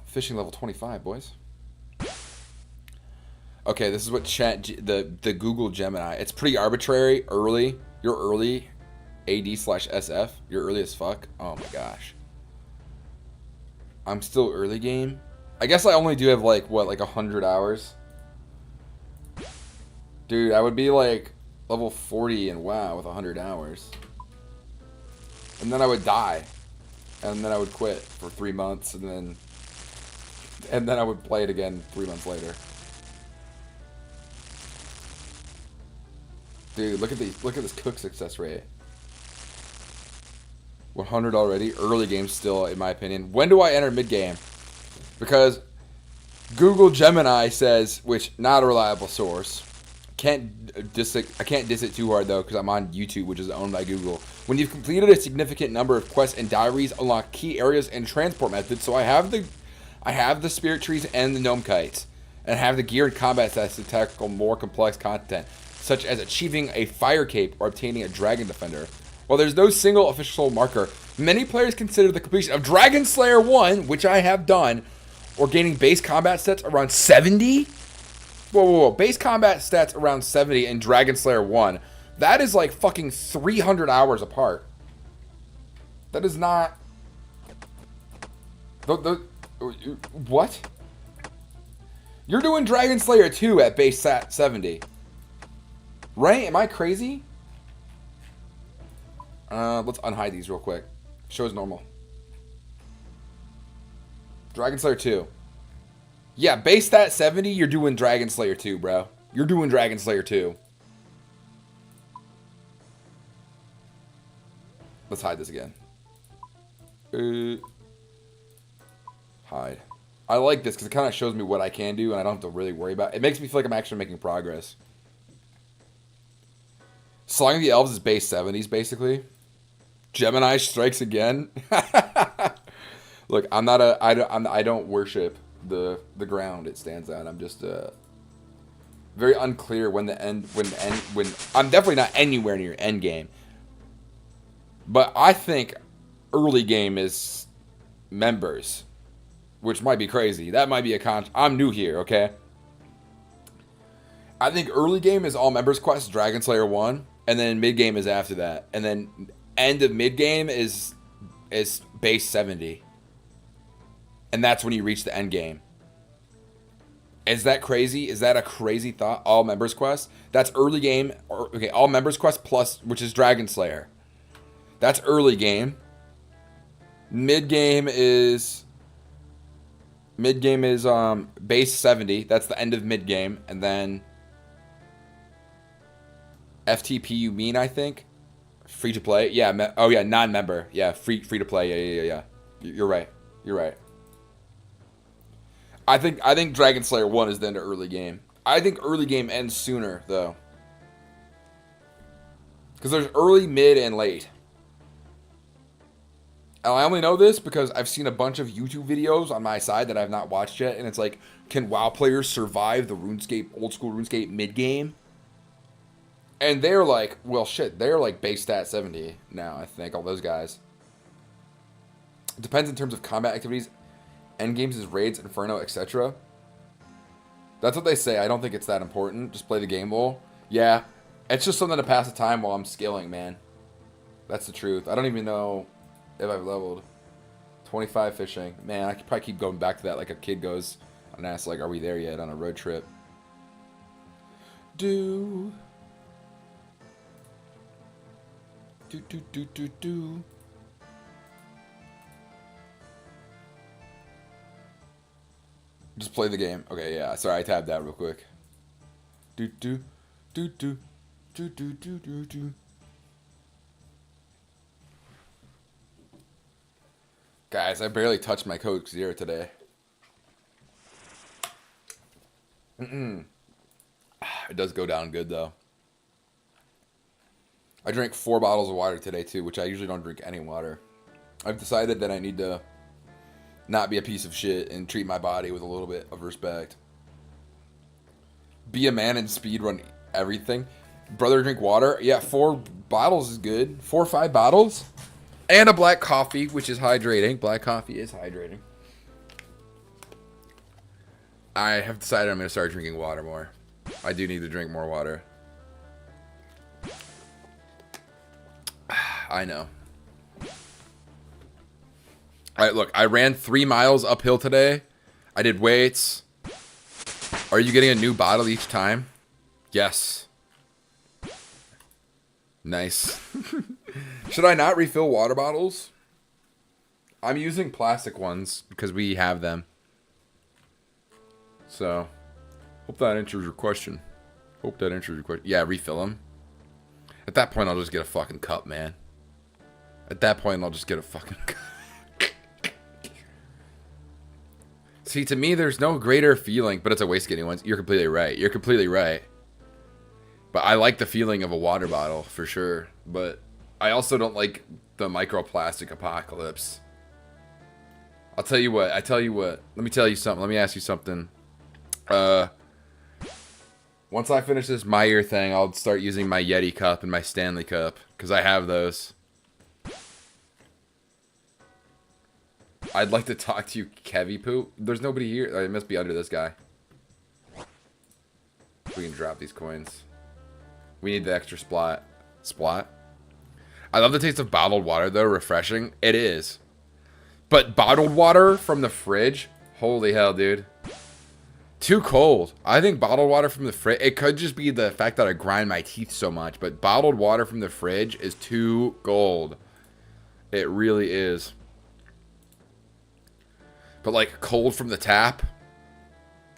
A: fishing level 25, boys. Okay, this is what the Google Gemini. It's pretty arbitrary. Early, you're early, AD/SF. You're early as fuck. Oh my gosh. I'm still early game. I guess I only do have like 100 hours. Dude, I would be like level 40 in WoW with 100 hours. And then I would die. And then I would quit for 3 months and then I would play it again 3 months later. Dude, look at this cook success rate. 100 already. Early game still, in my opinion. When do I enter mid game? Because Google Gemini says, which not a reliable source. I can't diss it too hard though, because I'm on YouTube, which is owned by Google. When you've completed a significant number of quests and diaries, unlock key areas and transport methods. So I have the spirit trees and the gnome kites, and have the gear and combat stats to tackle more complex content, such as achieving a fire cape or obtaining a dragon defender. While there's no single official marker, many players consider the completion of Dragon Slayer 1, which I have done, or gaining base combat stats around 70. Whoa. Base combat stats around 70 in Dragon Slayer 1. That is like fucking 300 hours apart. That is not... What? You're doing Dragon Slayer 2 at base stat 70. Right? Am I crazy? Let's unhide these real quick. Show as normal. Dragon Slayer 2. Yeah, base stat 70, you're doing Dragon Slayer 2, bro. You're doing Dragon Slayer 2. Let's hide this again. Hide. I like this because it kind of shows me what I can do and I don't have to really worry about it. It makes me feel like I'm actually making progress. Song of the Elves is base 70s, basically. Gemini strikes again. Look, I don't worship the ground it stands on. I'm just very unclear when I'm definitely not anywhere near end game. But I think early game is members, which might be crazy. That might be I'm new here, okay? I think early game is all members quests, Dragon Slayer 1, and then mid game is after that. And then end of mid game is base 70. And that's when you reach the end game. Is that crazy? Is that a crazy thought? All members quests? That's early game. Okay, all members quests plus, which is Dragon Slayer. That's early game. Mid game is base 70. That's the end of mid game, and then FTP. You mean I think free to play? Yeah. Oh yeah, non-member. Yeah, free to play. Yeah. You're right. You're right. I think Dragon Slayer 1 is the end of early game. I think early game ends sooner though, because there's early, mid, and late. And I only know this because I've seen a bunch of YouTube videos on my side that I've not watched yet, and it's like, can WoW players survive the RuneScape, old school RuneScape mid game? And they're like, well, shit, they're like base stat 70 now. I think all those guys. It depends in terms of combat activities. End games is raids, Inferno, etc. That's what they say. I don't think it's that important. Just play the game well. Yeah, it's just something to pass the time while I'm skilling, man. That's the truth. I don't even know if I've leveled 25 fishing. Man, I could probably keep going back to that like a kid goes and asks, like, are we there yet on a road trip? Do. Just play the game. Okay, yeah. Sorry, I tabbed out real quick. Guys, I barely touched my Coke Zero today. It does go down good, though. I drank 4 bottles of water today, too, which I usually don't drink any water. I've decided that I need to not be a piece of shit and treat my body with a little bit of respect. Be a man and speedrun everything. Brother, drink water. Yeah, 4 bottles is good. 4 or 5 bottles. And a black coffee, which is hydrating. Black coffee is hydrating. I have decided I'm going to start drinking water more. I do need to drink more water. I know. Alright, look. I ran 3 miles uphill today. I did weights. Are you getting a new bottle each time? Yes. Nice. Should I not refill water bottles? I'm using plastic ones because we have them. So, hope that answers your question. Yeah, refill them. At that point, I'll just get a fucking cup, man. At that point, I'll just get a fucking cup. See, to me, there's no greater feeling, but it's a waste getting ones. You're completely right. But I like the feeling of a water bottle, for sure. But I also don't like the microplastic apocalypse. I'll tell you what. Let me tell you something. Let me ask you something. Once I finish this My Ear thing, I'll start using my Yeti cup and my Stanley cup. Because I have those. I'd like to talk to you, Kevy Poo. There's nobody here. It must be under this guy. We can drop these coins. We need the extra splot. I love the taste of bottled water, though. Refreshing. It is. But bottled water from the fridge? Holy hell, dude. Too cold. I think bottled water from the fridge... It could just be the fact that I grind my teeth so much. But bottled water from the fridge is too cold. It really is. But like cold from the tap,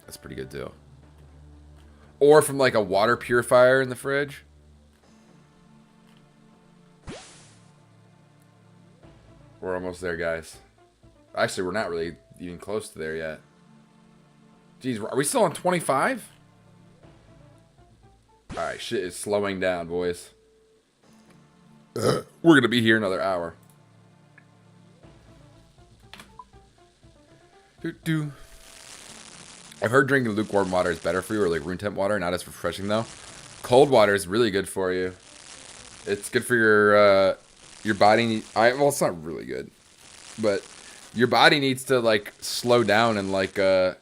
A: that's pretty good too. Or from like a water purifier in the fridge. We're almost there, guys. Actually, we're not really even close to there yet. Jeez, are we still on 25? Alright, shit is slowing down, boys. We're going to be here another hour. I've heard drinking lukewarm water is better for you, or like room temp water, not as refreshing though. Cold water is really good for you. It's good for your body. Well, it's not really good, but your body needs to like slow down and like it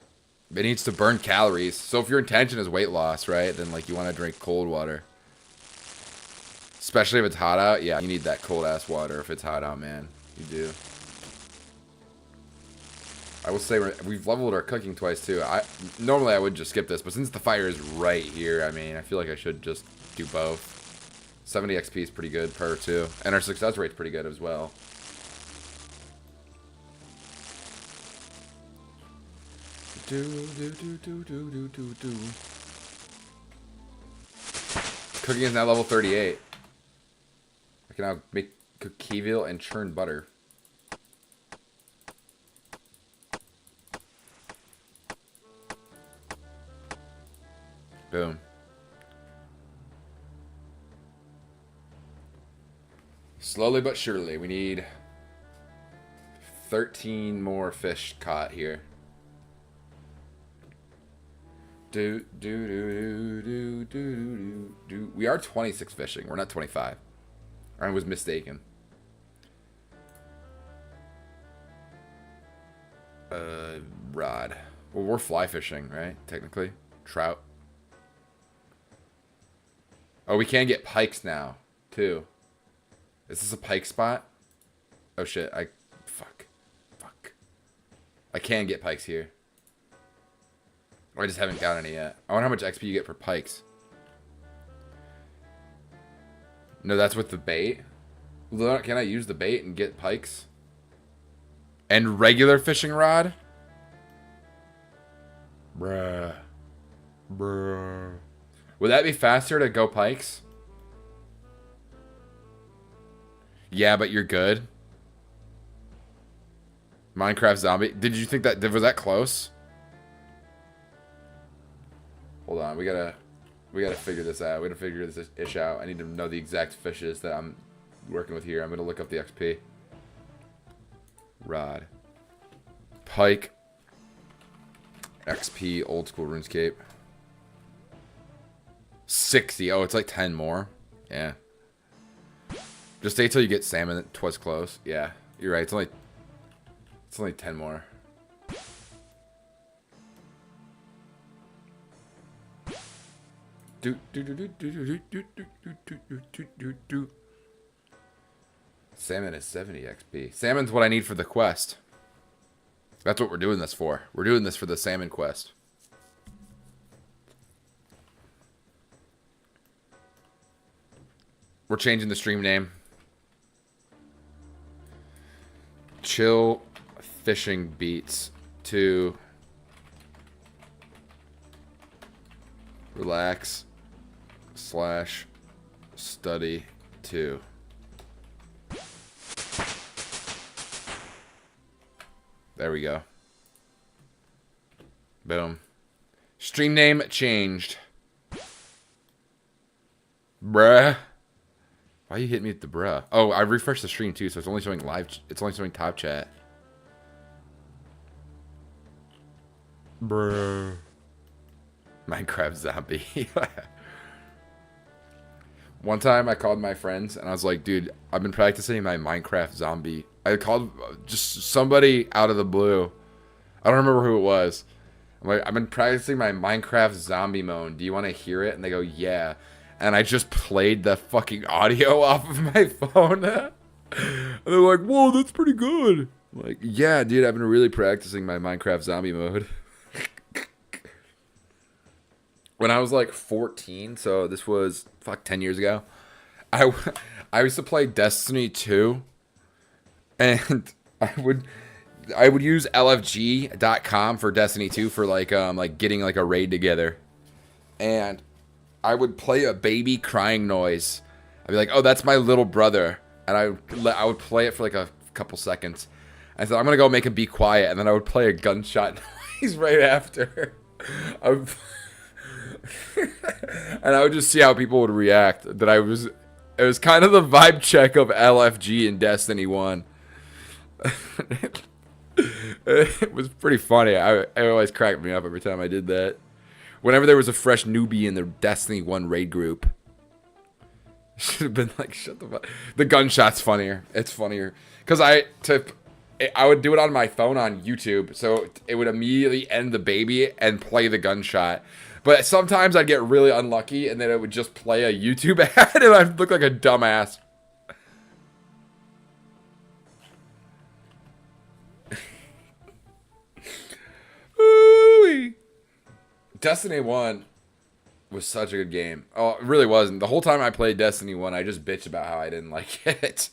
A: needs to burn calories. So if your intention is weight loss, right, then like you want to drink cold water. Especially if it's hot out. Yeah, you need that cold ass water if it's hot out, man. You do. I will say we've leveled our cooking twice too. Normally I would just skip this, but since the fire is right here, I mean, I feel like I should just do both. 70 XP is pretty good per too, and our success rate's pretty good as well. Cooking is now level 38. I can now cook key veal and churn butter. Boom. Slowly but surely, we need 13 more fish caught here. We are 26 fishing. We're not 25. I was mistaken. Rod. Well, we're fly fishing, right? Technically. Trout. Oh, we can get pikes now, too. Is this a pike spot? Oh, shit. Fuck. I can get pikes here. I just haven't got any yet. I wonder how much XP you get for pikes. No, that's with the bait. Can I use the bait and get pikes? And regular fishing rod? Bruh. Would that be faster to go pikes? Yeah, but you're good. Minecraft zombie. Did you think that was that close? Hold on, we gotta figure this out. We gotta figure this ish out. I need to know the exact fishes that I'm working with here. I'm gonna look up the XP. Rod. Pike. XP, old school RuneScape. 60. Oh, it's like 10 more. Yeah. Just stay till you get salmon twice close. Yeah, you're right. It's only 10 more. Salmon is 70 XP. Salmon's what I need for the quest. That's what we're doing this for. We're doing this for the salmon quest. We're changing the stream name. Chill Fishing Beats to Relax / Study 2. There we go. Boom. Stream name changed. Bruh. Why you hit me with the bruh? Oh, I refreshed the stream too, so it's only showing live. It's only showing top chat. Bruh. Minecraft zombie. One time I called my friends and I was like, dude, I've been practicing my Minecraft zombie. I called just somebody out of the blue. I don't remember who it was. I'm like, I've been practicing my Minecraft zombie moan. Do you want to hear it? And they go, yeah. And I just played the fucking audio off of my phone. And they're like, whoa, that's pretty good. I'm like, yeah, dude, I've been really practicing my Minecraft zombie mode. When I was like 14, so this was, 10 years ago, I used to play Destiny 2. And I would I would use lfg.com for Destiny 2 for like getting like a raid together. And I would play a baby crying noise. I'd be like, "Oh, that's my little brother." And I would play it for like a couple seconds. I thought, I'm going to go make him be quiet, and then I would play a gunshot noise right after. And I would just see how people would react. It was kind of the vibe check of LFG in Destiny 1. It was pretty funny. It always cracked me up every time I did that. Whenever there was a fresh newbie in the Destiny 1 raid group. Should have been like, shut the fuck. The gunshot's funnier. It's funnier. Because I would do it on my phone on YouTube, so it would immediately end the baby and play the gunshot. But sometimes I'd get really unlucky, and then it would just play a YouTube ad, and I'd look like a dumbass. Ooh-wee. Destiny 1 was such a good game. Oh, it really wasn't. The whole time I played Destiny 1, I just bitched about how I didn't like it.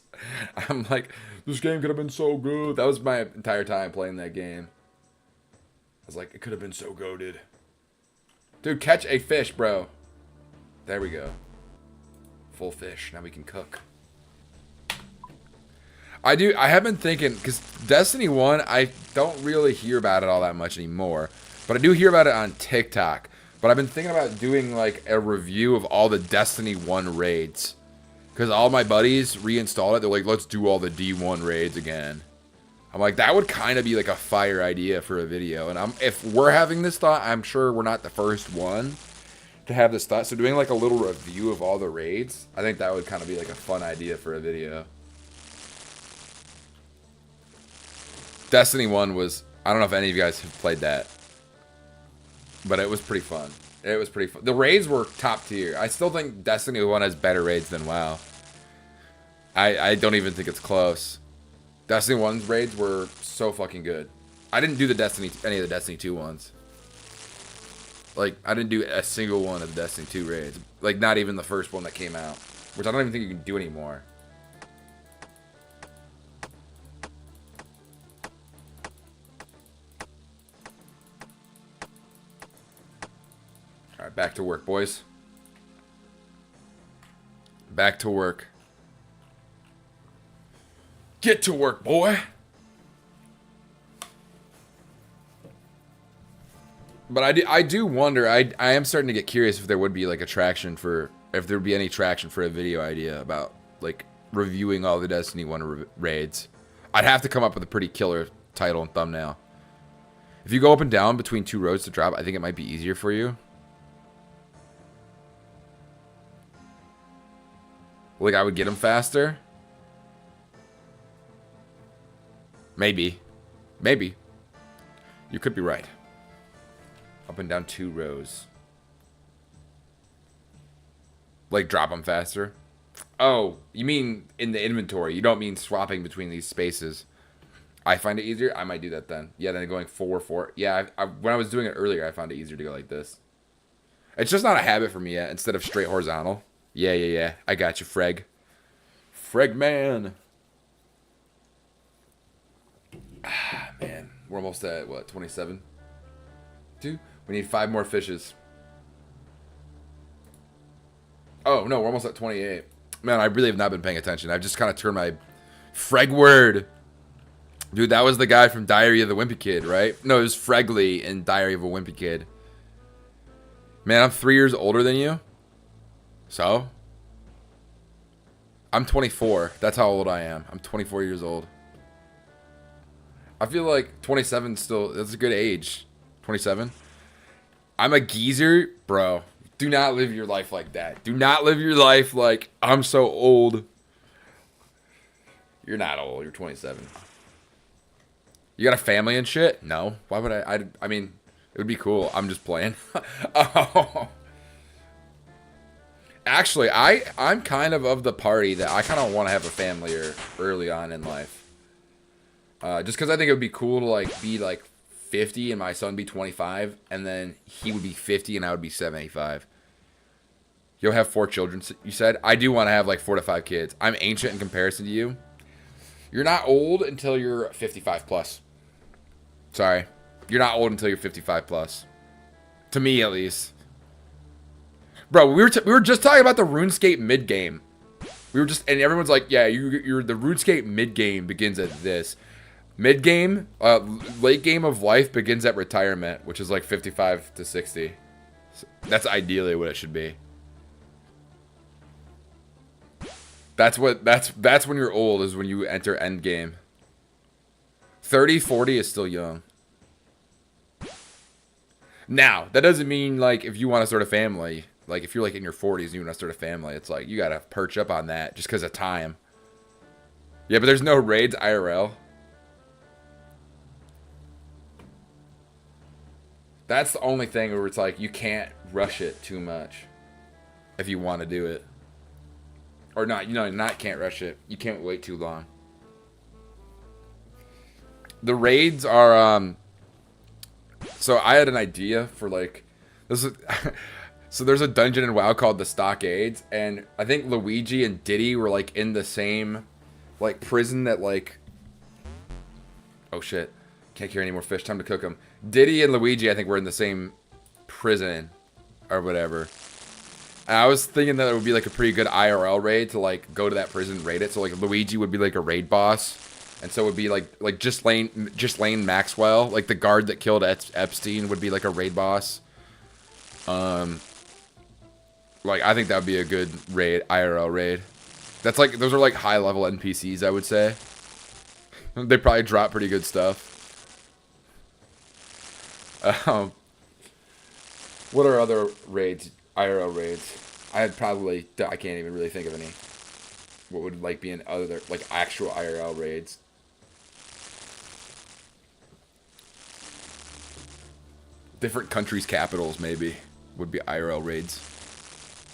A: I'm like, this game could have been so good. That was my entire time playing that game. I was like, it could have been so goated. Dude, catch a fish, bro. There we go. Full fish. Now we can cook. I have been thinking, because Destiny 1, I don't really hear about it all that much anymore. But I do hear about it on TikTok. But I've been thinking about doing like a review of all the Destiny 1 raids. Because all my buddies reinstalled it. They're like, let's do all the D1 raids again. I'm like, that would kind of be like a fire idea for a video. And if we're having this thought, I'm sure we're not the first one to have this thought. So doing like a little review of all the raids, I think that would kind of be like a fun idea for a video. Destiny 1 was, I don't know if any of you guys have played that. But it was pretty fun. It was pretty fun. The raids were top tier. I still think Destiny 1 has better raids than WoW. I don't even think it's close. Destiny 1's raids were so fucking good. I didn't do any of the Destiny 2 ones. Like, I didn't do a single one of the Destiny 2 raids. Like, not even the first one that came out. Which I don't even think you can do anymore. Alright, back to work, boys. Back to work. Get to work, boy. But I do wonder, I am starting to get curious if there would be like a traction for, if there would be any traction for a video idea about like reviewing all the Destiny 1 raids. I'd have to come up with a pretty killer title and thumbnail. If you go up and down between two roads to drop, I think it might be easier for you. Like I would get them faster. Maybe. Maybe. You could be right. Up and down two rows. Like drop them faster? Oh, you mean in the inventory. You don't mean swapping between these spaces. I find it easier. I might do that then. Yeah, then going 4-4. Yeah, when I was doing it earlier, I found it easier to go like this. It's just not a habit for me yet. Instead of straight horizontal. Yeah. I got you, Freg. Freg man. Ah, man. We're almost at, what, 27? Dude, we need 5 more fishes. Oh, no, we're almost at 28. Man, I really have not been paying attention. I've just kind of turned my Freg word. Dude, that was the guy from Diary of the Wimpy Kid, right? No, it was Fregley in Diary of a Wimpy Kid. Man, I'm 3 years older than you. So? I'm 24. That's how old I am. I'm 24 years old. I feel like 27 still, that's a good age. 27. I'm a geezer. Bro, do not live your life like that. Do not live your life like, I'm so old. You're not old. You're 27. You got a family and shit? No. Why would I mean, it would be cool. I'm just playing. Oh. Actually, I'm kind of the party that I kind of want to have a family early on in life. Just because I think it would be cool to like be like 50 and my son be 25, and then he would be 50 and I would be 75. You'll have 4 children, you said? I do want to have like 4 to 5 kids. I'm ancient in comparison to you. You're not old until you're 55 plus. Sorry. You're not old until you're 55 plus. To me, at least. Bro, we were just talking about the RuneScape mid game. And everyone's like, yeah, you're the RuneScape mid game begins at this. Mid game, late game of life begins at retirement, which is like 55 to 60. So that's ideally what it should be. That's when you're old, is when you enter end game. 30, 40 is still young. Now, that doesn't mean, like, if you want to start a family, like, if you're, like, in your 40s and you want to start a family, it's like, you got to perch up on that just because of time. Yeah, but there's no raids IRL. That's the only thing where it's like, you can't rush it too much if you want to do it. Or not, can't rush it. You can't wait too long. The raids are, so I had an idea for, like, this is, so there's a dungeon in WoW called the Stockades, and I think Luigi and Diddy were, like, in the same, like, prison that, like, oh shit, can't carry any more fish, time to cook them. Diddy and Luigi, I think, were in the same prison, or whatever. And I was thinking that it would be, like, a pretty good IRL raid to, like, go to that prison and raid it, so, like, Luigi would be, like, a raid boss. And so it would be like Ghislaine Maxwell, like the guard that killed Epstein, would be like a raid boss. Like, I think that would be a good raid, IRL raid. That's like, those are like high level NPCs, I would say. They probably drop pretty good stuff. What are other raids, IRL raids? I can't even really think of any. What would like be in other, like, actual IRL raids? Different countries' capitals maybe would be IRL raids.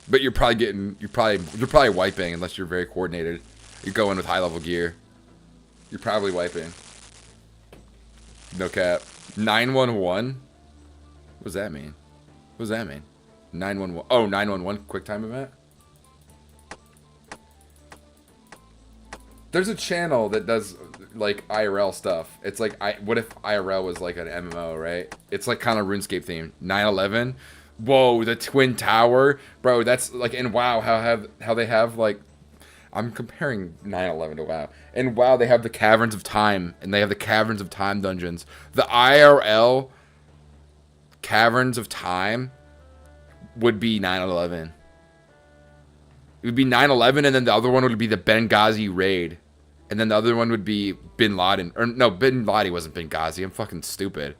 A: But you're probably wiping unless you're very coordinated. You go in with high level gear. You're probably wiping. No cap. 911? What does that mean? What does that mean? 911. Oh, 911 quick time event? There's a channel that does, like, IRL stuff. It's like, what if IRL was like an MMO, right? It's like kind of RuneScape themed. 9/11. Whoa, the Twin Tower, bro. That's like in WoW. How they have, like, I'm comparing 9/11 to WoW. In WoW, they have the Caverns of Time, and they have the Caverns of Time dungeons. The IRL Caverns of Time would be 9/11. It would be 9/11, and then the other one would be the Benghazi raid. And then the other one would be Bin Laden. Or, no, Bin Laden wasn't Benghazi. I'm fucking stupid.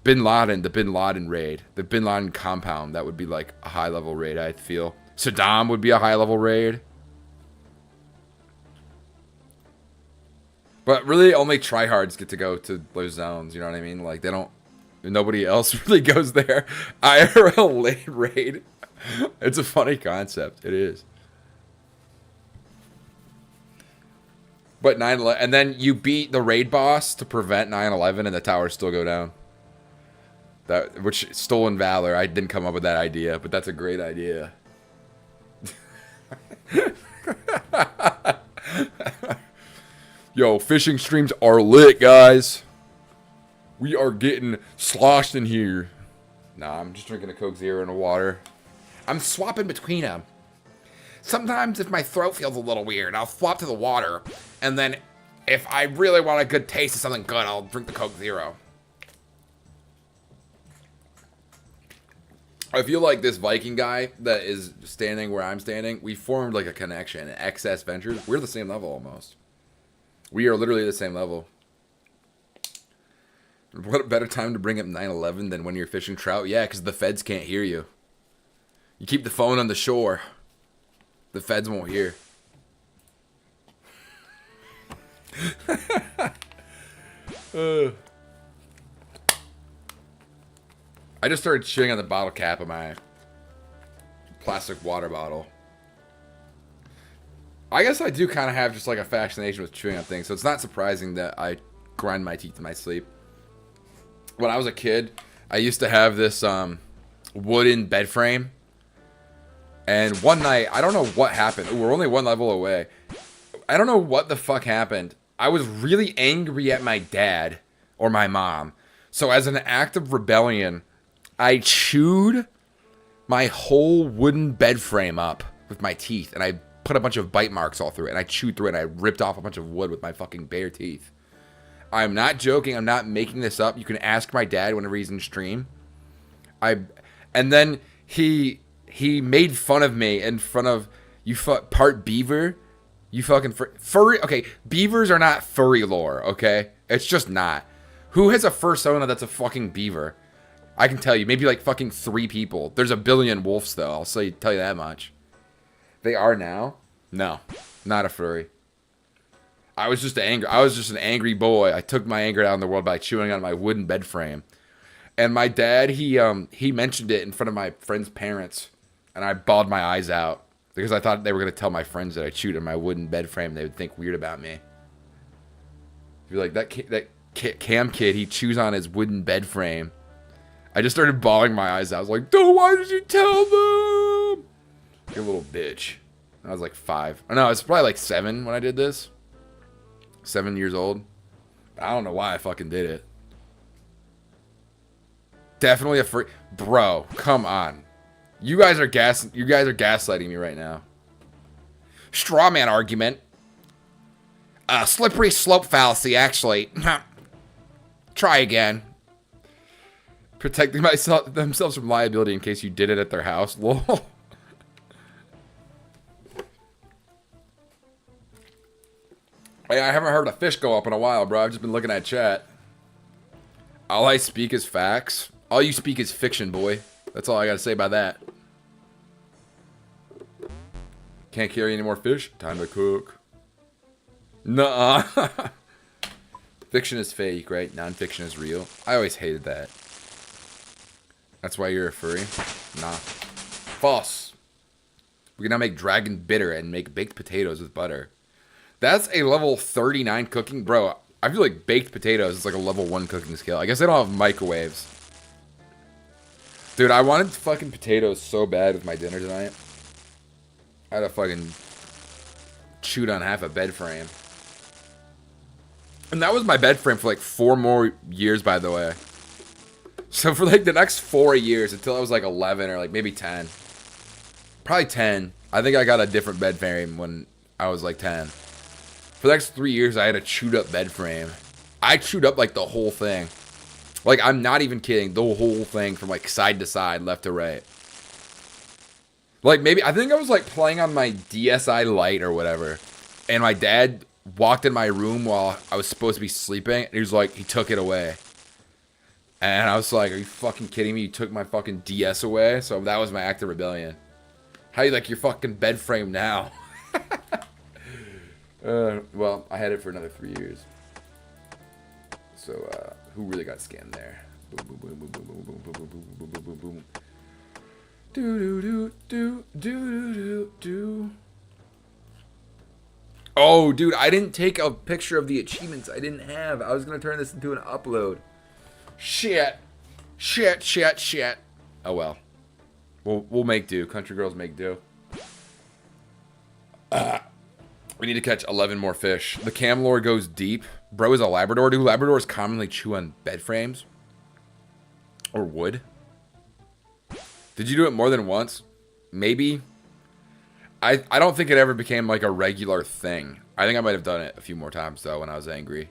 A: Bin Laden, the Bin Laden raid. The Bin Laden compound. That would be, like, a high-level raid, I feel. Saddam would be a high-level raid. But really, only tryhards get to go to those zones, you know what I mean? Like, they don't... Nobody else really goes there. IRL raid. It's a funny concept. It is. But 9/11, and then you beat the raid boss to prevent 9/11, and the towers still go down. Which, stolen valor. I didn't come up with that idea, but that's a great idea. Yo, fishing streams are lit, guys. We are getting sloshed in here. Nah, I'm just drinking a Coke Zero and a water. I'm swapping between them. Sometimes if my throat feels a little weird, I'll swap to the water. And then if I really want a good taste of something good, I'll drink the Coke Zero. I feel like this Viking guy that is standing where I'm standing, we formed like a connection. XS Ventures, we're the same level almost. We are literally the same level. What a better time to bring up 9/11 than when you're fishing trout? Yeah, because the feds can't hear you. You keep the phone on the shore. The feds won't hear. I just started chewing on the bottle cap of my plastic water bottle. I guess I do kind of have just like a fascination with chewing on things, so it's not surprising that I grind my teeth in my sleep. When I was a kid, I used to have this wooden bed frame. And one night, I don't know what happened. We're only one level away. I don't know what the fuck happened. I was really angry at my dad or my mom. So as an act of rebellion, I chewed my whole wooden bed frame up with my teeth, and I put a bunch of bite marks all through it, and I chewed through it, and I ripped off a bunch of wood with my fucking bare teeth. I'm not joking. I'm not making this up. You can ask my dad whenever he's in stream. And then he made fun of me in front of you. Part beaver, you fucking furry. Okay, beavers are not furry lore. Okay, it's just not. Who has a fursona that's a fucking beaver? I can tell you, maybe like fucking 3 people. There's a billion wolves though. I'll tell you that much. They are now? No, not a furry. I was just an angry boy. I took my anger out in the world by chewing on my wooden bed frame. And my dad, he mentioned it in front of my friend's parents, and I bawled my eyes out because I thought they were gonna tell my friends that I chewed on my wooden bed frame. They would think weird about me. Be like, that Cam kid, he chews on his wooden bed frame. I just started bawling my eyes out. I was like, "Dude, why did you tell them?" You little bitch. I was like 5. I know, I was probably like 7 when I did this. 7 years old. I don't know why I fucking did it. Definitely a free bro. Come on, you guys are gaslighting me right now. Strawman argument. Slippery slope fallacy. Actually, try again. Protecting themselves from liability in case you did it at their house. Lol. Hey, I haven't heard a fish go up in a while, bro. I've just been looking at chat. All I speak is facts. All you speak is fiction, boy. That's all I gotta say about that. Can't carry any more fish? Time to cook. Nuh-uh. Fiction is fake, right? Non-fiction is real. I always hated that. That's why you're a furry? Nah. False. We can now make dragon bitter and make baked potatoes with butter. That's a level 39 cooking. Bro, I feel like baked potatoes is like a level 1 cooking skill. I guess they don't have microwaves. Dude, I wanted fucking potatoes so bad with my dinner tonight. I had to fucking chewed on half a bed frame. And that was my bed frame for like 4 more years, by the way. So for like the next 4 years until I was like 11 or like maybe 10. Probably 10. I think I got a different bed frame when I was like 10. For the next 3 years, I had a chewed up bed frame. I chewed up like the whole thing. Like, I'm not even kidding. The whole thing from like side to side, left to right. Like maybe, I think I was like playing on my DSi Lite or whatever. And my dad walked in my room while I was supposed to be sleeping. And he was like, he took it away. And I was like, are you fucking kidding me? You took my fucking DS away? So that was my act of rebellion. How you like your fucking bed frame now? Well, I had it for another 3 years. So, who really got scammed there? Boom, boom, boom, boom, boom, boom, boom, boom, boom, boom, boom, boom, boom. Do do do do do do do. Oh, dude, I didn't take a picture of the achievements I didn't have. I was gonna turn this into an upload. Shit. Shit, shit, shit. Oh well. We'll make do. Country girls make do. We need to catch 11 more fish. The cam lore goes deep. Bro is a Labrador. Do Labradors commonly chew on bed frames? Or wood? Did you do it more than once? Maybe. I don't think it ever became like a regular thing. I think I might have done it a few more times though when I was angry.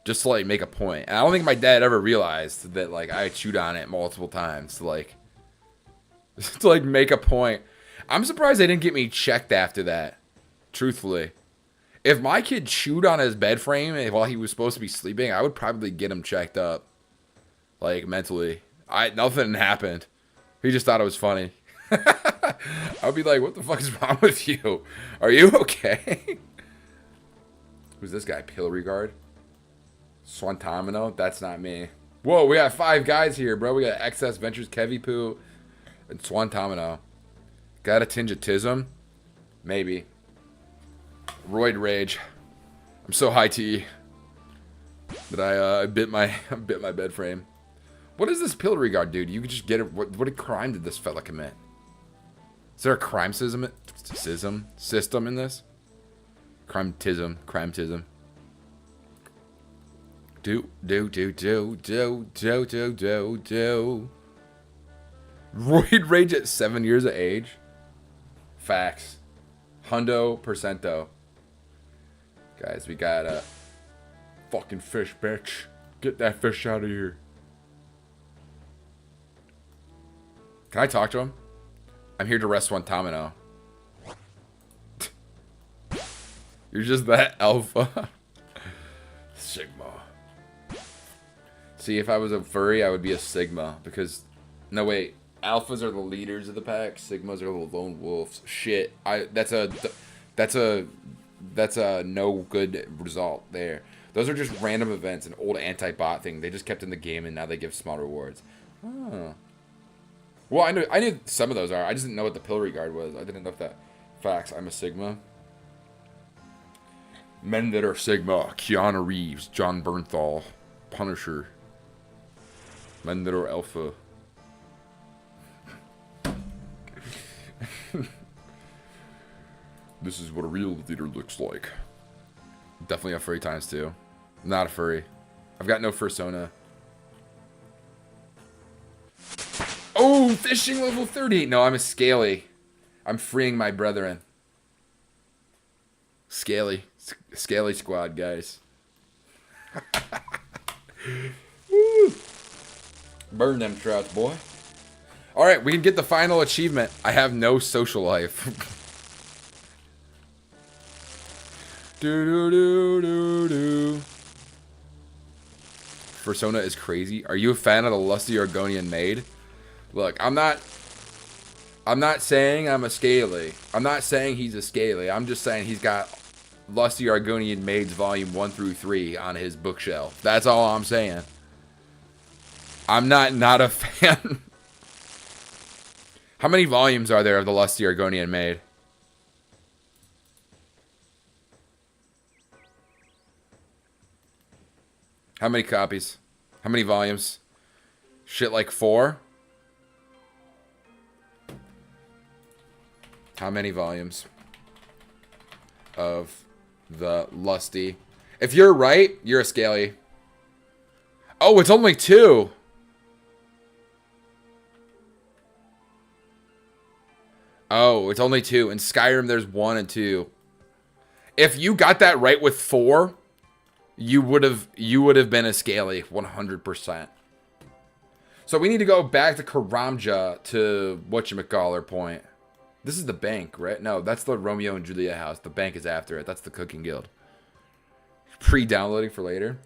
A: Just to like make a point. And I don't think my dad ever realized that like I chewed on it multiple times to like make a point. I'm surprised they didn't get me checked after that. Truthfully. If my kid chewed on his bed frame while he was supposed to be sleeping, I would probably get him checked up. Like mentally. Nothing happened. He just thought it was funny. I'd be like, what the fuck is wrong with you? Are you okay? Who's this guy? Pillory guard? Swantamino? That's not me. Whoa, we got 5 guys here, bro. We got Excess Ventures, Kevy Poo, and Swantamino. Got a tinge of tism? Maybe. Roid rage. I'm so high T that I bit my bed frame. What is this pillory guard, dude? You could just get it. What crime did this fella commit? Is there a crime system in this? Crime-tism. Do. Roid rage at 7 years of age. Facts. Hundo percento. Guys, we got a fucking fish, bitch. Get that fish out of here. Can I talk to him? I'm here to rest one Tamino. You're just that alpha. Sigma. See, if I was a furry, I would be a Sigma. Because, no wait, alphas are the leaders of the pack. Sigmas are the lone wolves. Shit, that's a no good result there. Those are just random events, an old anti-bot thing. They just kept in the game and now they give small rewards. Oh. Well, I knew some of those are. I just didn't know what the pillory guard was. I didn't know if that. Facts. I'm a Sigma. Men that are Sigma: Keanu Reeves, John Bernthal, Punisher. Men that are Alpha. This is what a real leader looks like. Definitely a furry times two. Not a furry. I've got no fursona. Oh, fishing level 30. No, I'm a scaly. I'm freeing my brethren. Scaly. Scaly squad, guys. Woo. Burn them trouts, boy. Alright, we can get the final achievement. I have no social life. Fursona is crazy. Are you a fan of the lusty Argonian maid? Look, I'm not saying I'm a scaly. I'm not saying he's a scaly. I'm just saying he's got Lusty Argonian Maids Volume 1 through 3 on his bookshelf. That's all I'm saying. I'm not a fan. How many volumes are there of the Lusty Argonian Maid? How many copies? How many volumes? Shit like 4? How many volumes of the Lusty? If you're right, you're a scaly. Oh, it's only 2. Oh, it's only 2. In Skyrim, there's 1 and 2. If you got that right with 4, you would have been a scaly 100%. So we need to go back to Karamja to whatchamacallit point. This is the bank, right? No, that's the Romeo and Juliet house. The bank is after it. That's the cooking guild. Pre-downloading for later.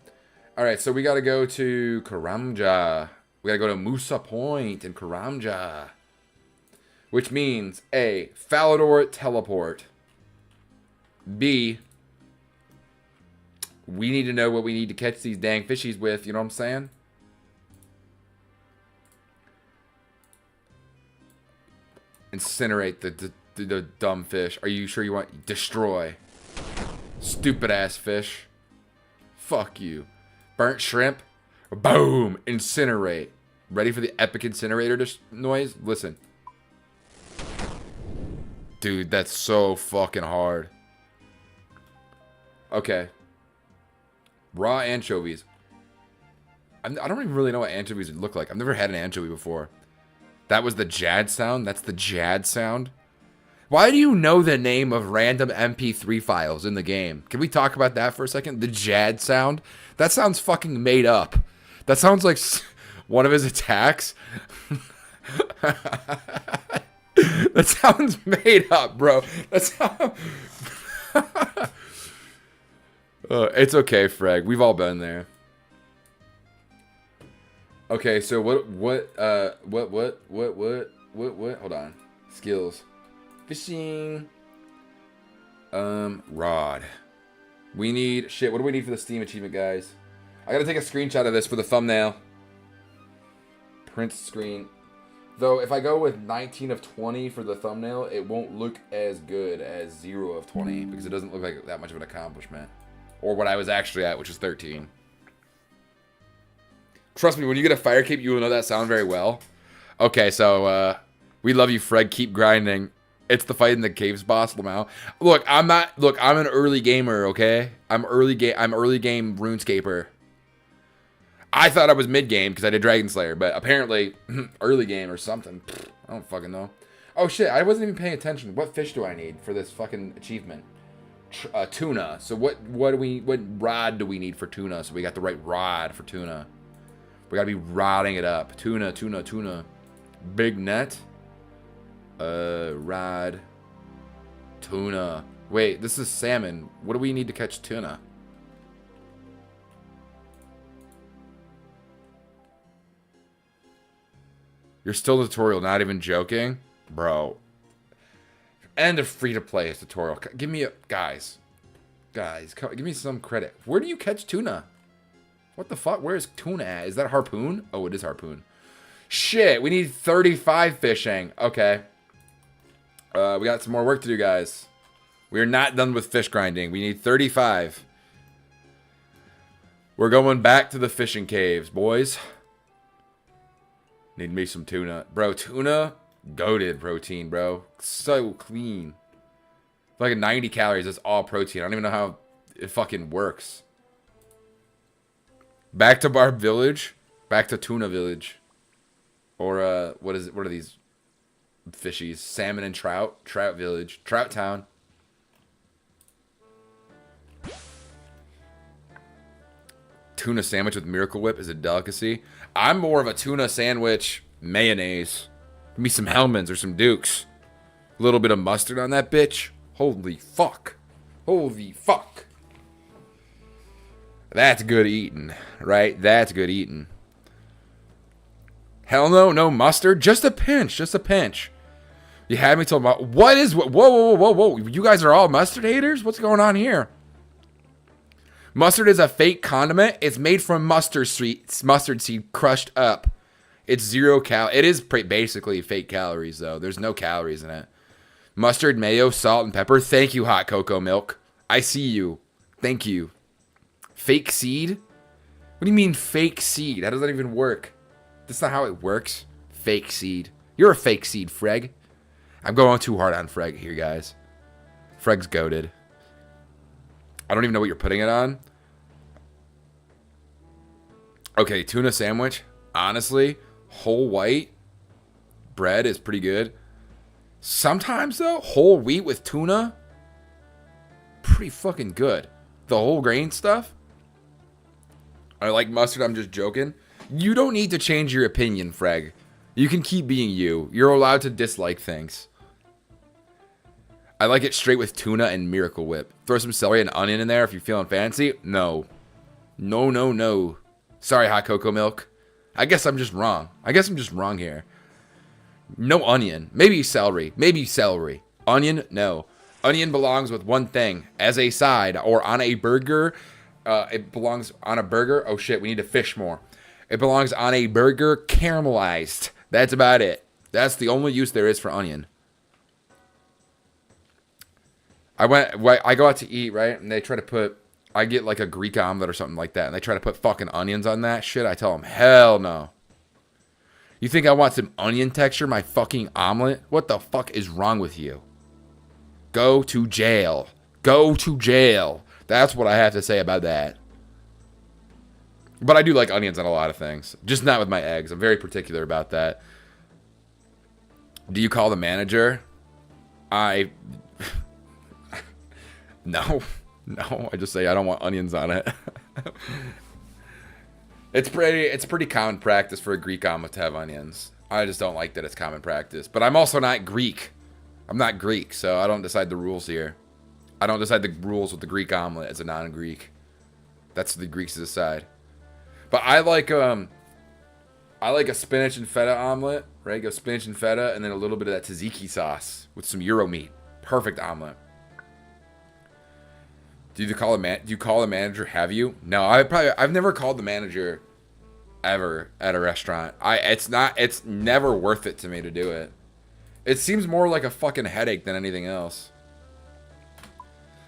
A: Alright, so we gotta go to Karamja. We gotta go to Musa Point in Karamja. Which means A, Falador teleport. B, we need to know what we need to catch these dang fishies with, you know what I'm saying? Incinerate the dumb fish. Are you sure you want... Destroy. Stupid ass fish. Fuck you. Burnt shrimp. Boom. Incinerate. Ready for the epic incinerator noise? Listen. Dude, that's so fucking hard. Okay. Raw anchovies. I don't even really know what anchovies would look like. I've never had an anchovy before. That was the Jad sound? That's the Jad sound? Why do you know the name of random MP3 files in the game? Can we talk about that for a second? The Jad sound? That sounds fucking made up. That sounds like one of his attacks. That sounds made up, bro. That's how... it's okay, Freg. We've all been there. Okay, so what, hold on. Skills. Fishing. Rod. We need, shit, what do we need for the Steam achievement, guys? I gotta take a screenshot of this for the thumbnail. Print screen. Though, if I go with 19 of 20 for the thumbnail, it won't look as good as 0 of 20, because it doesn't look like that much of an accomplishment. Or what I was actually at, which is 13. Trust me, when you get a fire cape, you will know that sound very well. Okay, so, we love you, Fred. Keep grinding. It's the fight in the caves boss, Lamau. Look, I'm an early gamer, okay? I'm early game RuneScaper. I thought I was mid-game because I did Dragon Slayer, but apparently early game or something. I don't fucking know. Oh shit, I wasn't even paying attention. What fish do I need for this fucking achievement? Tuna. So what rod do we need for tuna? So we got the right rod for tuna. We gotta be rodding it up. Tuna. Big net. Rod. Tuna. Wait, this is salmon. What do we need to catch tuna? You're still the tutorial, not even joking? Bro. And a free-to-play tutorial. Give me a... Guys, give me some credit. Where do you catch tuna? What the fuck? Where is tuna at? Is that harpoon? Oh, it is harpoon. Shit, we need 35 fishing. Okay. We got some more work to do, guys. We are not done with fish grinding. We need 35. We're going back to the fishing caves, boys. Need me some tuna. Bro, tuna, goated protein, bro. So clean. Like 90 calories, that's all protein. I don't even know how it fucking works. Back to Barb Village. Back to Tuna Village. Or, what is it? What are these fishies? Salmon and trout. Trout Village. Trout Town. Tuna sandwich with Miracle Whip is a delicacy. I'm more of a tuna sandwich mayonnaise. Give me some Hellmann's or some Dukes. A little bit of mustard on that bitch. Holy fuck. Holy fuck. That's good eating, right? That's good eating. Hell no, no mustard. Just a pinch, just a pinch. You had me till about what is what? Whoa! You guys are all mustard haters. What's going on here? Mustard is a fake condiment. It's made from mustard seed crushed up. It's 0 cal. It is basically fake calories though. There's no calories in it. Mustard, mayo, salt, and pepper. Thank you, hot cocoa milk. I see you. Thank you. Fake seed? What do you mean fake seed? How does that even work? That's not how it works. Fake seed. You're a fake seed, Freg. I'm going too hard on Freg here, guys. Freg's goated. I don't even know what you're putting it on. Okay, tuna sandwich. Honestly, whole white bread is pretty good. Sometimes, though, whole wheat with tuna, pretty fucking good. The whole grain stuff. I like mustard. I'm just joking. You don't need to change your opinion, Freg. You can keep being you. You're allowed to dislike things. I like it straight with tuna and Miracle Whip. Throw some celery and onion in there if you're feeling fancy. No. No. Sorry, hot cocoa milk. I guess I'm just wrong. Here. No onion. Maybe celery. Onion? No. Onion belongs with one thing. As a side or on a burger. It belongs on a burger. Oh shit, we need to fish more. It belongs on a burger caramelized. That's about it. That's the only use there is for onion. I go out to eat, right? And they try to put, I get like a Greek omelet or something like that. And they try to put fucking onions on that shit. I tell them, hell no. You think I want some onion texture in my fucking omelet? What the fuck is wrong with you? Go to jail. Go to jail. That's what I have to say about that. But I do like onions on a lot of things. Just not with my eggs. I'm very particular about that. Do you call the manager? No. I just say I don't want onions on it. It's pretty common practice for a Greek omelet to have onions. I just don't like that it's common practice. But I'm also not Greek. I'm not Greek, so I don't decide the rules here. I don't decide the rules with the Greek omelet as a non-Greek. That's the Greeks decide. But I like a spinach and feta omelet, right? Go spinach and feta, and then a little bit of that tzatziki sauce with some Euro meat. Perfect omelet. Do you call the manager? Have you? No, I've never called the manager ever at a restaurant. It's never worth it to me to do it. It seems more like a fucking headache than anything else.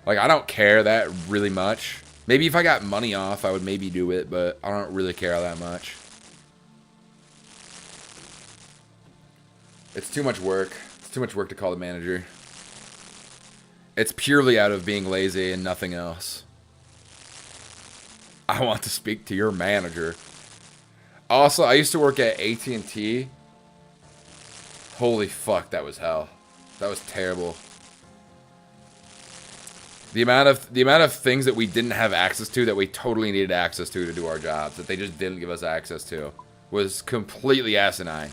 A: Like, I don't care that really much. Maybe if I got money off, I would maybe do it, but I don't really care that much. It's too much work. It's too much work to call the manager. It's purely out of being lazy and nothing else. I want to speak to your manager. Also, I used to work at AT&T. Holy fuck, that was hell. That was terrible. The amount of things that we didn't have access to that we totally needed access to do our jobs that they just didn't give us access to was completely asinine.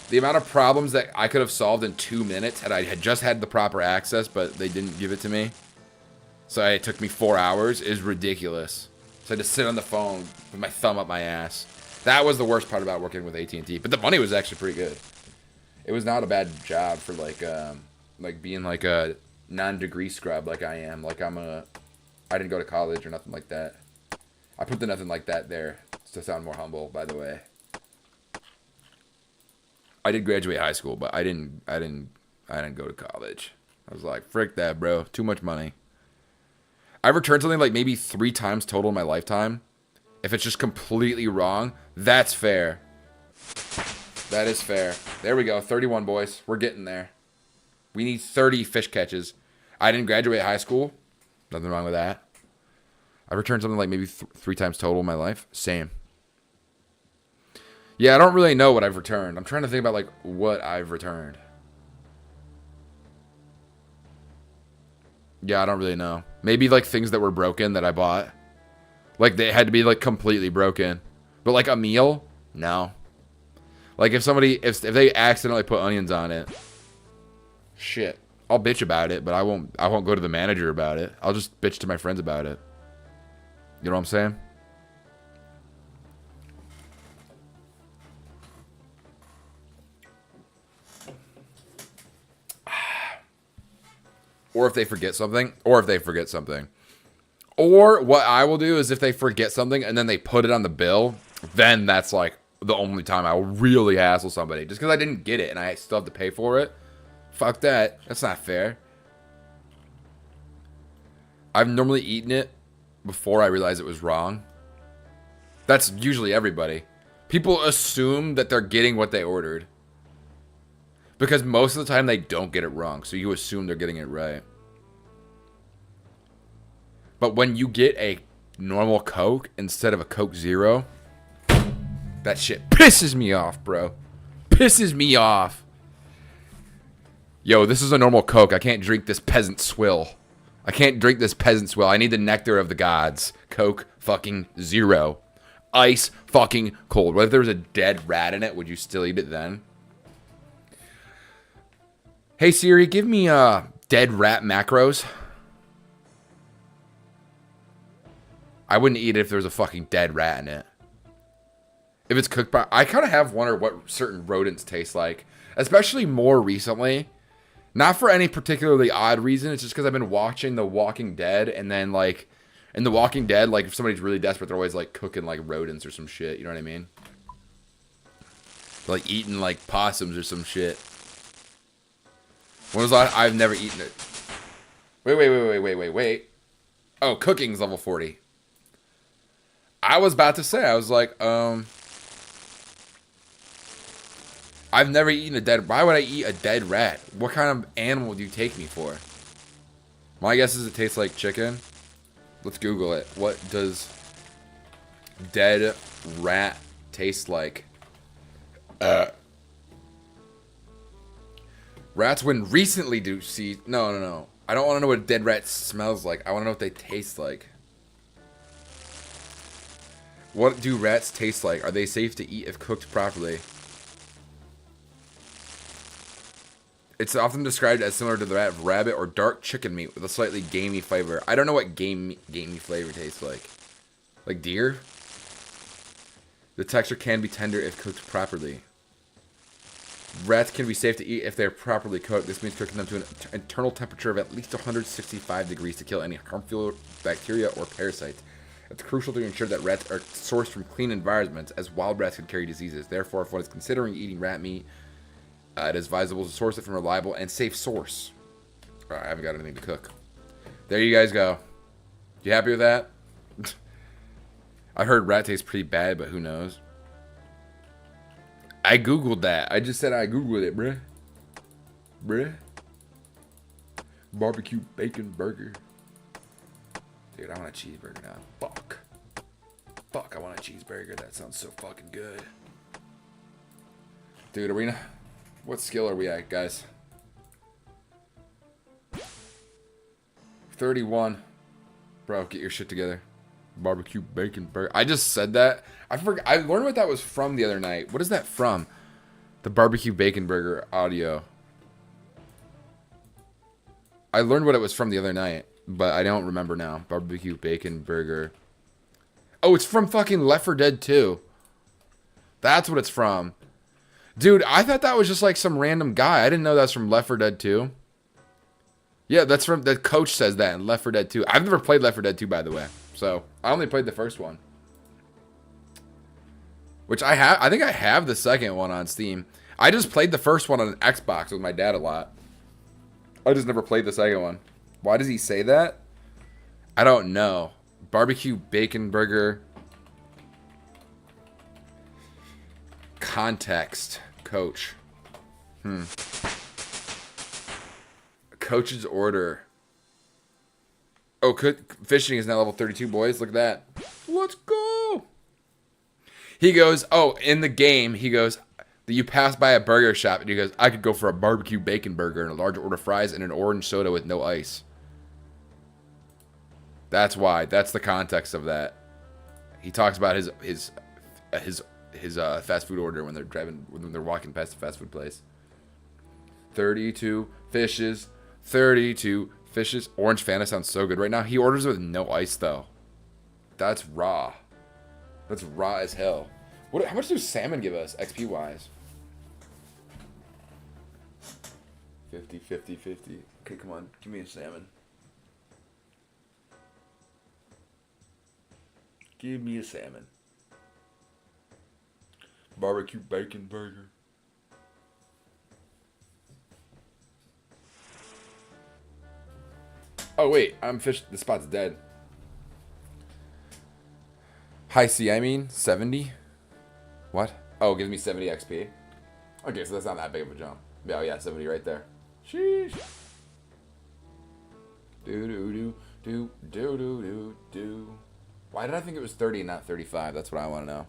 A: The amount of problems that I could have solved in 2 minutes had I had just had the proper access, but they didn't give it to me. So it took me 4 hours is ridiculous. So I had to sit on the phone with my thumb up my ass. That was the worst part about working with AT&T. But the money was actually pretty good. It was not a bad job for like being like a non-degree scrub like I am. Like I didn't go to college or nothing like that. I put the nothing like that there to sound more humble, by the way. I did graduate high school, but I didn't go to college. I was like, frick that, bro. Too much money. I've returned something like maybe 3 times total in my lifetime. If it's just completely wrong, that's fair. That is fair. There we go. 31, boys. We're getting there. We need 30 fish catches. I didn't graduate high school. Nothing wrong with that. I've returned something like maybe 3 times total in my life. Same. Yeah, I don't really know what I've returned. I'm trying to think about like what I've returned. Yeah, I don't really know. Maybe like things that were broken that I bought. Like they had to be like completely broken. But like a meal? No. Like if they accidentally put onions on it. Shit. I'll bitch about it, but I won't go to the manager about it. I'll just bitch to my friends about it. You know what I'm saying? Or if they forget something. Or what I will do is if they forget something and then they put it on the bill, then that's like the only time I will really hassle somebody. Just because I didn't get it and I still have to pay for it. Fuck that. That's not fair. I've normally eaten it before I realized it was wrong. That's usually everybody. People assume that they're getting what they ordered. Because most of the time they don't get it wrong. So you assume they're getting it right. But when you get a normal Coke instead of a Coke Zero, that shit pisses me off, bro. Pisses me off. Yo, this is a normal Coke. I can't drink this peasant swill. I need the nectar of the gods. Coke fucking Zero. Ice fucking cold. What if there was a dead rat in it? Would you still eat it then? Hey Siri, give me dead rat macros. I wouldn't eat it if there was a fucking dead rat in it. If it's cooked by... I kind of have wondered what certain rodents taste like. Especially more recently. Not for any particularly odd reason. It's just because I've been watching The Walking Dead. And then, like... In The Walking Dead, like, if somebody's really desperate, they're always, like, cooking, like, rodents or some shit. You know what I mean? Like, eating, like, possums or some shit. When was the last... I've never eaten it. Wait. Oh, cooking's level 40. I was about to say, I was like, I've never eaten a dead... Why would I eat a dead rat? What kind of animal do you take me for? My guess is it tastes like chicken. Let's Google it. What does dead rat taste like? Rats when recently do see... No. I don't want to know what a dead rat smells like. I want to know what they taste like. What do rats taste like? Are they safe to eat if cooked properly? It's often described as similar to the rat of rabbit or dark chicken meat with a slightly gamey flavor. I don't know what gamey flavor tastes like. Like deer? The texture can be tender if cooked properly. Rats can be safe to eat if they're properly cooked. This means cooking them to an internal temperature of at least 165 degrees to kill any harmful bacteria or parasites. It's crucial to ensure that rats are sourced from clean environments, as wild rats can carry diseases. Therefore, if one is considering eating rat meat, it is advisable to source it from a reliable and safe source. I haven't got anything to cook. There you guys go. You happy with that? I heard rat tastes pretty bad, but who knows? I googled that. I just said I googled it, bruh. Barbecue bacon burger. Dude, I want a cheeseburger now. Fuck. Fuck, I want a cheeseburger. That sounds so fucking good. Dude, Arena, what skill are we at, guys? 31. Bro, get your shit together. Barbecue bacon burger. I just said that. I forgot. I learned what that was from the other night. What is that from? The barbecue bacon burger audio. I learned what it was from the other night, but I don't remember now. Barbecue bacon burger. Oh, it's from fucking Left 4 Dead 2. That's what it's from. Dude, I thought that was just like some random guy. I didn't know that's from Left 4 Dead 2. Yeah, that's from... The coach says that in Left 4 Dead 2. I've never played Left 4 Dead 2, by the way. So, I only played the first one. Which I have... I think I have the second one on Steam. I just played the first one on an Xbox with my dad a lot. I just never played the second one. Why does he say that? I don't know. Barbecue bacon burger. Context. Coach. Coach's order. Oh, fishing is now level 32, boys. Look at that. Let's go. He goes, oh, in the game, he goes, you pass by a burger shop, and he goes, I could go for a barbecue bacon burger and a large order of fries and an orange soda with no ice. That's why. That's the context of that. He talks about his fast food order when they're walking past the fast food place. 32 fishes. 32 fishes. Orange Fanta sounds so good right now. He orders it with no ice, though. That's raw. That's raw as hell. How much do salmon give us, XP-wise? 50, 50, 50. Okay, come on. Give me a salmon. Give me a salmon. Barbecue bacon burger. Oh, wait. The spot's dead. High C, I mean. 70? What? Oh, it gives me 70 XP. Okay, so that's not that big of a jump. Oh, yeah, 70 right there. Sheesh. Do. Why did I think it was 30 and not 35? That's what I want to know.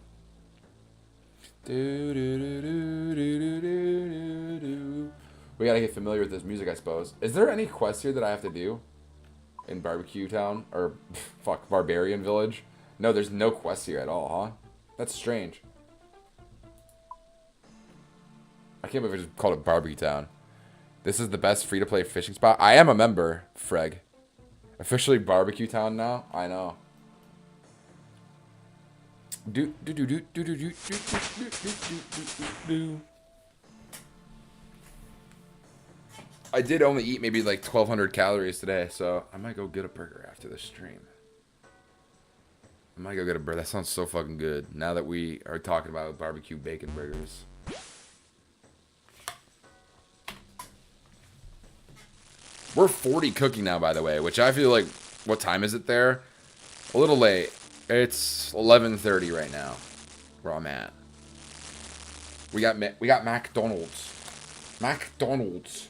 A: We gotta get familiar with this music, I suppose. Is there any quests here that I have to do? In Barbecue Town? Or, fuck, Barbarian Village? No, there's no quests here at all, huh? That's strange. I can't believe I just called it Barbecue Town. This is the best free-to-play fishing spot. I am a member, Freg. Officially Barbecue Town now? I know. I did only eat maybe like 1,200 calories today, so I might go get a burger after the stream. I might go get a burger. That sounds so fucking good. Now that we are talking about barbecue bacon burgers. We're 40 cooking now, by the way, which I feel like, what time is it there? A little late. It's 11:30 right now, where I'm at. We got McDonald's. McDonald's.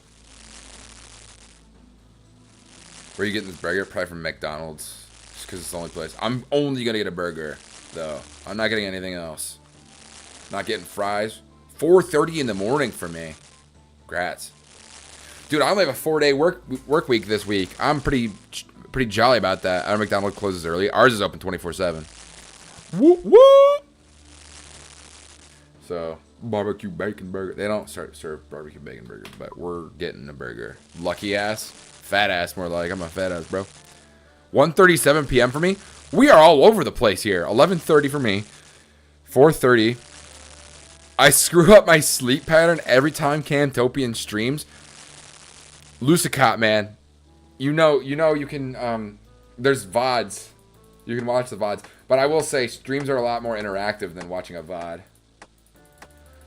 A: Where are you getting this burger? Probably from McDonald's, just because it's the only place. I'm only gonna get a burger, though. I'm not getting anything else. Not getting fries. 4:30 in the morning for me. Grats. Dude, I only have a 4-day work week this week. I'm pretty jolly about that. Our McDonald's closes early. Ours is open 24/7. Woo woo. So barbecue bacon burger. They don't serve barbecue bacon burger, but we're getting a burger. Lucky ass, fat ass, more like. I'm a fat ass, bro. 1:37 p.m. for me. We are all over the place here. 11:30 for me. 4:30. I screw up my sleep pattern every time Cantopian streams. Lucicot, man. You know you can, there's VODs. You can watch the VODs. But I will say, streams are a lot more interactive than watching a VOD.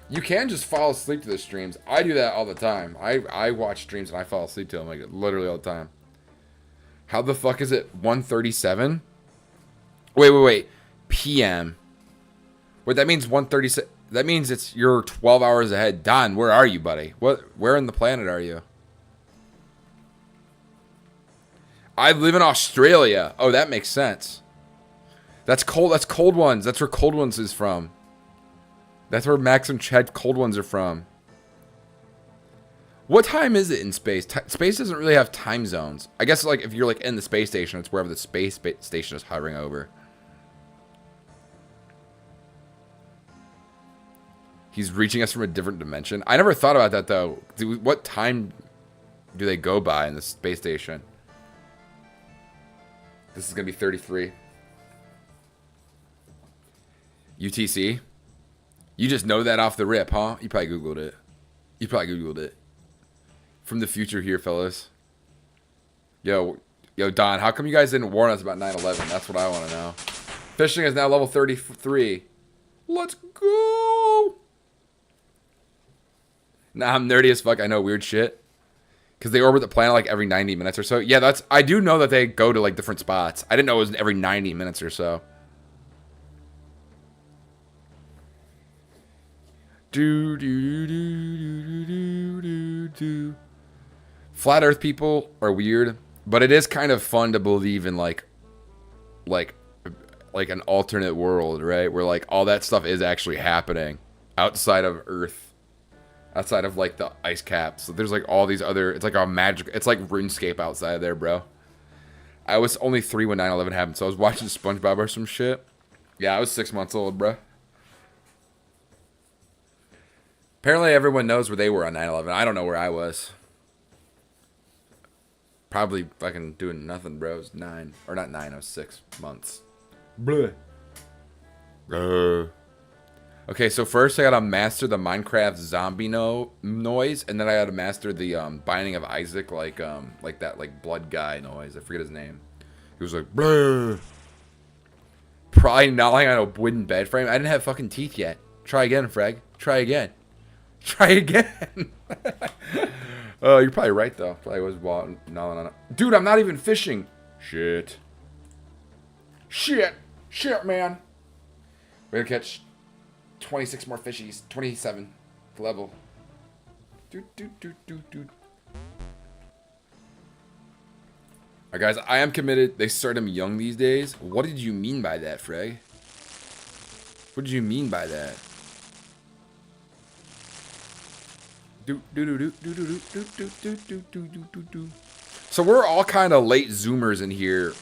A: You can just fall asleep to the streams. I do that all the time. I watch streams and I fall asleep to them, like, literally all the time. How the fuck is it 1:37? Wait. PM. Wait, that means 1:37. That means you're 12 hours ahead. Don, where are you, buddy? Where in the planet are you? I live in Australia. Oh, that makes sense. That's cold. That's Cold Ones. That's where Cold Ones is from. That's where Max and Chad Cold Ones are from. What time is it in space? Space doesn't really have time zones. I guess like if you're like in the space station, it's wherever the space station is hovering over. He's reaching us from a different dimension. I never thought about that though. What time do they go by in the space station? This is gonna be 33. UTC? You just know that off the rip, huh? You probably Googled it. You probably Googled it. From the future here, fellas. Yo, Don, how come you guys didn't warn us about 9/11? That's what I want to know. Fishing is now level 33. Let's go! Nah, I'm nerdy as fuck. I know weird shit. Because they orbit the planet like every 90 minutes or so. Yeah, I do know that they go to like different spots. I didn't know it was every 90 minutes or so. Flat Earth people are weird, but it is kind of fun to believe in like an alternate world, right? Where like all that stuff is actually happening outside of Earth, outside of like the ice caps. So there's like all these other. It's like a magic. It's like RuneScape outside of there, bro. I was only 3 when 9/11 happened, so I was watching SpongeBob or some shit. Yeah, I was 6 months old, bro. Apparently everyone knows where they were on 9/11. I don't know where I was. Probably fucking doing nothing, bro. I was 9. Or not 9, I was 6 months. Blah. Okay, so first I gotta master the Minecraft zombie noise, and then I gotta master the Binding of Isaac, like that like blood guy noise. I forget his name. He was like, blah. Probably gnawing on a wooden bed frame. I didn't have fucking teeth yet. Try again, Freg. Try again. Try again. Oh, you're probably right though. Probably was gnawing on it. Dude, I'm not even fishing. Shit, man. We're gonna catch 26 more fishies. 27 level. Alright, guys, I am committed. They start him young these days. What did you mean by that, Frey? What did you mean by that? So we're all kind of late zoomers in here.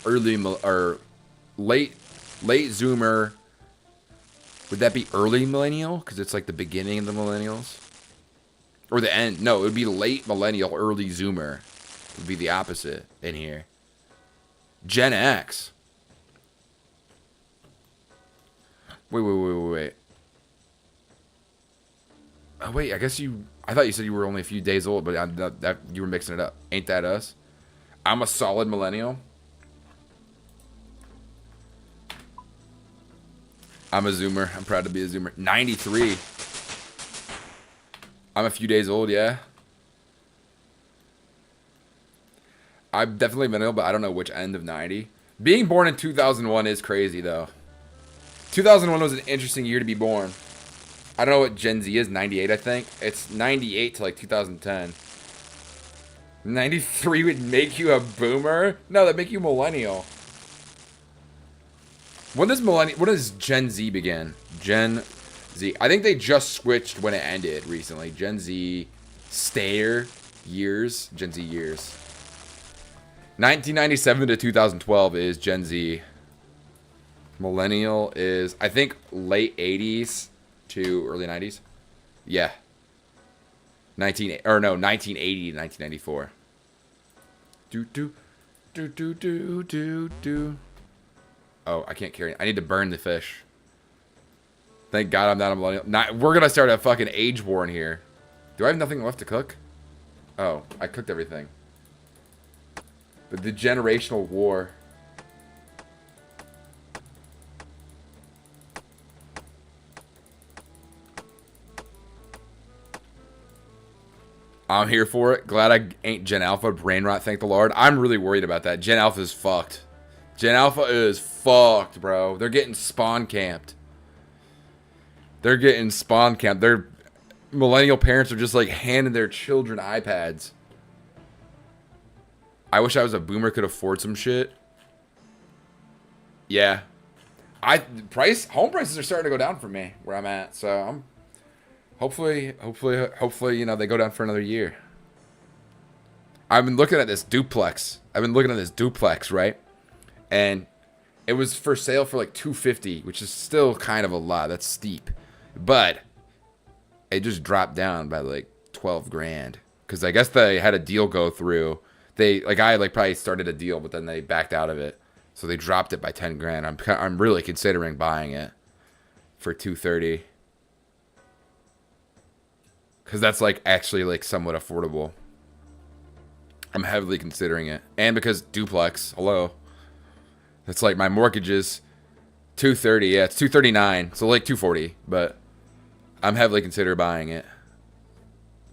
A: Late zoomer. Would that be early millennial? Because it's like the beginning of the millennials. Or the end. No, it would be late millennial, early zoomer. It would be the opposite in here. Gen X. Wait. Oh, wait, I guess I thought you said you were only a few days old, but you were mixing it up. Ain't that us? I'm a solid millennial. I'm a zoomer. I'm proud to be a zoomer. 93. I'm a few days old, yeah. I'm definitely millennial, but I don't know which end of 90. Being born in 2001 is crazy, though. 2001 was an interesting year to be born. I don't know what Gen Z is. 98, I think. It's 98 to like 2010. 93 would make you a boomer? No, that'd make you millennial. When does Gen Z begin? Gen Z. I think they just switched when it ended recently. Gen Z years. Gen Z years. 1997 to 2012 is Gen Z. Millennial is, I think, late 80s to early 90s. Yeah. 1980 to 1994. Oh, I can't carry it. I need to burn the fish. Thank God I'm not a millennial. We're gonna start a fucking age war in here. Do I have nothing left to cook? Oh, I cooked everything. But the generational war. I'm here for it. Glad I ain't Gen Alpha. Brain rot, thank the Lord. I'm really worried about that. Gen Alpha is fucked. Gen Alpha is fucked, bro. They're getting spawn camped. Their millennial parents are just like handing their children iPads. I wish I was a boomer, could afford some shit. Yeah. Home prices are starting to go down for me where I'm at. So I'm hopefully, you know, they go down for another year. I've been looking at this duplex. Right? And it was for sale for like $250, which is still kind of a lot. That's steep. But it just dropped down by like 12 grand. Because I guess they had a deal go through. I probably started a deal, but then they backed out of it. So they dropped it by 10 grand. I'm really considering buying it for 230. Because that's like actually like somewhat affordable. I'm heavily considering it. And because duplex, hello. It's like my mortgage is 230. Yeah, it's 239. So like 240. But I'm heavily considering buying it.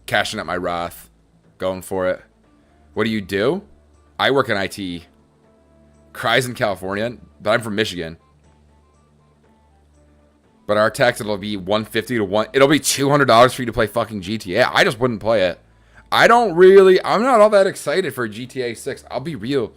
A: Cashing out my Roth. Going for it. What do you do? I work in IT. Cries in California, but I'm from Michigan. But our tax, it'll be $150 to $1. It'll be $200 for you to play fucking GTA. I just wouldn't play it. I'm not all that excited for GTA 6. I'll be real.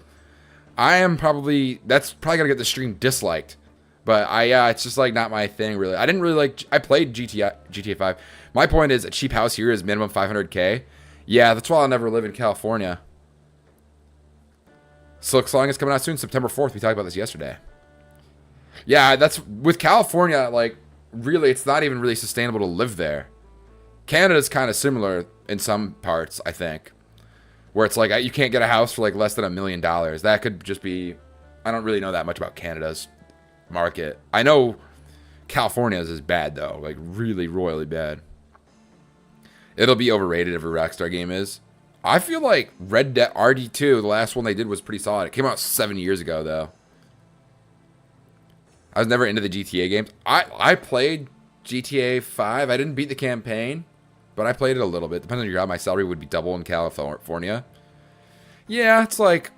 A: That's probably gonna get the stream disliked. But it's just like not my thing really. I didn't really like, I played GTA 5. My point is a cheap house here is minimum $500K. Yeah, that's why I'll never live in California. Silk Song is coming out soon, September 4th. We talked about this yesterday. Yeah, that's with California, like really it's not even really sustainable to live there. Canada's kind of similar in some parts, I think. Where it's like you can't get a house for like less than $1 million. That could just be, I don't really know that much about Canada's market. I know California's is bad though, like really royally bad. It'll be overrated, every Rockstar game is. I feel like Red Dead RD2, the last one they did, was pretty solid. It came out 7 years ago though. I was never into the GTA games. I played GTA 5. I didn't beat the campaign, but I played it a little bit. Depending on your job, my salary would be double in California. Yeah, it's like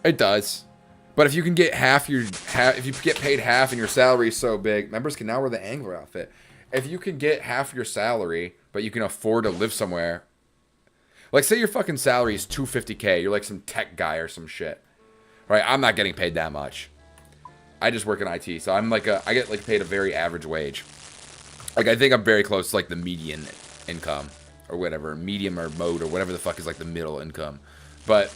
A: it does. But if you can get if you get paid half and your salary is so big, members can now wear the Angler outfit. If you can get half your salary, but you can afford to live somewhere, like say your fucking salary is $250K, you're like some tech guy or some shit, right? I'm not getting paid that much. I just work in IT, so I get like paid a very average wage. Like I think I'm very close to like the median income or whatever, medium or mode or whatever the fuck is like the middle income. But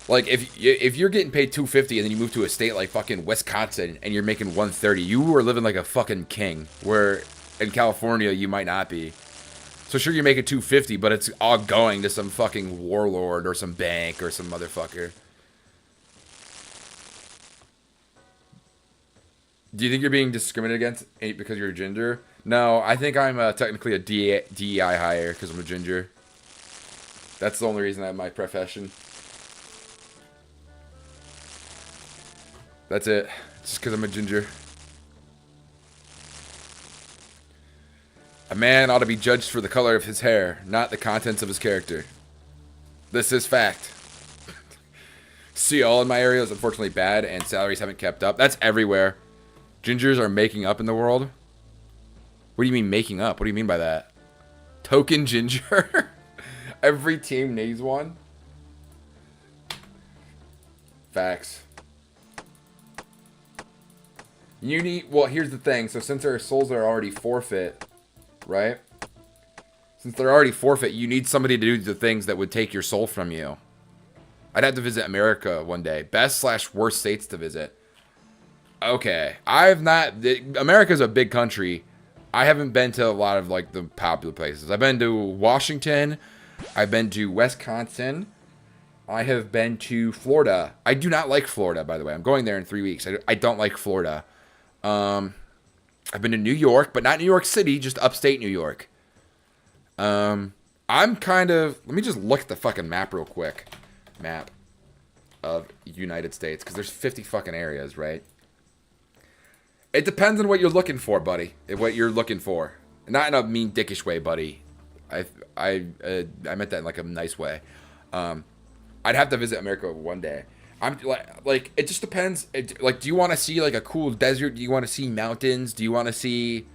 A: like if you're getting paid $250 and then you move to a state like fucking Wisconsin and you're making $130, you are living like a fucking king. Where in California you might not be. So sure, you're making $250, but it's all going to some fucking warlord or some bank or some motherfucker. Do you think you're being discriminated against because you're a ginger? No, I think I'm technically a DEI hire because I'm a ginger. That's the only reason I have my profession. That's it. Just because I'm a ginger. A man ought to be judged for the color of his hair, not the contents of his character. This is fact. See, all in my area is unfortunately bad, and salaries haven't kept up. That's everywhere. Gingers are making up in the world? What do you mean making up? What do you mean by that? Token ginger? Every team needs one? Facts. Well, here's the thing. So since our souls are already forfeit, right? Since they're already forfeit, you need somebody to do the things that would take your soul from you. I'd have to visit America one day. Best/worst states to visit. Okay. America's a big country. I haven't been to a lot of like the popular places. I've been to Washington. I've been to Wisconsin. I have been to Florida. I do not like Florida, by the way. I'm going there in 3 weeks. I don't like Florida. I've been to New York, but not New York City, just upstate New York. Let me just look at the fucking map real quick. Map of United States, because there's 50 fucking areas, right? It depends on what you're looking for, buddy. What you're looking for. Not in a mean dickish way, buddy. I meant that in like a nice way. I'd have to visit America one day. I'm like it just depends. Do you want to see like a cool desert? Do you want to see mountains? Do you want to see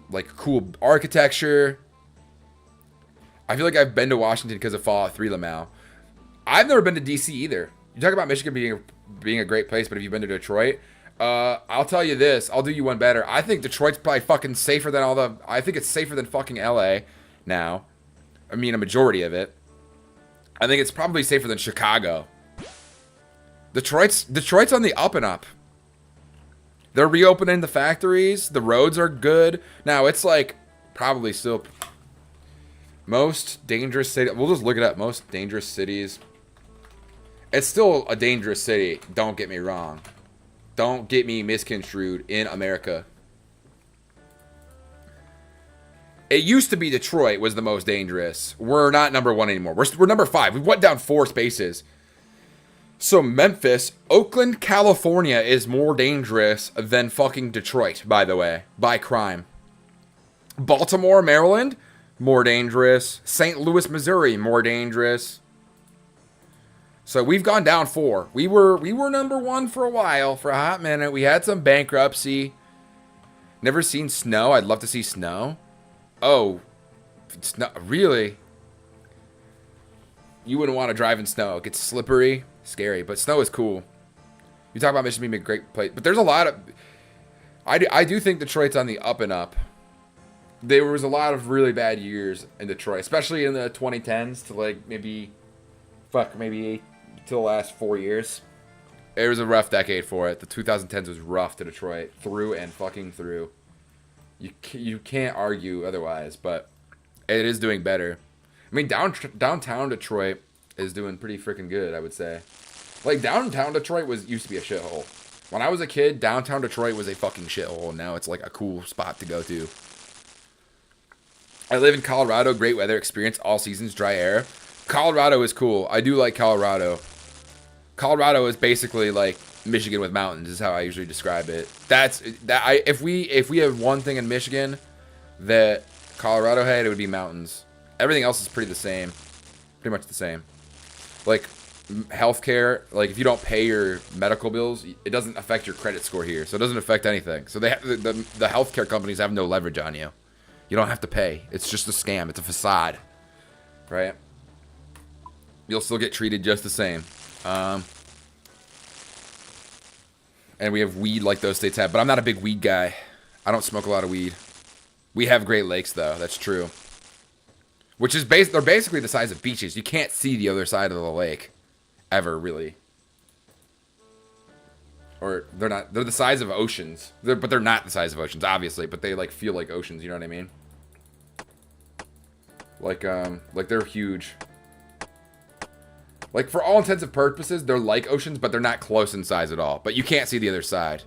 A: like cool architecture? I feel like I've been to Washington because of Fallout 3 Lamau. I've never been to DC either. You talk about Michigan being a great place, but if you've been to Detroit, I'll tell you this. I'll do you one better. I think Detroit's probably fucking safer than I think it's safer than fucking LA now. I mean, a majority of it. I think it's probably safer than Chicago. Detroit's on the up and up. They're reopening the factories. The roads are good. Now, it's like probably still most dangerous city. We'll just look it up. Most dangerous cities. It's still a dangerous city. Don't get me wrong. Don't get me misconstrued in America. It used to be Detroit was the most dangerous. We're not number 1 anymore. We're number 5. We went down 4 spaces. So Memphis, Oakland, California is more dangerous than fucking Detroit, by the way, by crime. Baltimore, Maryland, more dangerous. St. Louis, Missouri, more dangerous. So we've gone down 4. We were number 1 for a while, for a hot minute. We had some bankruptcy. Never seen snow. I'd love to see snow. Oh, it's not really. You wouldn't want to drive in snow. It gets slippery, scary, but snow is cool. You talk about Michigan being a great place, but there's a lot of. I do think Detroit's on the up and up. There was a lot of really bad years in Detroit, especially in the 2010s to like maybe till the last 4 years. It was a rough decade for it. The 2010s was rough to Detroit, through and fucking through. You can't argue otherwise, but it is doing better. I mean, downtown Detroit is doing pretty freaking good, I would say. Like, downtown Detroit used to be a shithole. When I was a kid, downtown Detroit was a fucking shithole. Now it's like a cool spot to go to. I live in Colorado. Great weather experience. All seasons. Dry air. Colorado is cool. I do like Colorado. Colorado is basically like Michigan with mountains is how I usually describe it. If we have one thing in Michigan that Colorado had, it would be mountains. Everything else is pretty much the same. Like healthcare, like if you don't pay your medical bills, it doesn't affect your credit score here, so it doesn't affect anything. So they have, the healthcare companies have no leverage on you. You don't have to pay. It's just a scam. It's a facade, right? You'll still get treated just the same. And we have weed like those states have, but I'm not a big weed guy. I don't smoke a lot of weed. We have Great Lakes though. That's true. Which is they're basically the size of beaches. You can't see the other side of the lake ever, really. Or they're not. They're the size of oceans. But they're not the size of oceans, obviously. But they like feel like oceans. You know what I mean? Like they're huge. Like for all intents and purposes, they're like oceans, but they're not close in size at all. But you can't see the other side.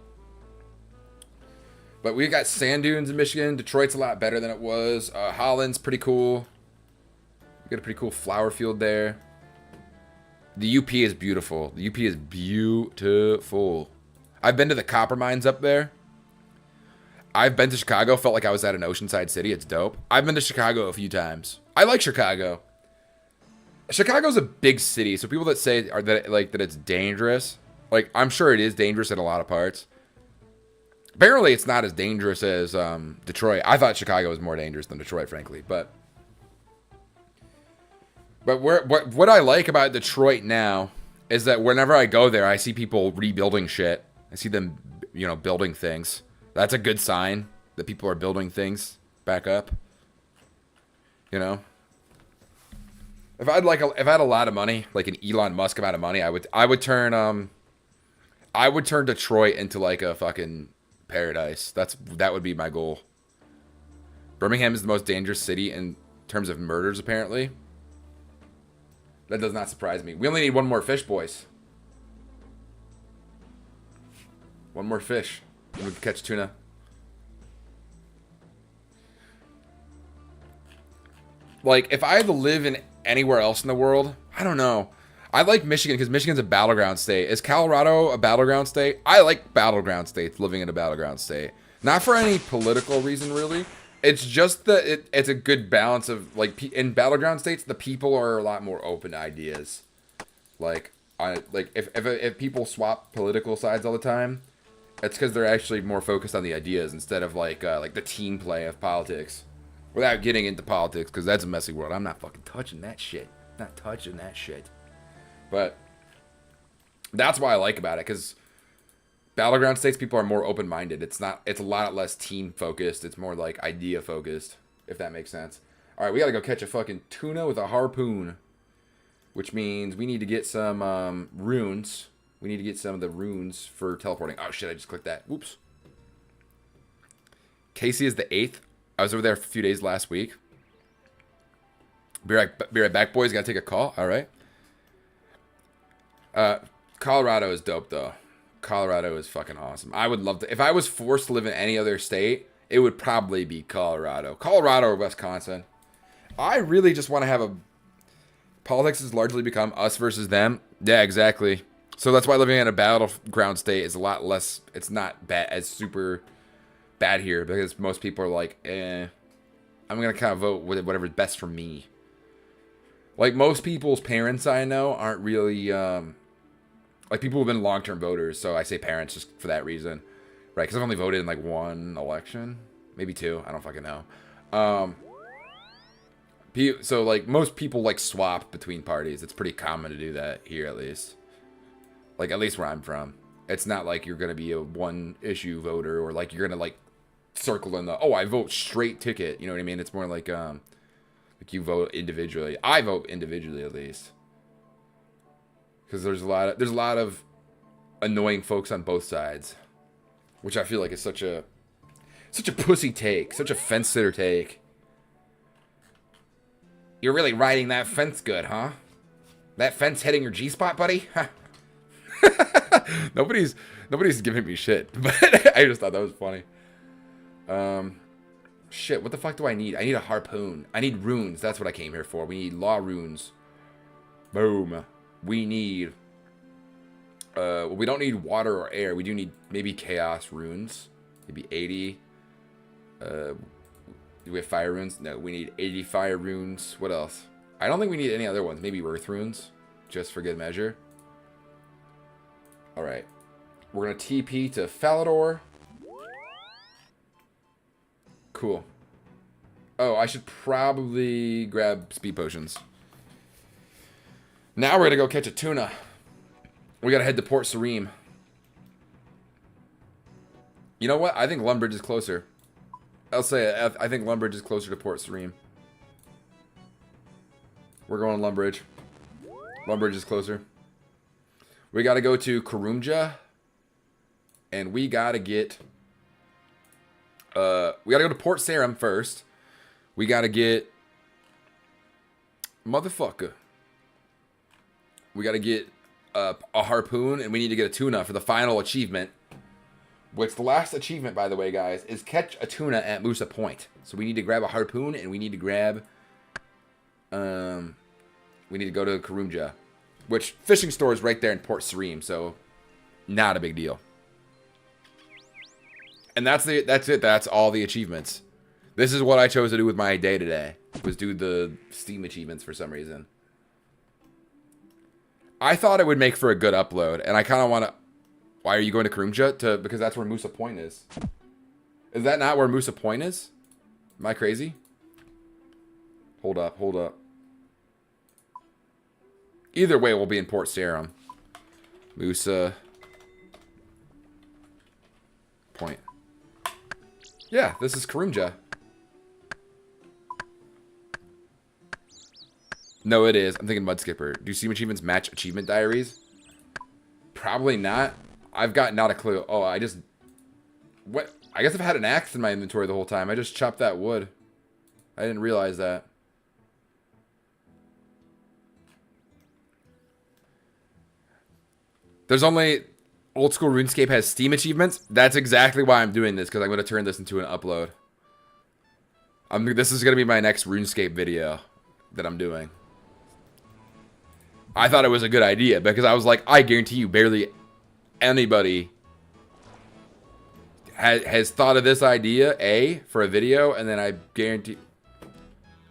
A: But we got sand dunes in Michigan. Detroit's a lot better than it was. Holland's pretty cool. We got a pretty cool flower field there. The UP is beautiful. The UP is beautiful. I've been to the copper mines up there. I've been to Chicago. Felt like I was at an oceanside city. It's dope. I've been to Chicago a few times. I like Chicago. Chicago's a big city, so people that say that it's dangerous, like I'm sure it is dangerous in a lot of parts. Apparently, it's not as dangerous as Detroit. I thought Chicago was more dangerous than Detroit, frankly. But what I like about Detroit now is that whenever I go there, I see people rebuilding shit. I see them, building things. That's a good sign that people are building things back up. If I had a lot of money, like an Elon Musk amount of money, I would turn Detroit into like a fucking paradise. That would be my goal. Birmingham is the most dangerous city in terms of murders, apparently. That does not surprise me. We only need one more fish, boys. One more fish, and we can catch tuna. Like, if I had to live in anywhere else in the world, I don't know. I like Michigan because Michigan's a battleground state. Is Colorado a battleground state? I like battleground states, living in a battleground state. Not for any political reason, really. It's just that it's a good balance of, like, in battleground states, the people are a lot more open to ideas. If people swap political sides all the time, it's because they're actually more focused on the ideas instead of, like the team play of politics. Without getting into politics, because that's a messy world. I'm not fucking touching that shit. Not touching that shit. But that's why I like about it, because Battleground states people are more open-minded. It's a lot less team-focused. It's more like idea-focused, if that makes sense. All right, we got to go catch a fucking tuna with a harpoon, which means we need to get some runes. We need to get some of the runes for teleporting. Oh, shit, I just clicked that. Whoops. Casey is the 8th. I was over there for a few days last week. Be right back, boys. Got to take a call. All right. Colorado is dope, though. Colorado is fucking awesome. I would love to. If I was forced to live in any other state, it would probably be Colorado. Colorado or Wisconsin. I really just want to have a... Politics has largely become us versus them. Yeah, exactly. So that's why living in a battleground state is a lot less... It's not bad as super bad here, because most people are like, I'm going to kind of vote with whatever's best for me. Like, most people's parents I know aren't really... Like, people who've been long-term voters, so I say parents just for that reason. Right, because I've only voted in, like, one election. Maybe two. I don't fucking know. So, like, most people, like, swap between parties. It's pretty common to do that here, at least. Like, at least where I'm from. It's not like you're going to be a one-issue voter, or, like, you're going to, like, circle in the, oh, I vote straight ticket. You know what I mean? It's more like you vote individually. I vote individually, at least. Because there's a lot of annoying folks on both sides, which I feel like is such a pussy take, such a fence sitter take. You're really riding that fence good, huh? That fence hitting your G-spot, buddy? Nobody's giving me shit, but I just thought that was funny. Shit, what the fuck do I need? I need a harpoon. I need runes. That's what I came here for. We need law runes. Boom. We need... we don't need water or air. We do need maybe chaos runes. Maybe 80. Do we have fire runes? No, we need 80 fire runes. What else? I don't think we need any other ones. Maybe earth runes. Just for good measure. Alright. We're going to TP to Falador. Cool. Oh, I should probably grab speed potions. Now we're going to go catch a tuna. We got to head to Port Sarim. You know what? I think Lumbridge is closer. I'll say it. I think Lumbridge is closer to Port Sarim. We're going to Lumbridge. Lumbridge is closer. We got to go to Karumja. And we got to get... we got to go to Port Sarim first. We got to get... Motherfucker. We got to get a harpoon, and we need to get a tuna for the final achievement. Which, the last achievement, by the way, guys, is catch a tuna at Moosa Point. So we need to grab a harpoon, and we need to grab... we need to go to Karumja. Which, fishing store is right there in Port Sarim, so not a big deal. And that's it. That's all the achievements. This is what I chose to do with my day today. Was do the Steam achievements for some reason. I thought it would make for a good upload, and I kind of want to... Why are you going to Karumja? Because that's where Moosa Point is. Is that not where Moosa Point is? Am I crazy? Hold up. Either way, we'll be in Port Sarim. Moosa Point. Yeah, this is Karumja. No, it is. I'm thinking Mudskipper. Do Steam achievements match achievement diaries? Probably not. I've got not a clue. Oh, what? I guess I've had an axe in my inventory the whole time. I just chopped that wood. I didn't realize that. There's only... Old School RuneScape has Steam achievements. That's exactly why I'm doing this, because I'm going to turn this into an upload. This is going to be my next RuneScape video that I'm doing. I thought it was a good idea, because I was like, I guarantee you barely anybody has thought of this idea, for a video, and then I guarantee...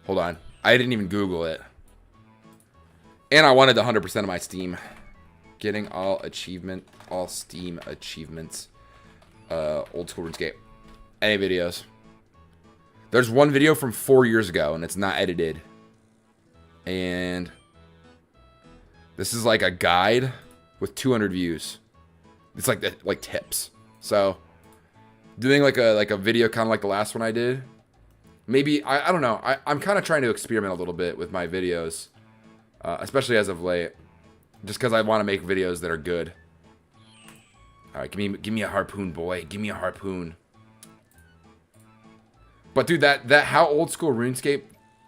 A: Hold on. I didn't even Google it. And I wanted 100% of my Steam. Getting all Steam achievements. Old School RuneScape. Any videos. There's one video from 4 years ago, and it's not edited. And this is like a guide with 200 views. It's like tips. So doing like a video kind of like the last one I did. Maybe I don't know. I'm kind of trying to experiment a little bit with my videos, especially as of late, just because I want to make videos that are good. All right, give me a harpoon, boy. Give me a harpoon. But dude, that how old school RuneScape?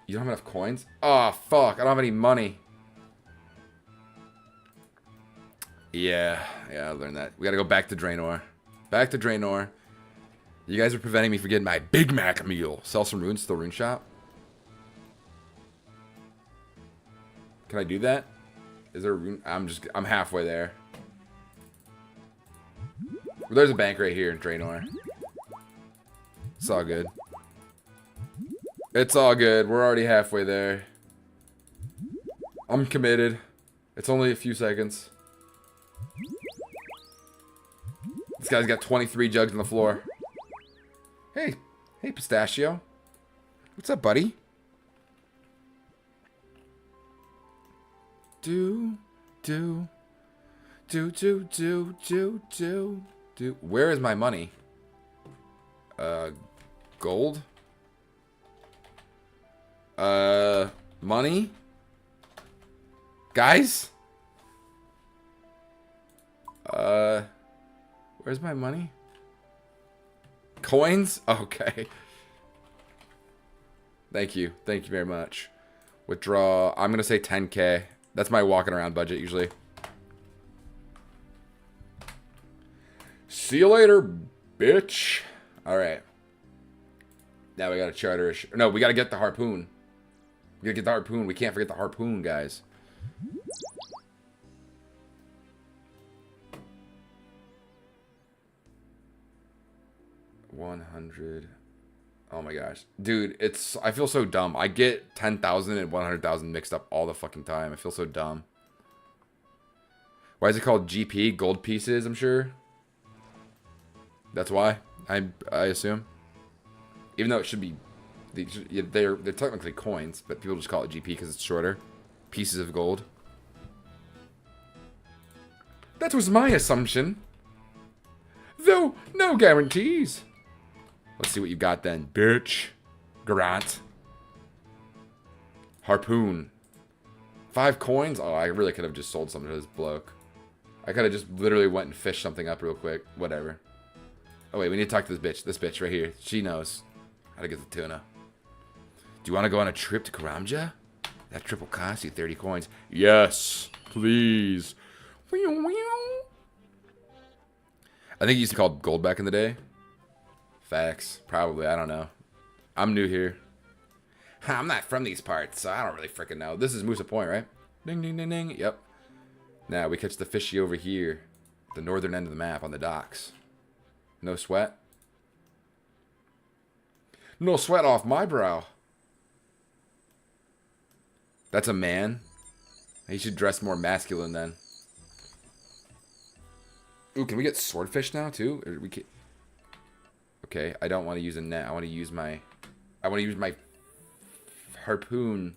A: You don't have enough coins? Oh fuck! I don't have any money. Yeah, I learned that. We gotta go back to Draenor. Back to Draenor. You guys are preventing me from getting my Big Mac meal. Sell some runes to the rune shop. Can I do that? Is there a rune? I'm halfway there. There's a bank right here in Draenor. It's all good. It's all good. We're already halfway there. I'm committed. It's only a few seconds. This guy's got 23 jugs on the floor. Hey, Pistachio. What's up, buddy? Where is my money? Gold? Money? Guys? Where's my money? Coins? Okay. Thank you. Thank you very much. Withdraw. I'm going to say 10K. That's my walking around budget usually. See you later, bitch. All right. Now we got to charter a no, we got to get the harpoon. We got to get the harpoon. We can't forget the harpoon, guys. $100. Oh my gosh. Dude, I feel so dumb. I get 10,000 and 100,000 mixed up all the fucking time. I feel so dumb. Why is it called GP? Gold pieces, I'm sure. That's why, I assume. Even though it should be, they're technically coins, but people just call it GP because it's shorter. Pieces of gold. That was my assumption. Though, no guarantees. Let's see what you got then, bitch. Garant. Harpoon. 5 coins? Oh, I really could have just sold something to this bloke. I could have just literally went and fished something up real quick. Whatever. Oh, wait, we need to talk to this bitch. This bitch right here. She knows how to get the tuna. Do you want to go on a trip to Karamja? That trip will cost you 30 coins. Yes, please. I think it used to be called gold back in the day. Facts. Probably. I don't know. I'm new here. I'm not from these parts, so I don't really freaking know. This is Musa Point, right? Ding, ding, ding, ding. Yep. Now we catch the fishy over here. The northern end of the map on the docks. No sweat? No sweat off my brow. That's a man? He should dress more masculine then. Ooh, can we get swordfish now too? Or we can... Okay, I don't want to use a net. I want to use my harpoon.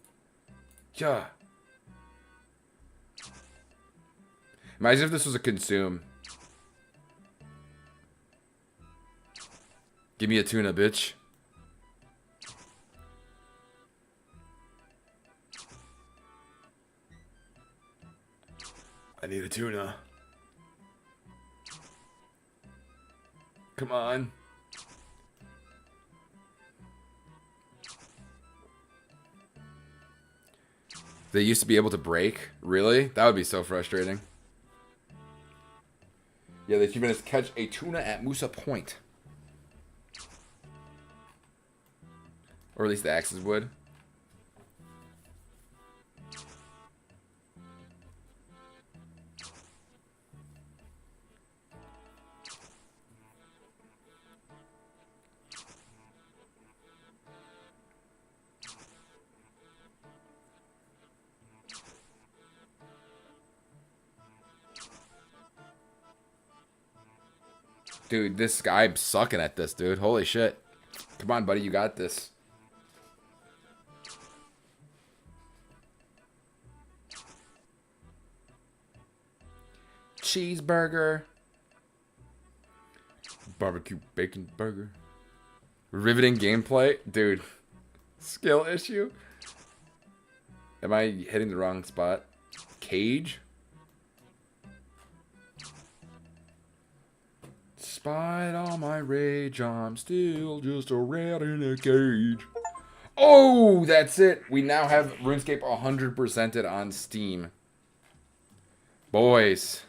A: Yeah. Imagine if this was a consume. Give me a tuna, bitch. I need a tuna. Come on. They used to be able to break? Really? That would be so frustrating. Yeah, they should even catch a tuna at Musa Point. Or at least the axes would. Dude, this guy, I'm sucking at this, dude. Holy shit. Come on, buddy, you got this. cheeseburger. Barbecue bacon burger. Riveting gameplay. Dude. Skill issue. Am I hitting the wrong spot? Cage? Despite all my rage, I'm still just a rat in a cage. Oh, that's it. We now have RuneScape 100%ed on Steam. Boys.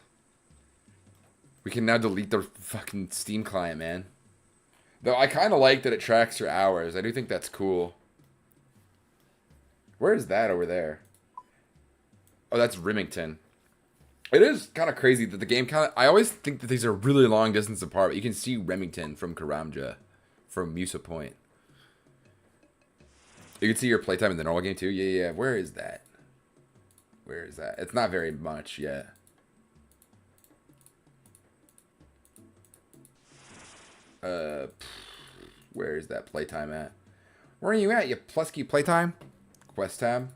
A: We can now delete the fucking Steam client, man. Though I kind of like that it tracks your hours. I do think that's cool. Where is that over there? Oh, that's Remington. It is kind of crazy that the game kind of... I always think that these are really long distance apart. But you can see Remington from Karamja. From Musa Point. You can see your playtime in the normal game too. Yeah. Where is that? Where is that? It's not very much yet. Where is that playtime at? Where are you at, you Plusky playtime? Quest tab.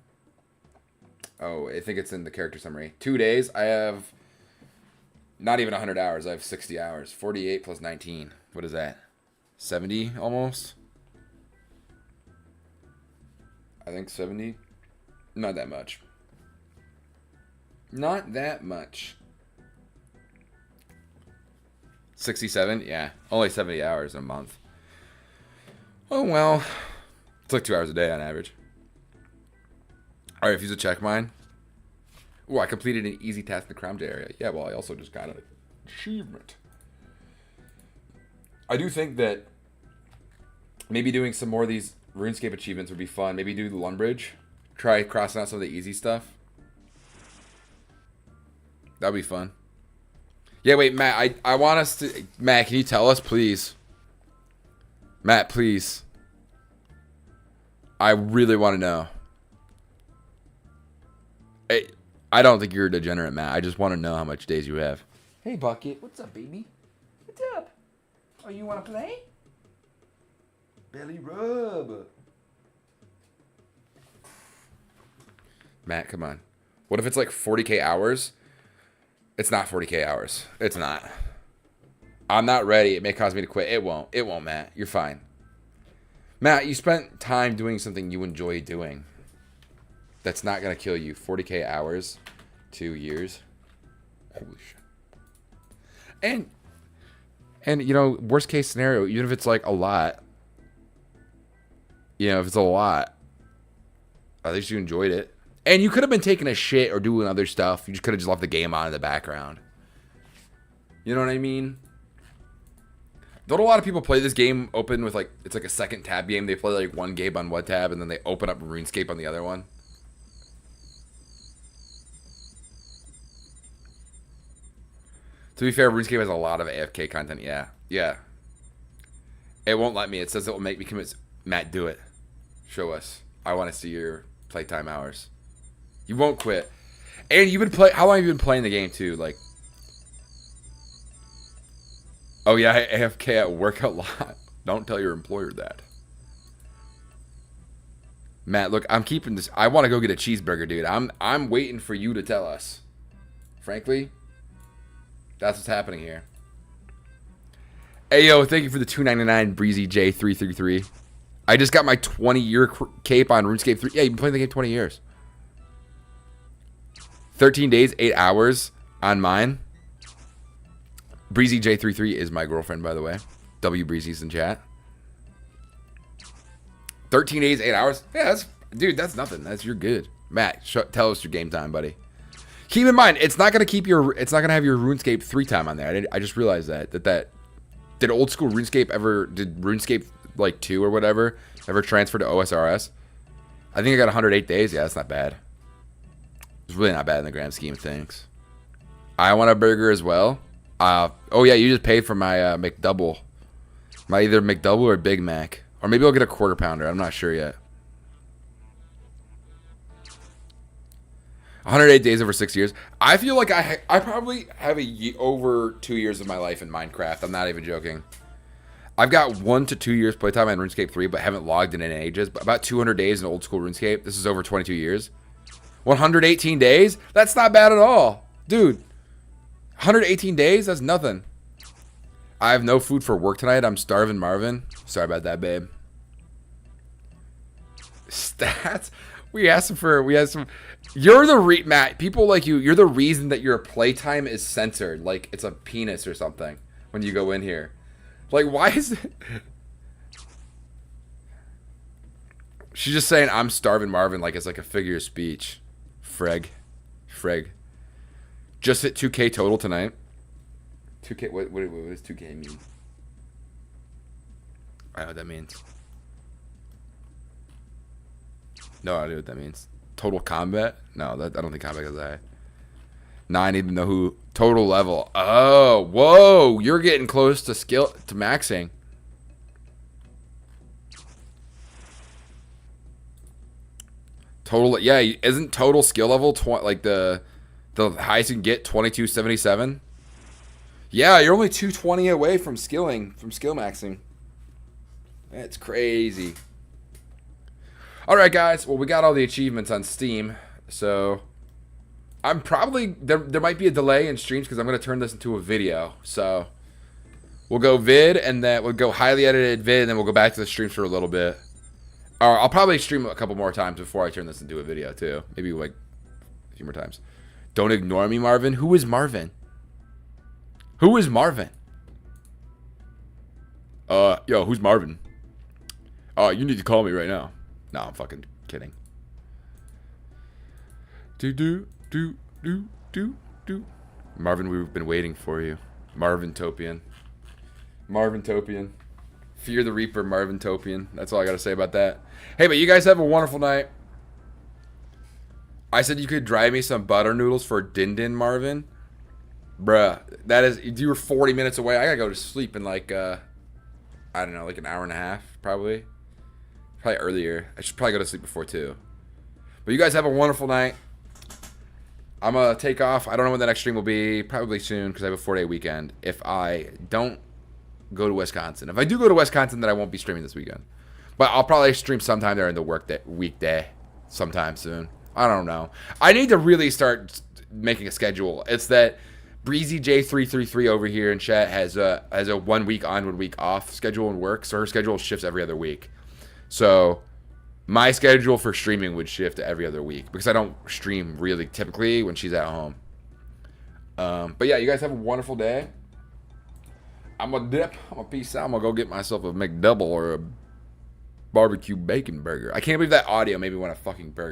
A: Oh, I think it's in the character summary. 2 days. I have not even 100 hours. I have 60 hours. 48 plus 19. What is that? 70 almost? I think 70. Not that much. Not that much. 67? Yeah. Only 70 hours in a month. Oh, well. It's like 2 hours a day on average. Alright, refuse to check mine. Oh, I completed an easy task in the Crown area. Yeah, well, I also just got an achievement. I do think that maybe doing some more of these RuneScape achievements would be fun. Maybe do the Lumbridge. Try crossing out some of the easy stuff. That'd be fun. Yeah, wait, Matt, I want us to... Matt, can you tell us, please? Matt, please. I really want to know. Hey, I don't think you're a degenerate, Matt. I just want to know how much days you have.
C: Hey, Bucket. What's up, baby? What's up? Oh, you want to play? Belly rub.
A: Matt, come on. What if it's like 40k hours? It's not 40k hours. It's not. I'm not ready. It may cause me to quit. It won't. It won't, Matt. You're fine. Matt, you spent time doing something you enjoy doing. That's not going to kill you. 40k hours. 2 years. Holy shit. And, you know, worst case scenario, even if it's like a lot. You know, if it's a lot. At least you enjoyed it. And you could have been taking a shit or doing other stuff. You just could have just left the game on in the background. You know what I mean? Don't a lot of people play this game open with like... It's like a second tab game. They play like one game on one tab and then they open up RuneScape on the other one. To be fair, RuneScape has a lot of AFK content. Yeah. Yeah. It won't let me. It says it will make me commit... Matt, do it. Show us. I want to see your playtime hours. You won't quit. And you've been playing... How long have you been playing the game, too? Like... Oh, yeah, I AFK at work a lot. Don't tell your employer that. Matt, look, I'm keeping this... I want to go get a cheeseburger, dude. I'm waiting for you to tell us. Frankly, that's what's happening here. Hey, yo, thank you for the $2.99 Breezy J333. I just got my 20-year cape on RuneScape 3. Yeah, you've been playing the game 20 years. 13 days, 8 hours on mine. Breezy J33 is my girlfriend, by the way. W Breezy's in chat. 13 days, 8 hours. Yeah, that's... Dude, that's nothing. You're good. Matt, tell us your game time, buddy. Keep in mind, it's not gonna keep your... It's not gonna have your RuneScape 3 time on there. I just realized that. Did old school RuneScape ever... Did RuneScape... like 2 or whatever, ever transferred to OSRS? I think I got 108 days. Yeah, that's not bad. It's really not bad in the grand scheme of things. I want a burger as well. Oh yeah, you just paid for my McDouble. My either McDouble or Big Mac. Or maybe I'll get a quarter pounder. I'm not sure yet. 108 days over 6 years. I feel like I probably have over 2 years of my life in Minecraft. I'm not even joking. I've got 1 to 2 years playtime on RuneScape 3, but haven't logged in ages. But about 200 days in old school RuneScape. This is over 22 years. 118 days? That's not bad at all. Dude, 118 days? That's nothing. I have no food for work tonight. I'm starving, Marvin. Sorry about that, babe. Stats? We had some. You're the Matt, people like you're the reason that your playtime is censored. Like it's a penis or something when you go in here. Like, why is it? She's just saying I'm starving Marvin like it's like a figure of speech. Freg. Just hit 2K total tonight. 2K, what does 2K mean? I don't know what that means. No idea what that means. Total combat? No, I don't think combat is that. Now I need to know who. Total level. Oh, whoa. You're getting close to maxing. Total, yeah, isn't total skill level like the highest you can get 2277? Yeah, you're only 220 away from skill maxing. That's crazy. All right, guys. Well, we got all the achievements on Steam, so I'm probably there might be a delay in streams because I'm going to turn this into a video. So we'll go vid, and then we'll go highly edited vid, and then we'll go back to the streams for a little bit. Or I'll probably stream a couple more times before I turn this into a video too. Maybe like a few more times. Don't ignore me, Marvin. Who is Marvin? Who is Marvin? Yo, who's Marvin? You need to call me right now. No, I'm fucking kidding. Do. Marvin, we've been waiting for you. Marvin Topian. Fear the Reaper, Marvin Topian. That's all I gotta say about that. Hey, but you guys have a wonderful night. I said you could drive me some butter noodles for Din Din, Marvin. Bruh, you were 40 minutes away. I gotta go to sleep in like, I don't know, like an hour and a half, probably. Probably earlier. I should probably go to sleep before 2. But you guys have a wonderful night. I'm gonna take off. I don't know when the next stream will be. Probably soon because I have a 4-day weekend. If I don't go to Wisconsin. If I do go to Wisconsin, then I won't be streaming this weekend. But I'll probably stream sometime during the weekday. Sometime soon. I don't know. I need to really start making a schedule. It's that Breezy J333 over here in chat has a 1 week on, 1 week off schedule and work. So her schedule shifts every other week. So my schedule for streaming would shift to every other week because I don't stream really typically when she's at home. But yeah, you guys have a wonderful day. I'm going to dip. I'm going to peace out. I'm going to go get myself a McDouble or a barbecue bacon burger. I can't believe that audio made me want a fucking burger.